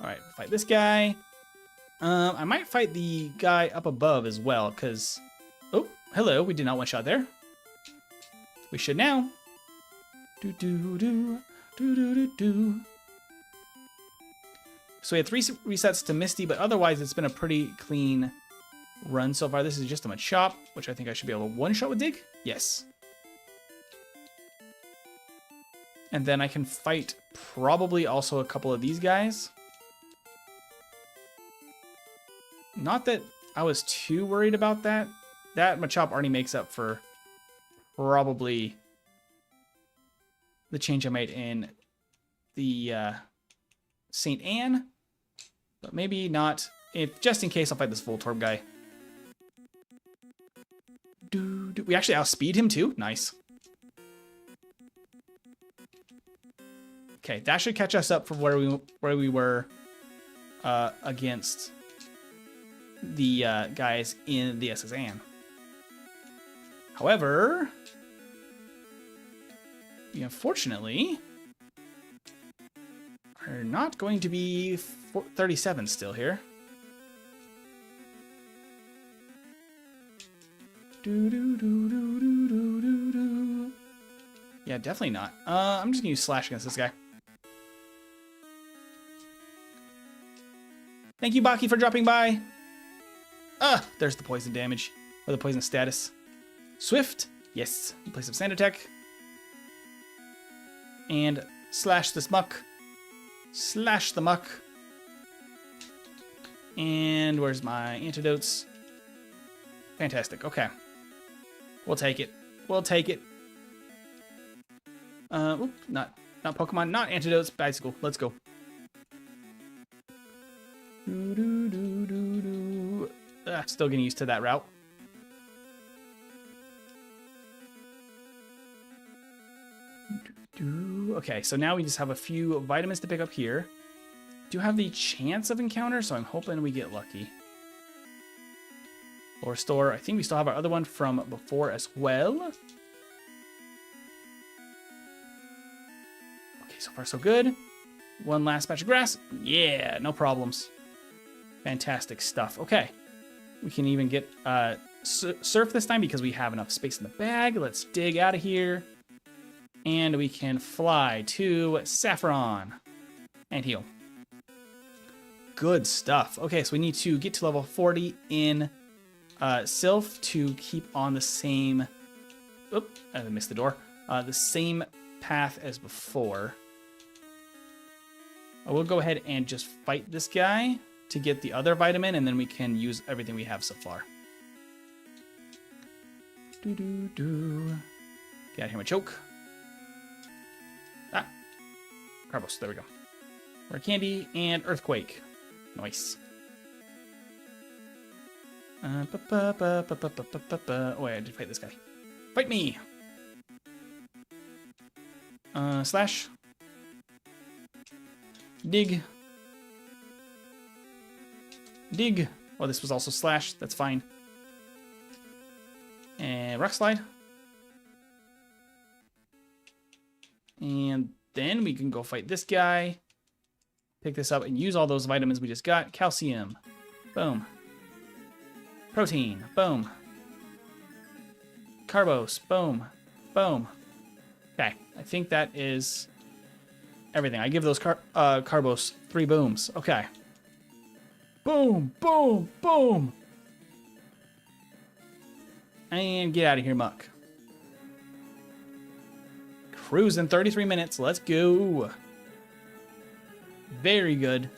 Alright, fight this guy. I might fight the guy up above as well, because... Oh, hello, we did not one-shot there. We should now. So we had 3 resets to Misty, but otherwise it's been a pretty clean run so far. This is just a Machop, which I think I should be able to one-shot with Dig. Yes. And then I can fight probably also a couple of these guys. Not that I was too worried about that. That Machop already makes up for probably the change I made in the St. Anne. But maybe not. Just in case, I'll fight this Voltorb guy. We actually outspeed him too. Nice. Okay, that should catch us up from where we were against the guys in the SS Anne. However, we unfortunately are not going to be 37 still here. Yeah, definitely not. I'm just gonna use Slash against this guy. Thank you, Baki, for dropping by. There's the poison damage, or the poison status. Swift, yes, in place of Sand Attack. And slash this muck. Slash the muck. And where's my antidotes? Fantastic, okay. We'll take it. We'll take it. Not Pokemon, not antidotes, bicycle. Let's go. Still getting used to that route. Okay, so now we just have a few vitamins to pick up here. Do have the chance of encounter, so I'm hoping we get lucky. Or store. I think we still have our other one from before as well. Okay, so far so good. One last patch of grass. Yeah, no problems. Fantastic stuff. Okay. We can even get surf this time because we have enough space in the bag. Let's dig out of here. And we can fly to Saffron and heal. Good stuff. Okay, so we need to get to level 40 in Sylph to keep on the same... Oop, I missed the door. The same path as before. I will go ahead and just fight this guy to get the other vitamin, and then we can use everything we have so far. Get out of here, my choke. Carbos, there we go. Rare Candy and Earthquake. Nice. Oh wait, I did fight this guy. Fight me! Slash. Dig. Dig. Oh, this was also Slash. That's fine. And Rock Slide. And then we can go fight this guy. Pick this up and use all those vitamins we just got. Calcium. Boom. Protein. Boom. Carbos. Boom. Boom. Okay. I think that is everything. I give those Carbos 3 booms. Okay. Boom. Boom. Boom. And get out of here, Muck. Cruising 33 minutes. Let's go. Very good.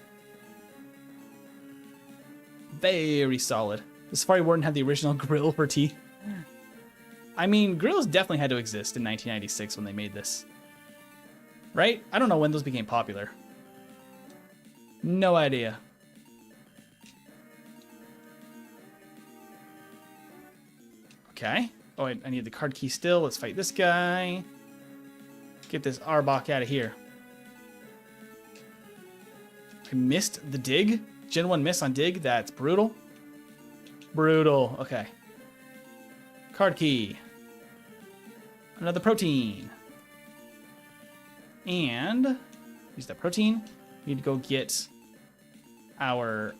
Very solid. The Safari Warden had the original grill for teeth. I mean, grills definitely had to exist in 1996 when they made this. right? I don't know when those became popular. No idea. Okay. Oh, I need the card key still. Let's fight this guy. Get this Arbok out of here. I missed the dig. Gen 1 miss on dig. That's brutal. Brutal. Okay. Card key. Another protein. And use that protein. We need to go get our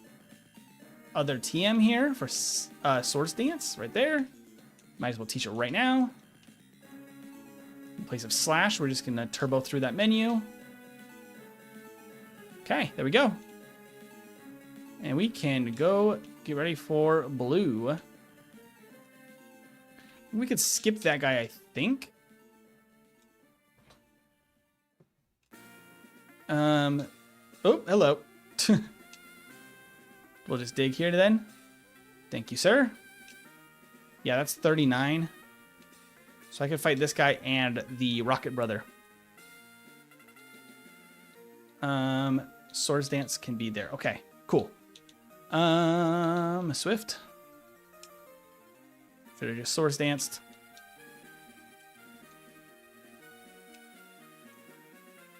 other TM here for Swords Dance right there. Might as well teach it right now. In place of Slash, we're just going to turbo through that menu. Okay, there we go. And we can go get ready for blue. We could skip that guy, I think. Oh, hello. We'll just dig here then. Thank you, sir. Yeah, that's 39. So I could fight this guy and the Rocket Brother. Swords Dance can be there. Okay, cool. Swift. Should have just Swords Danced.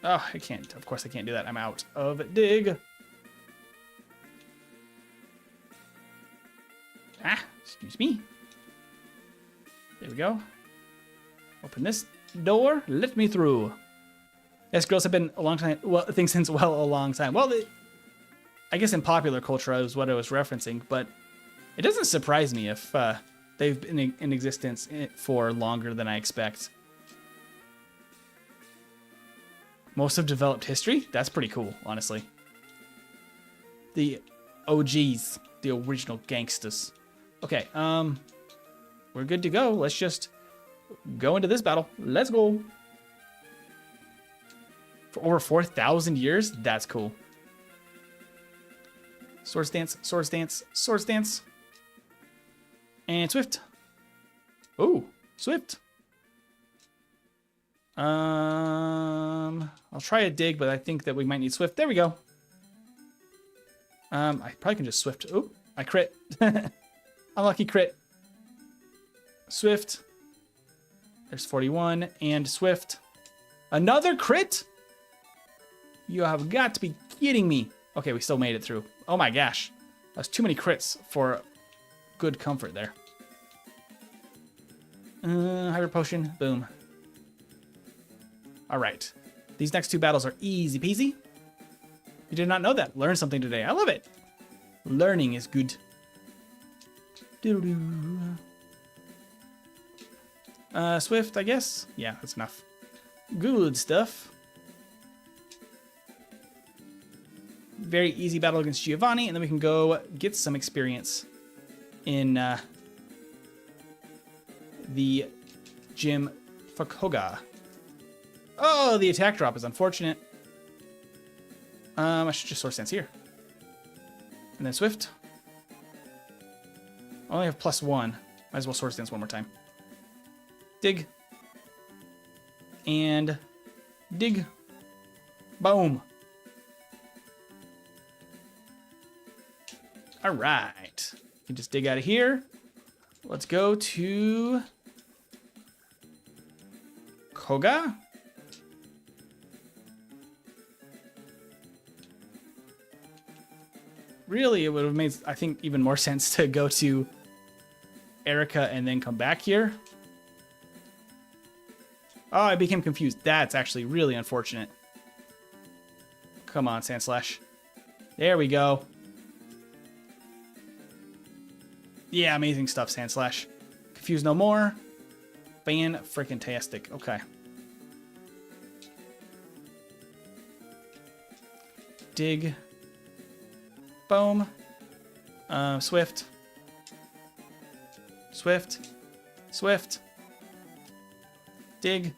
Oh, I can't. Of course I can't do that. I'm out of dig. Ah, excuse me. There we go. Open this door. Let me through. Yes, girls have been a long time. Well, things since a long time. Well, I guess in popular culture is what I was referencing, but it doesn't surprise me if they've been in existence for longer than I expect. Most of developed history? That's pretty cool, honestly. The OGs, the original gangsters. Okay, we're good to go. Let's just go into this battle. Let's go. For over 4,000 years? That's cool. Swords Dance, Swords Dance, Swords Dance. And Swift. Oh, Swift. I'll try a dig, but I think that we might need Swift. There we go. I probably can just Swift. Oh, I crit. Unlucky crit. Swift. There's 41 and Swift. Another crit? You have got to be kidding me. Okay, we still made it through. Oh my gosh. That's too many crits for good comfort there. Hyper Potion. Boom. All right. These next two battles are easy peasy. You did not know that. Learn something today. I love it. Learning is good. Swift, I guess. Yeah, that's enough. Good stuff. Very easy battle against Giovanni, and then we can go get some experience in the gym for Koga. Oh, the attack drop is unfortunate. I should just Swords Dance here. And then Swift. I only have +1. Might as well Swords Dance one more time. Dig. And dig. Boom. All right. You can just dig out of here. Let's go to Koga. Really, it would have made, I think, even more sense to go to Erica and then come back here. Oh, I became confused. That's actually really unfortunate. Come on, Sandslash. There we go. Yeah, amazing stuff, Sandslash. Confused no more. Fan-frickin-tastic. Okay. Dig. Boom. Swift. Swift. Swift. Dig.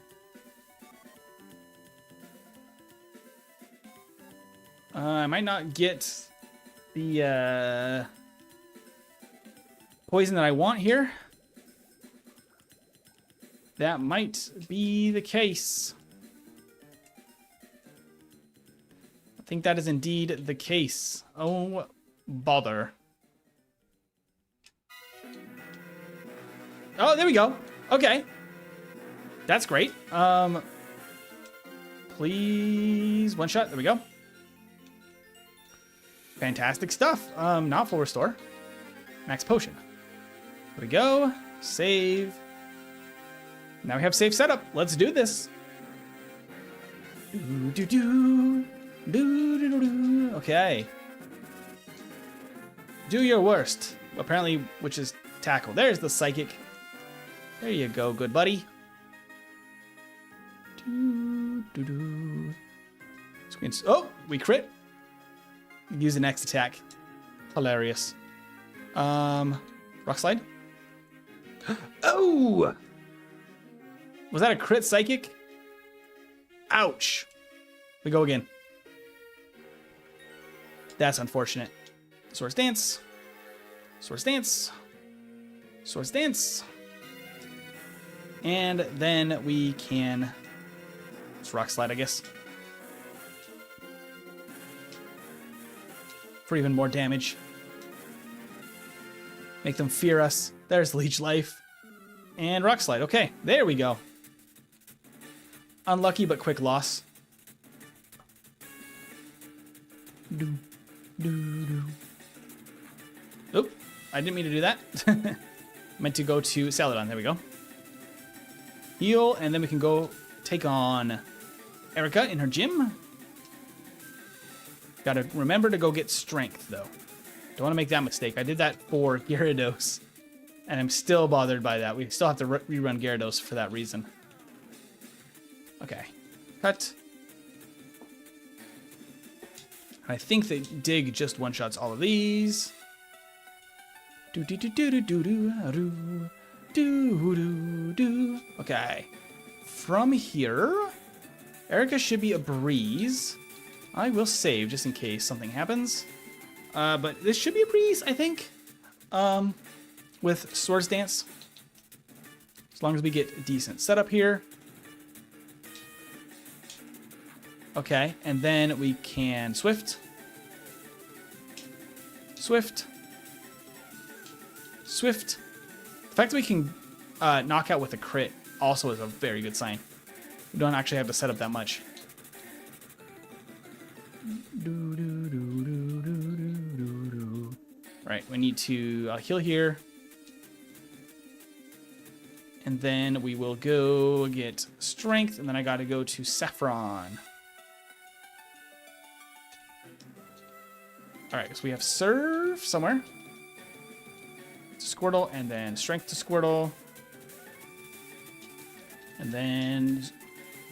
I might not get the poison that I want here. That might be the case. think that is indeed the case. Oh, bother. Oh, there we go. Okay. That's great. Please, one shot. There we go. Fantastic stuff. Not full restore. Max potion. There we go. Save. Now we have safe setup. Let's do this. Okay. Do your worst. Apparently, which is tackle. There's the psychic. There you go, good buddy. Oh, we crit. Use the next attack. Hilarious. Rock slide. Oh! Was that a crit psychic? Ouch. We go again. That's unfortunate. Swords dance. Swords dance. Swords dance. And then we can... It's rock slide, I guess. For even more damage. Make them fear us. There's leech life. And rock slide. Okay, there we go. Unlucky but quick loss. Oop, I didn't mean to do that. Meant to go to Saladon. There we go. Heal, and then we can go take on Erica in her gym. Gotta remember to go get strength, though. Don't want to make that mistake. I did that for Gyarados, and I'm still bothered by that. We still have to rerun Gyarados for that reason. Okay. Cut. I think that Dig just one-shots all of these. Okay. From here, Erica should be a breeze. I will save just in case something happens. But this should be a breeze, I think. With Swords Dance. As long as we get a decent setup here. Okay, and then we can Swift. Swift. Swift. The fact that we can knock out with a crit also is a very good sign. We don't actually have to set up that much. Right, we need to heal here. And then we will go get strength, and then I gotta go to Saffron. Alright, so we have Serve somewhere. Squirtle, and then Strength to Squirtle. And then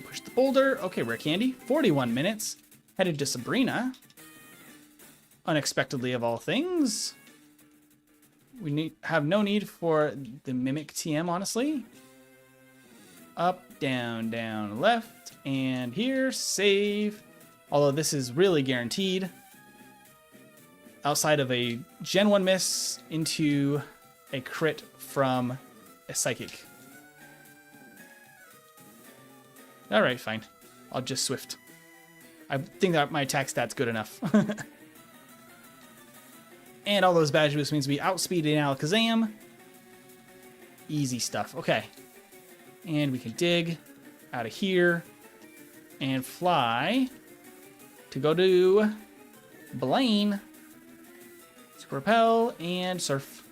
push the boulder. Okay, rare candy. 41 minutes. Headed to Sabrina. Unexpectedly of all things. We have no need for the Mimic TM, honestly. Up, down, down, left, and here, save. Although this is really guaranteed. Outside of a Gen 1 miss into a crit from a Psychic. Alright, fine. I'll just Swift. I think that my attack stat's good enough. And all those badge boosts means we outspeeded Alakazam. Easy stuff. Okay. And we can dig out of here and fly to go to Blaine. Repel and Surf.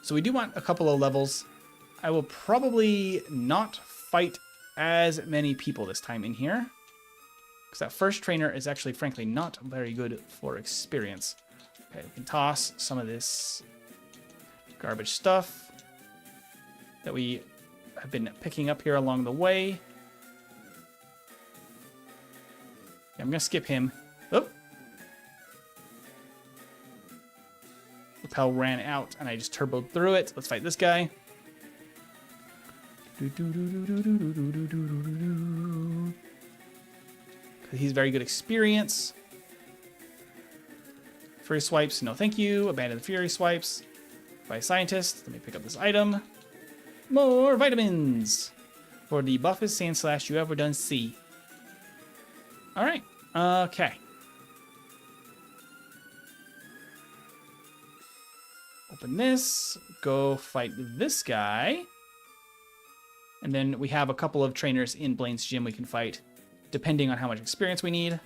So we do want a couple of levels. I will probably not fight as many people this time in here, because that first trainer is actually, frankly, not very good for experience. Okay, we can toss some of this garbage stuff that we have been picking up here along the way. I'm going to skip him. Oh. Repel ran out, and I just turboed through it. Let's fight this guy. He's very good experience. Fury swipes, no thank you. Abandon the Fury swipes. By Scientist, let me pick up this item. More vitamins. For the buffest Sandslash you ever done see. All right. Okay. Open this. Go fight this guy. And then we have a couple of trainers in Blaine's gym we can fight, depending on how much experience we need.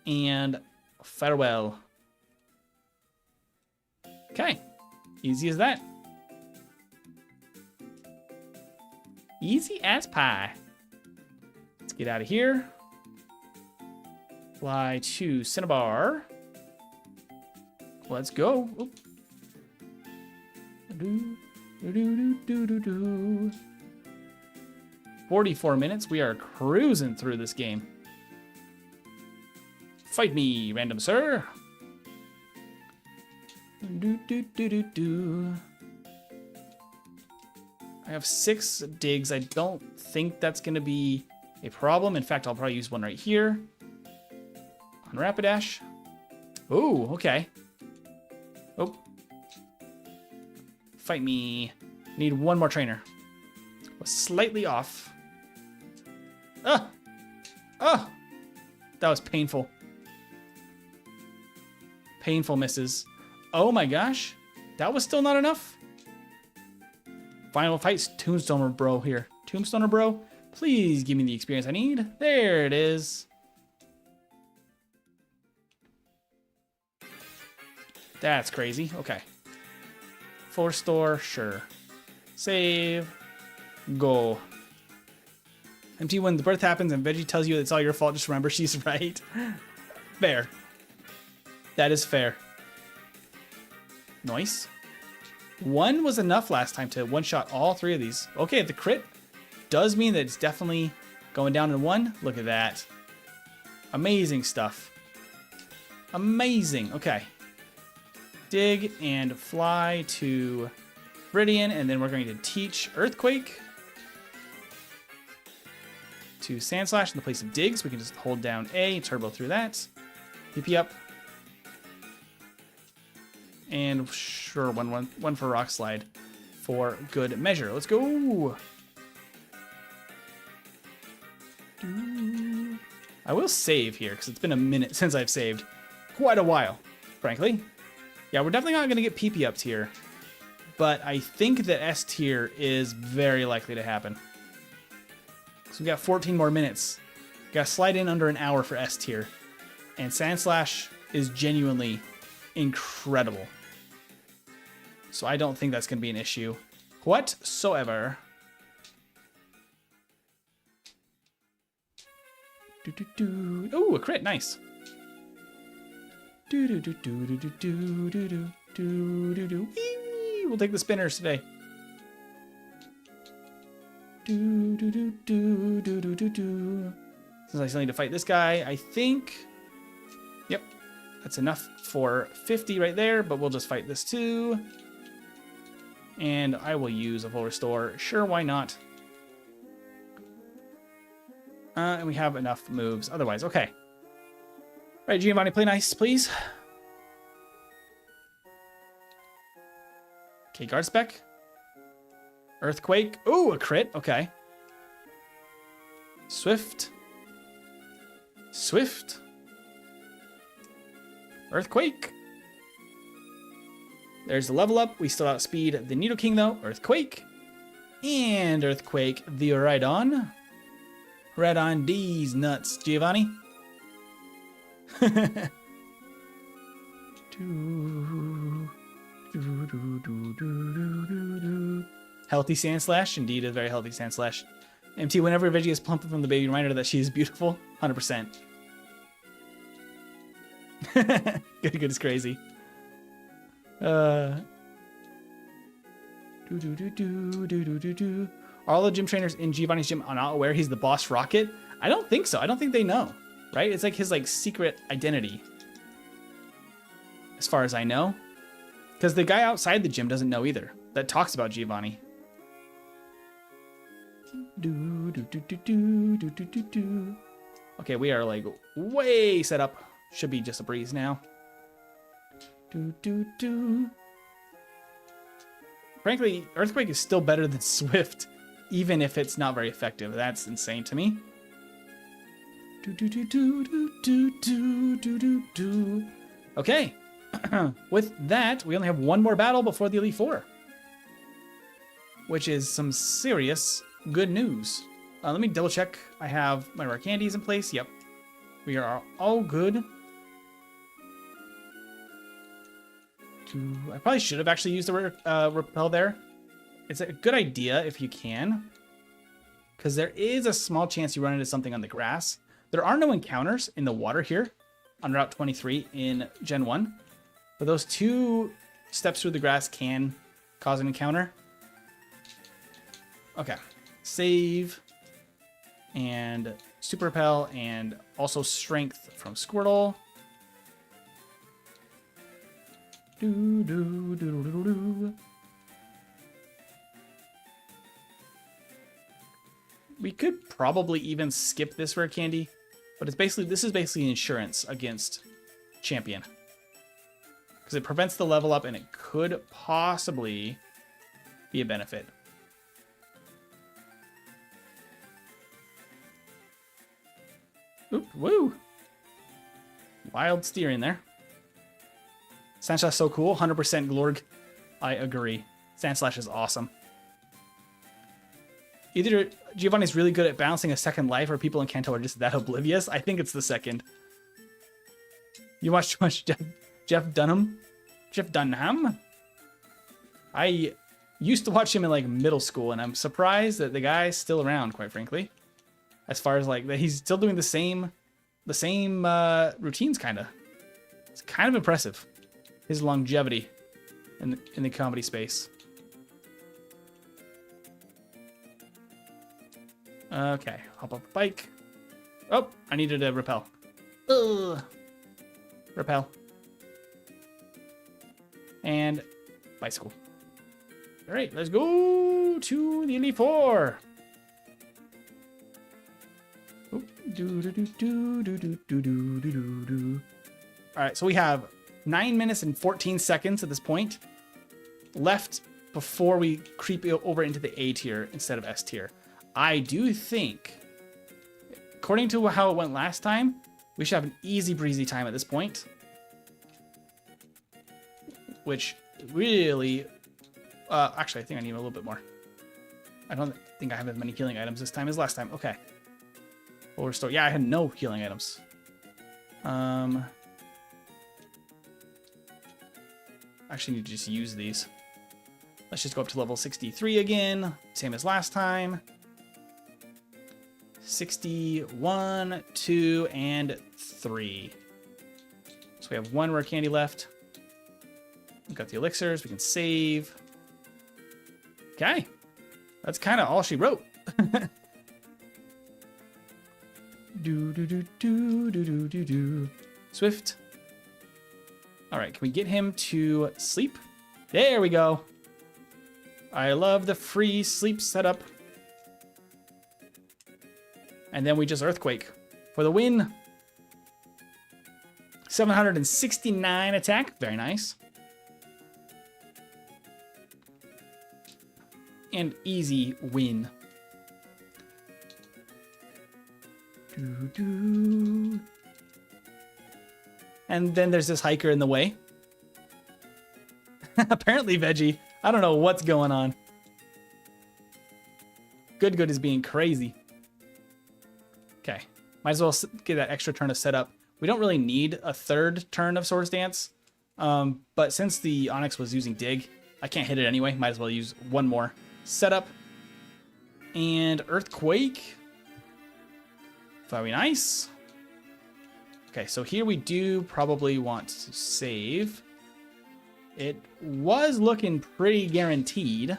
And farewell. Okay. Easy as that. Easy as pie. Let's get out of here. Fly to Cinnabar. Let's go. Oop. 44 minutes. We are cruising through this game. Fight me, random sir. I have 6 digs. I don't think that's going to be a problem. In fact, I'll probably use one right here. On Rapidash. Ooh, okay. Oh. Fight me. Need one more trainer. Was slightly off. Ah! Ah! That was painful. Painful misses. Oh my gosh. That was still not enough? Final fight's Tombstoner Bro here. Tombstoner Bro, please give me the experience I need. There it is. That's crazy. Okay. Force store, sure. Save. Go. MT, when the birth happens and Veggie tells you it's all your fault, just remember she's right. Fair. That is fair. Nice. 1 was enough last time to one-shot all 3 of these. Okay, the crit does mean that it's definitely going down in 1. Look at that. Amazing stuff. Amazing. Okay. Dig and fly to Viridian, and then we're going to teach Earthquake to Sandslash in the place of digs. We can just hold down A, turbo through that. PP up. And sure, one for Rock Slide for good measure. Let's go. I will save here because it's been a minute since I've saved. Quite a while, frankly. Yeah, we're definitely not going to get PP up tier, but I think that S tier is very likely to happen. So we got 14 more minutes. Got to slide in under an hour for S tier, and Sandslash is genuinely incredible. So I don't think that's going to be an issue whatsoever. Oh, a crit, nice. We'll take the spinners today. Since I still need to fight this guy, I think. Yep, that's enough for 50 right there, but we'll just fight this too. And I will use a full restore. Sure, why not? And we have enough moves otherwise. Okay. All right, Giovanni, play nice, please. Okay, guard spec. Earthquake. Ooh, a crit. Okay. Swift. Swift. Earthquake. There's the level up. We still outspeed the Nidoking though. Earthquake. And Earthquake the Rhydon. Right on D's nuts, Giovanni. Healthy Sandslash. Indeed, a very healthy Sandslash. MT, whenever Veggie is plump from the baby, reminder that she is beautiful. 100%. Good is crazy. Are all the gym trainers in Giovanni's gym not aware he's the boss Rocket? I don't think so. I don't think they know, right? It's like his secret identity, as far as I know, because the guy outside the gym doesn't know either. That talks about Giovanni. Okay, we are way set up. Should be just a breeze now. frankly, Earthquake is still better than Swift, even if it's not very effective. That's insane to me. Okay. With that, we only have one more battle before the Elite Four, which is some serious good news. Let me double check. I have my rare candies in place. Yep. We are all good. I probably should have actually used the repel there. It's a good idea if you can, because there is a small chance you run into something on the grass. There are no encounters in the water here on Route 23 in Gen 1, but those 2 steps through the grass can cause an encounter. Okay, save, and super repel, and also strength from Squirtle. We could probably even skip this rare candy, but this is basically insurance against champion, because it prevents the level up and it could possibly be a benefit. Oop, woo! Wild steering there. Sandslash is so cool. 100% Glorg. I agree. Sandslash is awesome. Either Giovanni's really good at balancing a second life, or people in Kanto are just that oblivious. I think it's the second. You watch too much Jeff Dunham? Jeff Dunham? I used to watch him in like middle school, and I'm surprised that the guy's still around, quite frankly. As far as like that, he's still doing the same routines, kind of. It's kind of impressive. His longevity in the comedy space. Okay, hop off the bike. Oh, I needed a repel. Ugh. Repel. And bicycle. All right, let's go to the Elite Four. All right, so we have 9 minutes and 14 seconds at this point left before we creep over into the A tier instead of S tier. I do think, according to how it went last time, we should have an easy breezy time at this point. Which really, actually, I think I need a little bit more. I don't think I have as many healing items this time as last time. Okay. Full restore. Yeah, I had no healing items. Actually need to just use these. Let's just go up to level 63 again. Same as last time. 61, 2, and 3. So we have 1 rare candy left. We've got the elixirs. We can save. Okay. That's kind of all she wrote. Swift. All right, can we get him to sleep? There we go. I love the free sleep setup. And then we just Earthquake for the win. 769 attack. Very nice. And easy win. And then there's this hiker in the way. Apparently veggie. I don't know what's going on. Good is being crazy. Okay. Might as well get that extra turn of setup. We don't really need a third turn of Swords Dance. But since the Onyx was using Dig, I can't hit it anyway. Might as well use one more setup. And Earthquake. Very nice. Okay, so here we do probably want to save. It was looking pretty guaranteed.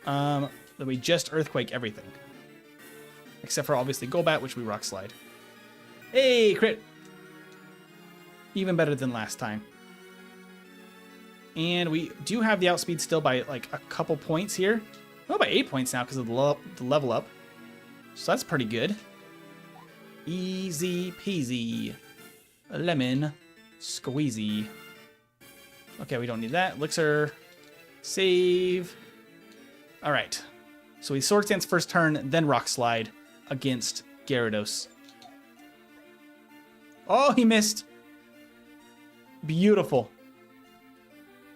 That we just Earthquake everything. Except for obviously Golbat, which we Rock Slide. Hey, crit! Even better than last time. And we do have the outspeed still by like a couple points here. Oh, by 8 points now because of the level up. So that's pretty good. Easy peasy. Lemon squeezy. Okay, we don't need that. Elixir. Save. All right. So we Sword Stance first turn, then Rock Slide against Gyarados. Oh, he missed. Beautiful.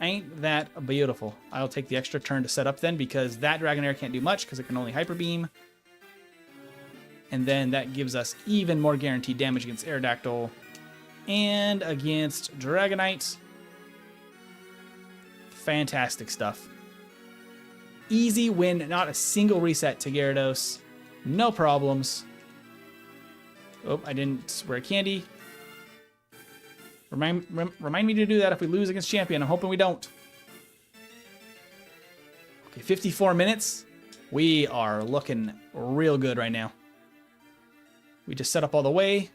Ain't that beautiful? I'll take the extra turn to set up then, because that Dragonair can't do much because it can only Hyper Beam. And then that gives us even more guaranteed damage against Aerodactyl and against Dragonite. Fantastic stuff. Easy win, not a single reset to Gyarados. No problems. Oh, I didn't wear candy. Remind me to do that if we lose against Champion. I'm hoping we don't. Okay, 54 minutes. We are looking real good right now. We just set up all the way,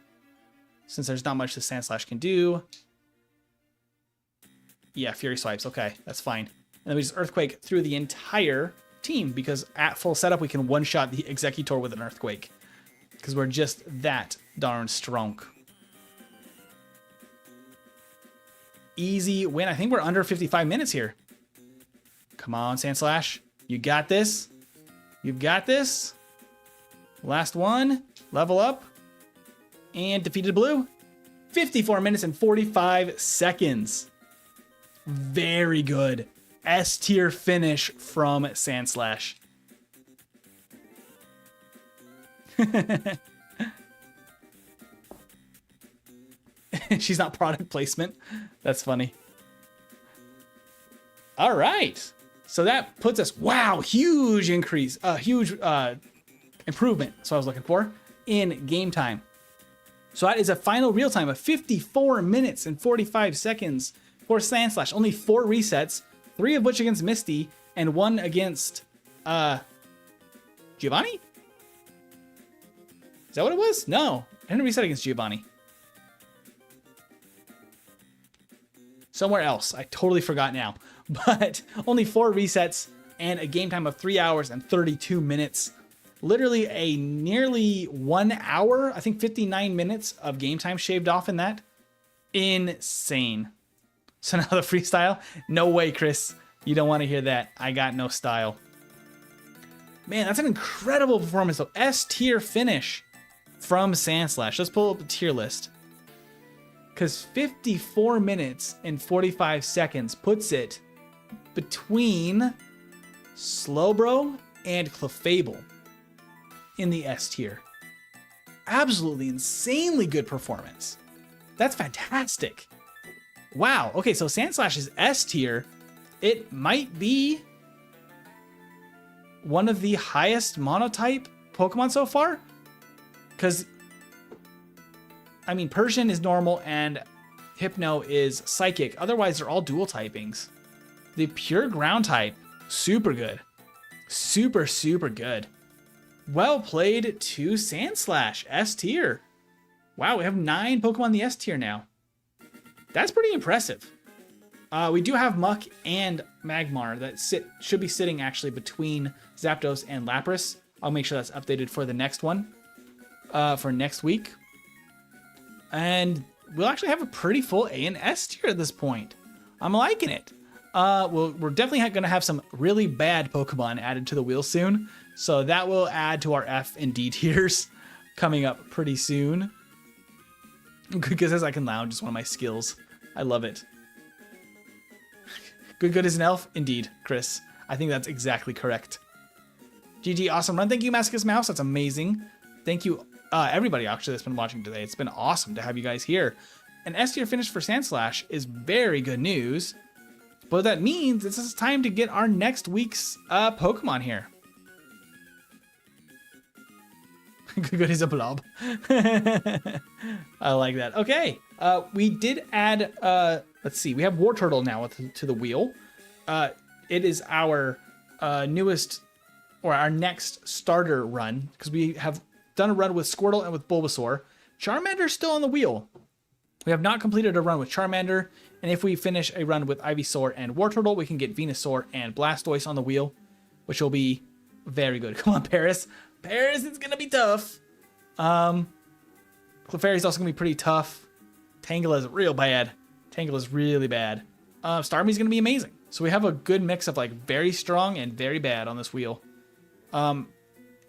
since there's not much the Sandslash can do. Yeah, Fury Swipes. Okay, that's fine. And then we just Earthquake through the entire team, because at full setup, we can one-shot the Executor with an Earthquake, because we're just that darn strong. Easy win. I think we're under 55 minutes here. Come on, Sandslash. You got this. You've got this. Last one. Level up. And defeated blue. 54 minutes and 45 seconds. Very good. S tier finish from Sandslash. She's not product placement. That's funny. All right. So that puts us, wow, huge increase, huge improvement. That's what I was looking for in game time. So that is a final real time of 54 minutes and 45 seconds for Sandslash. Only 4 resets, 3 of which against Misty and 1 against Giovanni? Is that what it was? No, I didn't reset against Giovanni. Somewhere else. I totally forgot now. But only 4 resets and a game time of 3 hours and 32 minutes. Literally a nearly 1 hour, I think 59 minutes of game time shaved off in that. Insane. So now the freestyle? No way, Chris. You don't want to hear that. I got no style. Man, that's an incredible performance though. S tier finish from Sandslash. Let's pull up the tier list. Because 54 minutes and 45 seconds puts it between Slowbro and Clefable in the S tier. Absolutely insanely good performance. That's fantastic. Wow. Okay, so Sandslash is S tier. It might be one of the highest monotype Pokemon so far. Because I mean, Persian is normal and Hypno is Psychic. Otherwise, they're all dual typings. The pure ground type, super good. Super, super good. Well played to Sandslash, S tier. Wow, we have 9 Pokemon in the S tier now. That's pretty impressive. We do have Muck and Magmar that should be sitting actually between Zapdos and Lapras. I'll make sure that's updated for the next one, for next week. And we'll actually have a pretty full A and S tier at this point. I'm liking it. We're definitely going to have some really bad Pokemon added to the wheel soon. So that will add to our F and D tiers coming up pretty soon. Because as I can lounge is one of my skills. I love it. Good is an elf? Indeed, Chris. I think that's exactly correct. GG, awesome run. Thank you, Masochist Mouse. That's amazing. Thank you, everybody actually that's been watching today. It's been awesome to have you guys here. An S tier finish for Sandslash is very good news. But that means it's time to get our next week's Pokemon here. Good as a blob. I like that. Okay, we did add, let's see, we have Wartortle now to the wheel. It is our newest, or our next starter run, because we have done a run with Squirtle and with Bulbasaur. Charmander's still on the wheel. We have not completed a run with Charmander, and if we finish a run with Ivysaur and Wartortle, we can get Venusaur and Blastoise on the wheel, which will be very good. Come on, Paris. Paris, it's going to be tough. Clefairy's also going to be pretty tough. Tangela is real bad. Tangela is really bad. Starmie's going to be amazing. So we have a good mix of like very strong and very bad on this wheel. And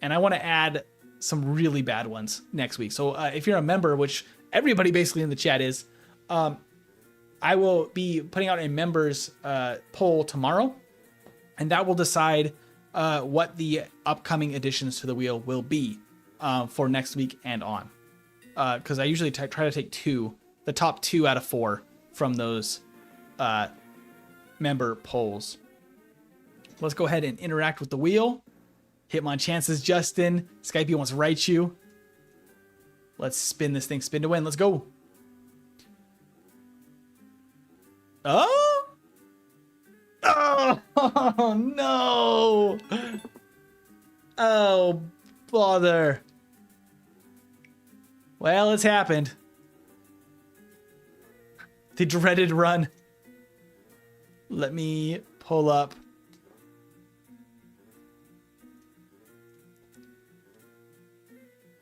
I want to add some really bad ones next week. So if you're a member, which everybody basically in the chat is, I will be putting out a members poll tomorrow, and that will decide what the upcoming additions to the wheel will be for next week and on. Because I usually try to take the top 2 out of 4 from those member polls. Let's go ahead and interact with the wheel. Hitmonchances, Justin. Skypey wants to write you. Let's spin this thing. Spin to win. Let's go. Oh! Oh, no! Oh, bother. Well, it's happened. The dreaded run. Let me pull up.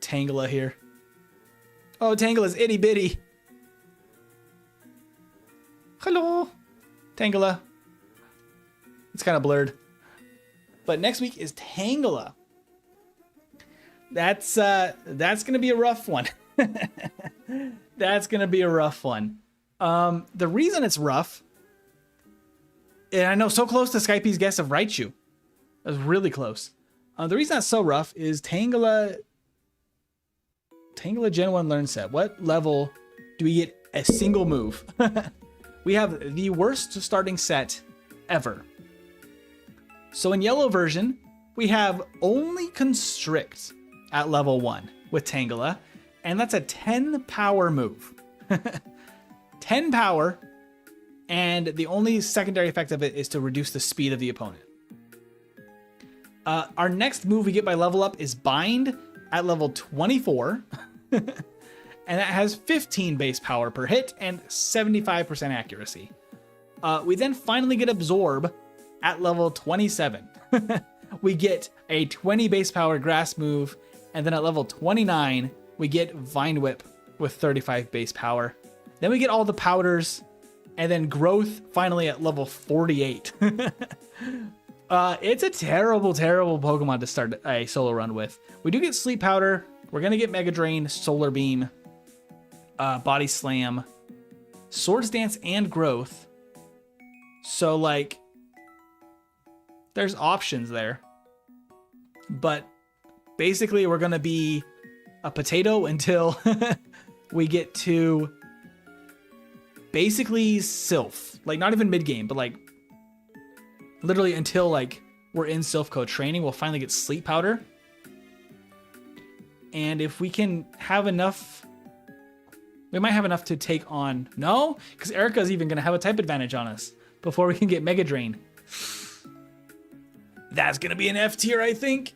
Tangela here. Oh, Tangela's itty bitty. Hello, Tangela. It's kind of blurred. But next week is Tangela. That's gonna be a rough one. That's gonna be a rough one. The reason it's rough, and I know so close to Skype's guess of Raichu. That was really close. The reason that's so rough is Tangela Gen 1 Learn Set. What level do we get a single move? We have the worst starting set ever. So in yellow version, we have only Constrict at level 1 with Tangela, and that's a 10 power move. 10 power, and the only secondary effect of it is to reduce the speed of the opponent. Our next move we get by level up is Bind at level 24. And that has 15 base power per hit and 75% accuracy. We then finally get Absorb at level 27. We get a 20 base power grass move, and then at level 29, we get Vine Whip with 35 base power. Then we get all the powders, and then Growth finally at level 48. It's a terrible, terrible Pokemon to start a solo run with. We do get Sleep Powder. We're going to get Mega Drain, Solar Beam, Body Slam, Swords Dance, and Growth. So, like, there's options there. But basically, we're going to be a potato until we get to basically Sylph. Like, not even mid-game, but, like, literally until, like, we're in Sylph Code training, we'll finally get Sleep Powder. And if we can have enough, we might have enough to take on, no, because Erica's even going to have a type advantage on us before we can get Mega Drain. That's going to be an F tier, I think.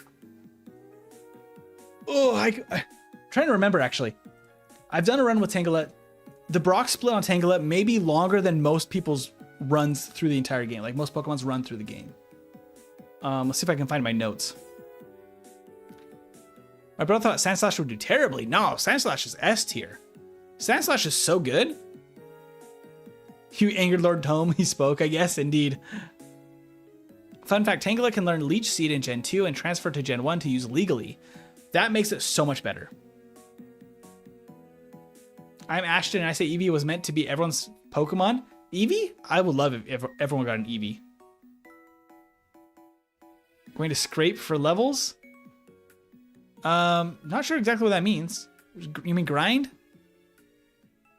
Oh, I'm trying to remember, actually. I've done a run with Tangela. The Brock split on Tangela may be longer than most people's runs through the entire game. Like most Pokemon's run through the game. Let's see if I can find my notes. My brother thought Sandslash would do terribly. No, Sandslash is S tier. Sandslash is so good. You angered Lord Tome, he spoke, I guess, indeed. Fun fact, Tangela can learn Leech Seed in Gen 2 and transfer to Gen 1 to use legally. That makes it so much better. I'm Ashton and I say Eevee was meant to be everyone's Pokemon. Eevee? I would love it if everyone got an Eevee. Going to scrape for levels? Not sure exactly what that means. You mean grind?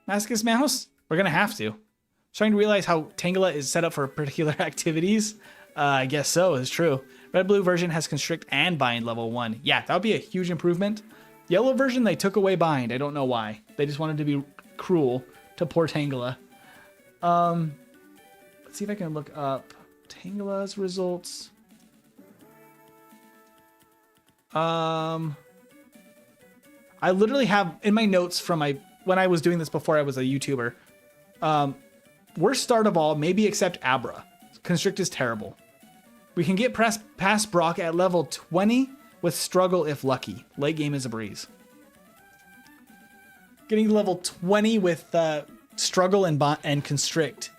Mascus Mouse? We're gonna have to. Trying to realize how Tangela is set up for particular activities. I guess so, it's true. Red-blue version has Constrict and Bind level 1. Yeah, that would be a huge improvement. Yellow version, they took away Bind. I don't know why. They just wanted to be cruel to poor Tangela. Let's see if I can look up Tangela's results. I literally have in my notes from when I was doing this before I was a YouTuber. Worst start of all, maybe except Abra. Constrict is terrible. We can get past Brock at level 20 with struggle if lucky. Late game is a breeze. Getting to level 20 with struggle and constrict.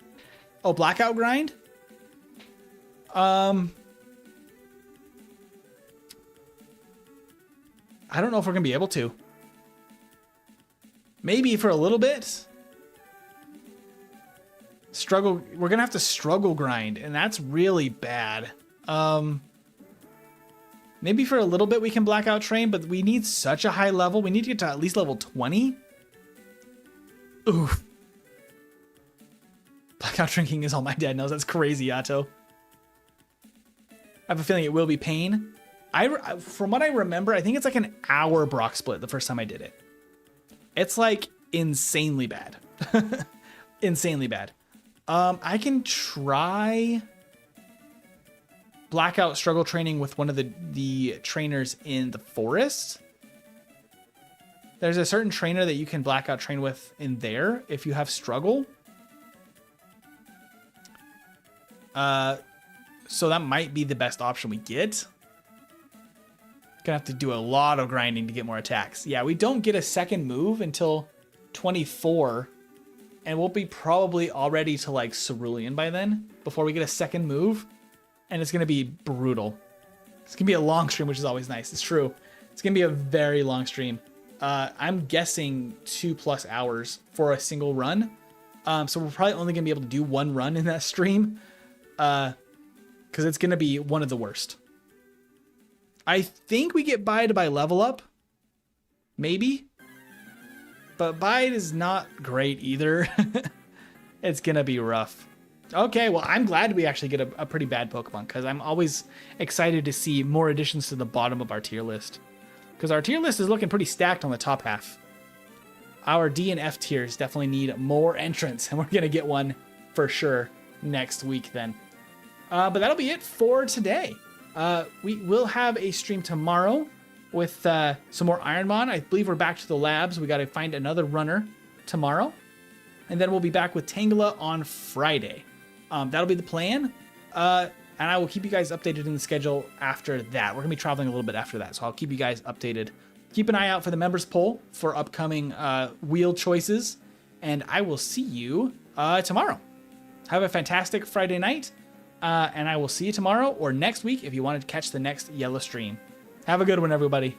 Oh, blackout grind? I don't know if we're gonna be able to. Maybe for a little bit. Struggle. We're gonna have to struggle grind, and that's really bad. Maybe for a little bit we can blackout train, but we need such a high level. We need to get to at least level 20. Oof. Blackout drinking is all my dad knows. That's crazy, Yato. I have a feeling it will be pain. From what I remember, I think it's like an hour Brock split the first time I did it. It's like insanely bad. Insanely bad. I can try blackout struggle training with one of the trainers in the forest. There's a certain trainer that you can blackout train with in there if you have struggle. So that might be the best option we get. Gonna have to do a lot of grinding to get more attacks. Yeah, we don't get a second move until 24, and we'll be probably already to like Cerulean by then before we get a second move, and it's gonna be brutal. It's gonna be a long stream, which is always nice. It's true. It's gonna be a very long stream. I'm guessing 2+ hours for a single run. So we're probably only gonna be able to do one run in that stream, because it's gonna be one of the worst. I think we get Bide by level up. Maybe. But Bide is not great either. It's going to be rough. Okay, well, I'm glad we actually get a pretty bad Pokemon, because I'm always excited to see more additions to the bottom of our tier list. Because our tier list is looking pretty stacked on the top half. Our D and F tiers definitely need more entrants, and we're going to get one for sure next week then. But that'll be it for today. We will have a stream tomorrow with some more Ironmon. I believe we're back to the labs. We got to find another runner tomorrow. And then we'll be back with Tangela on Friday. That'll be the plan. And I will keep you guys updated in the schedule after that. We're going to be traveling a little bit after that, so I'll keep you guys updated. Keep an eye out for the members poll for upcoming wheel choices. And I will see you tomorrow. Have a fantastic Friday night. And I will see you tomorrow or next week if you want to catch the next yellow stream. Have a good one, everybody.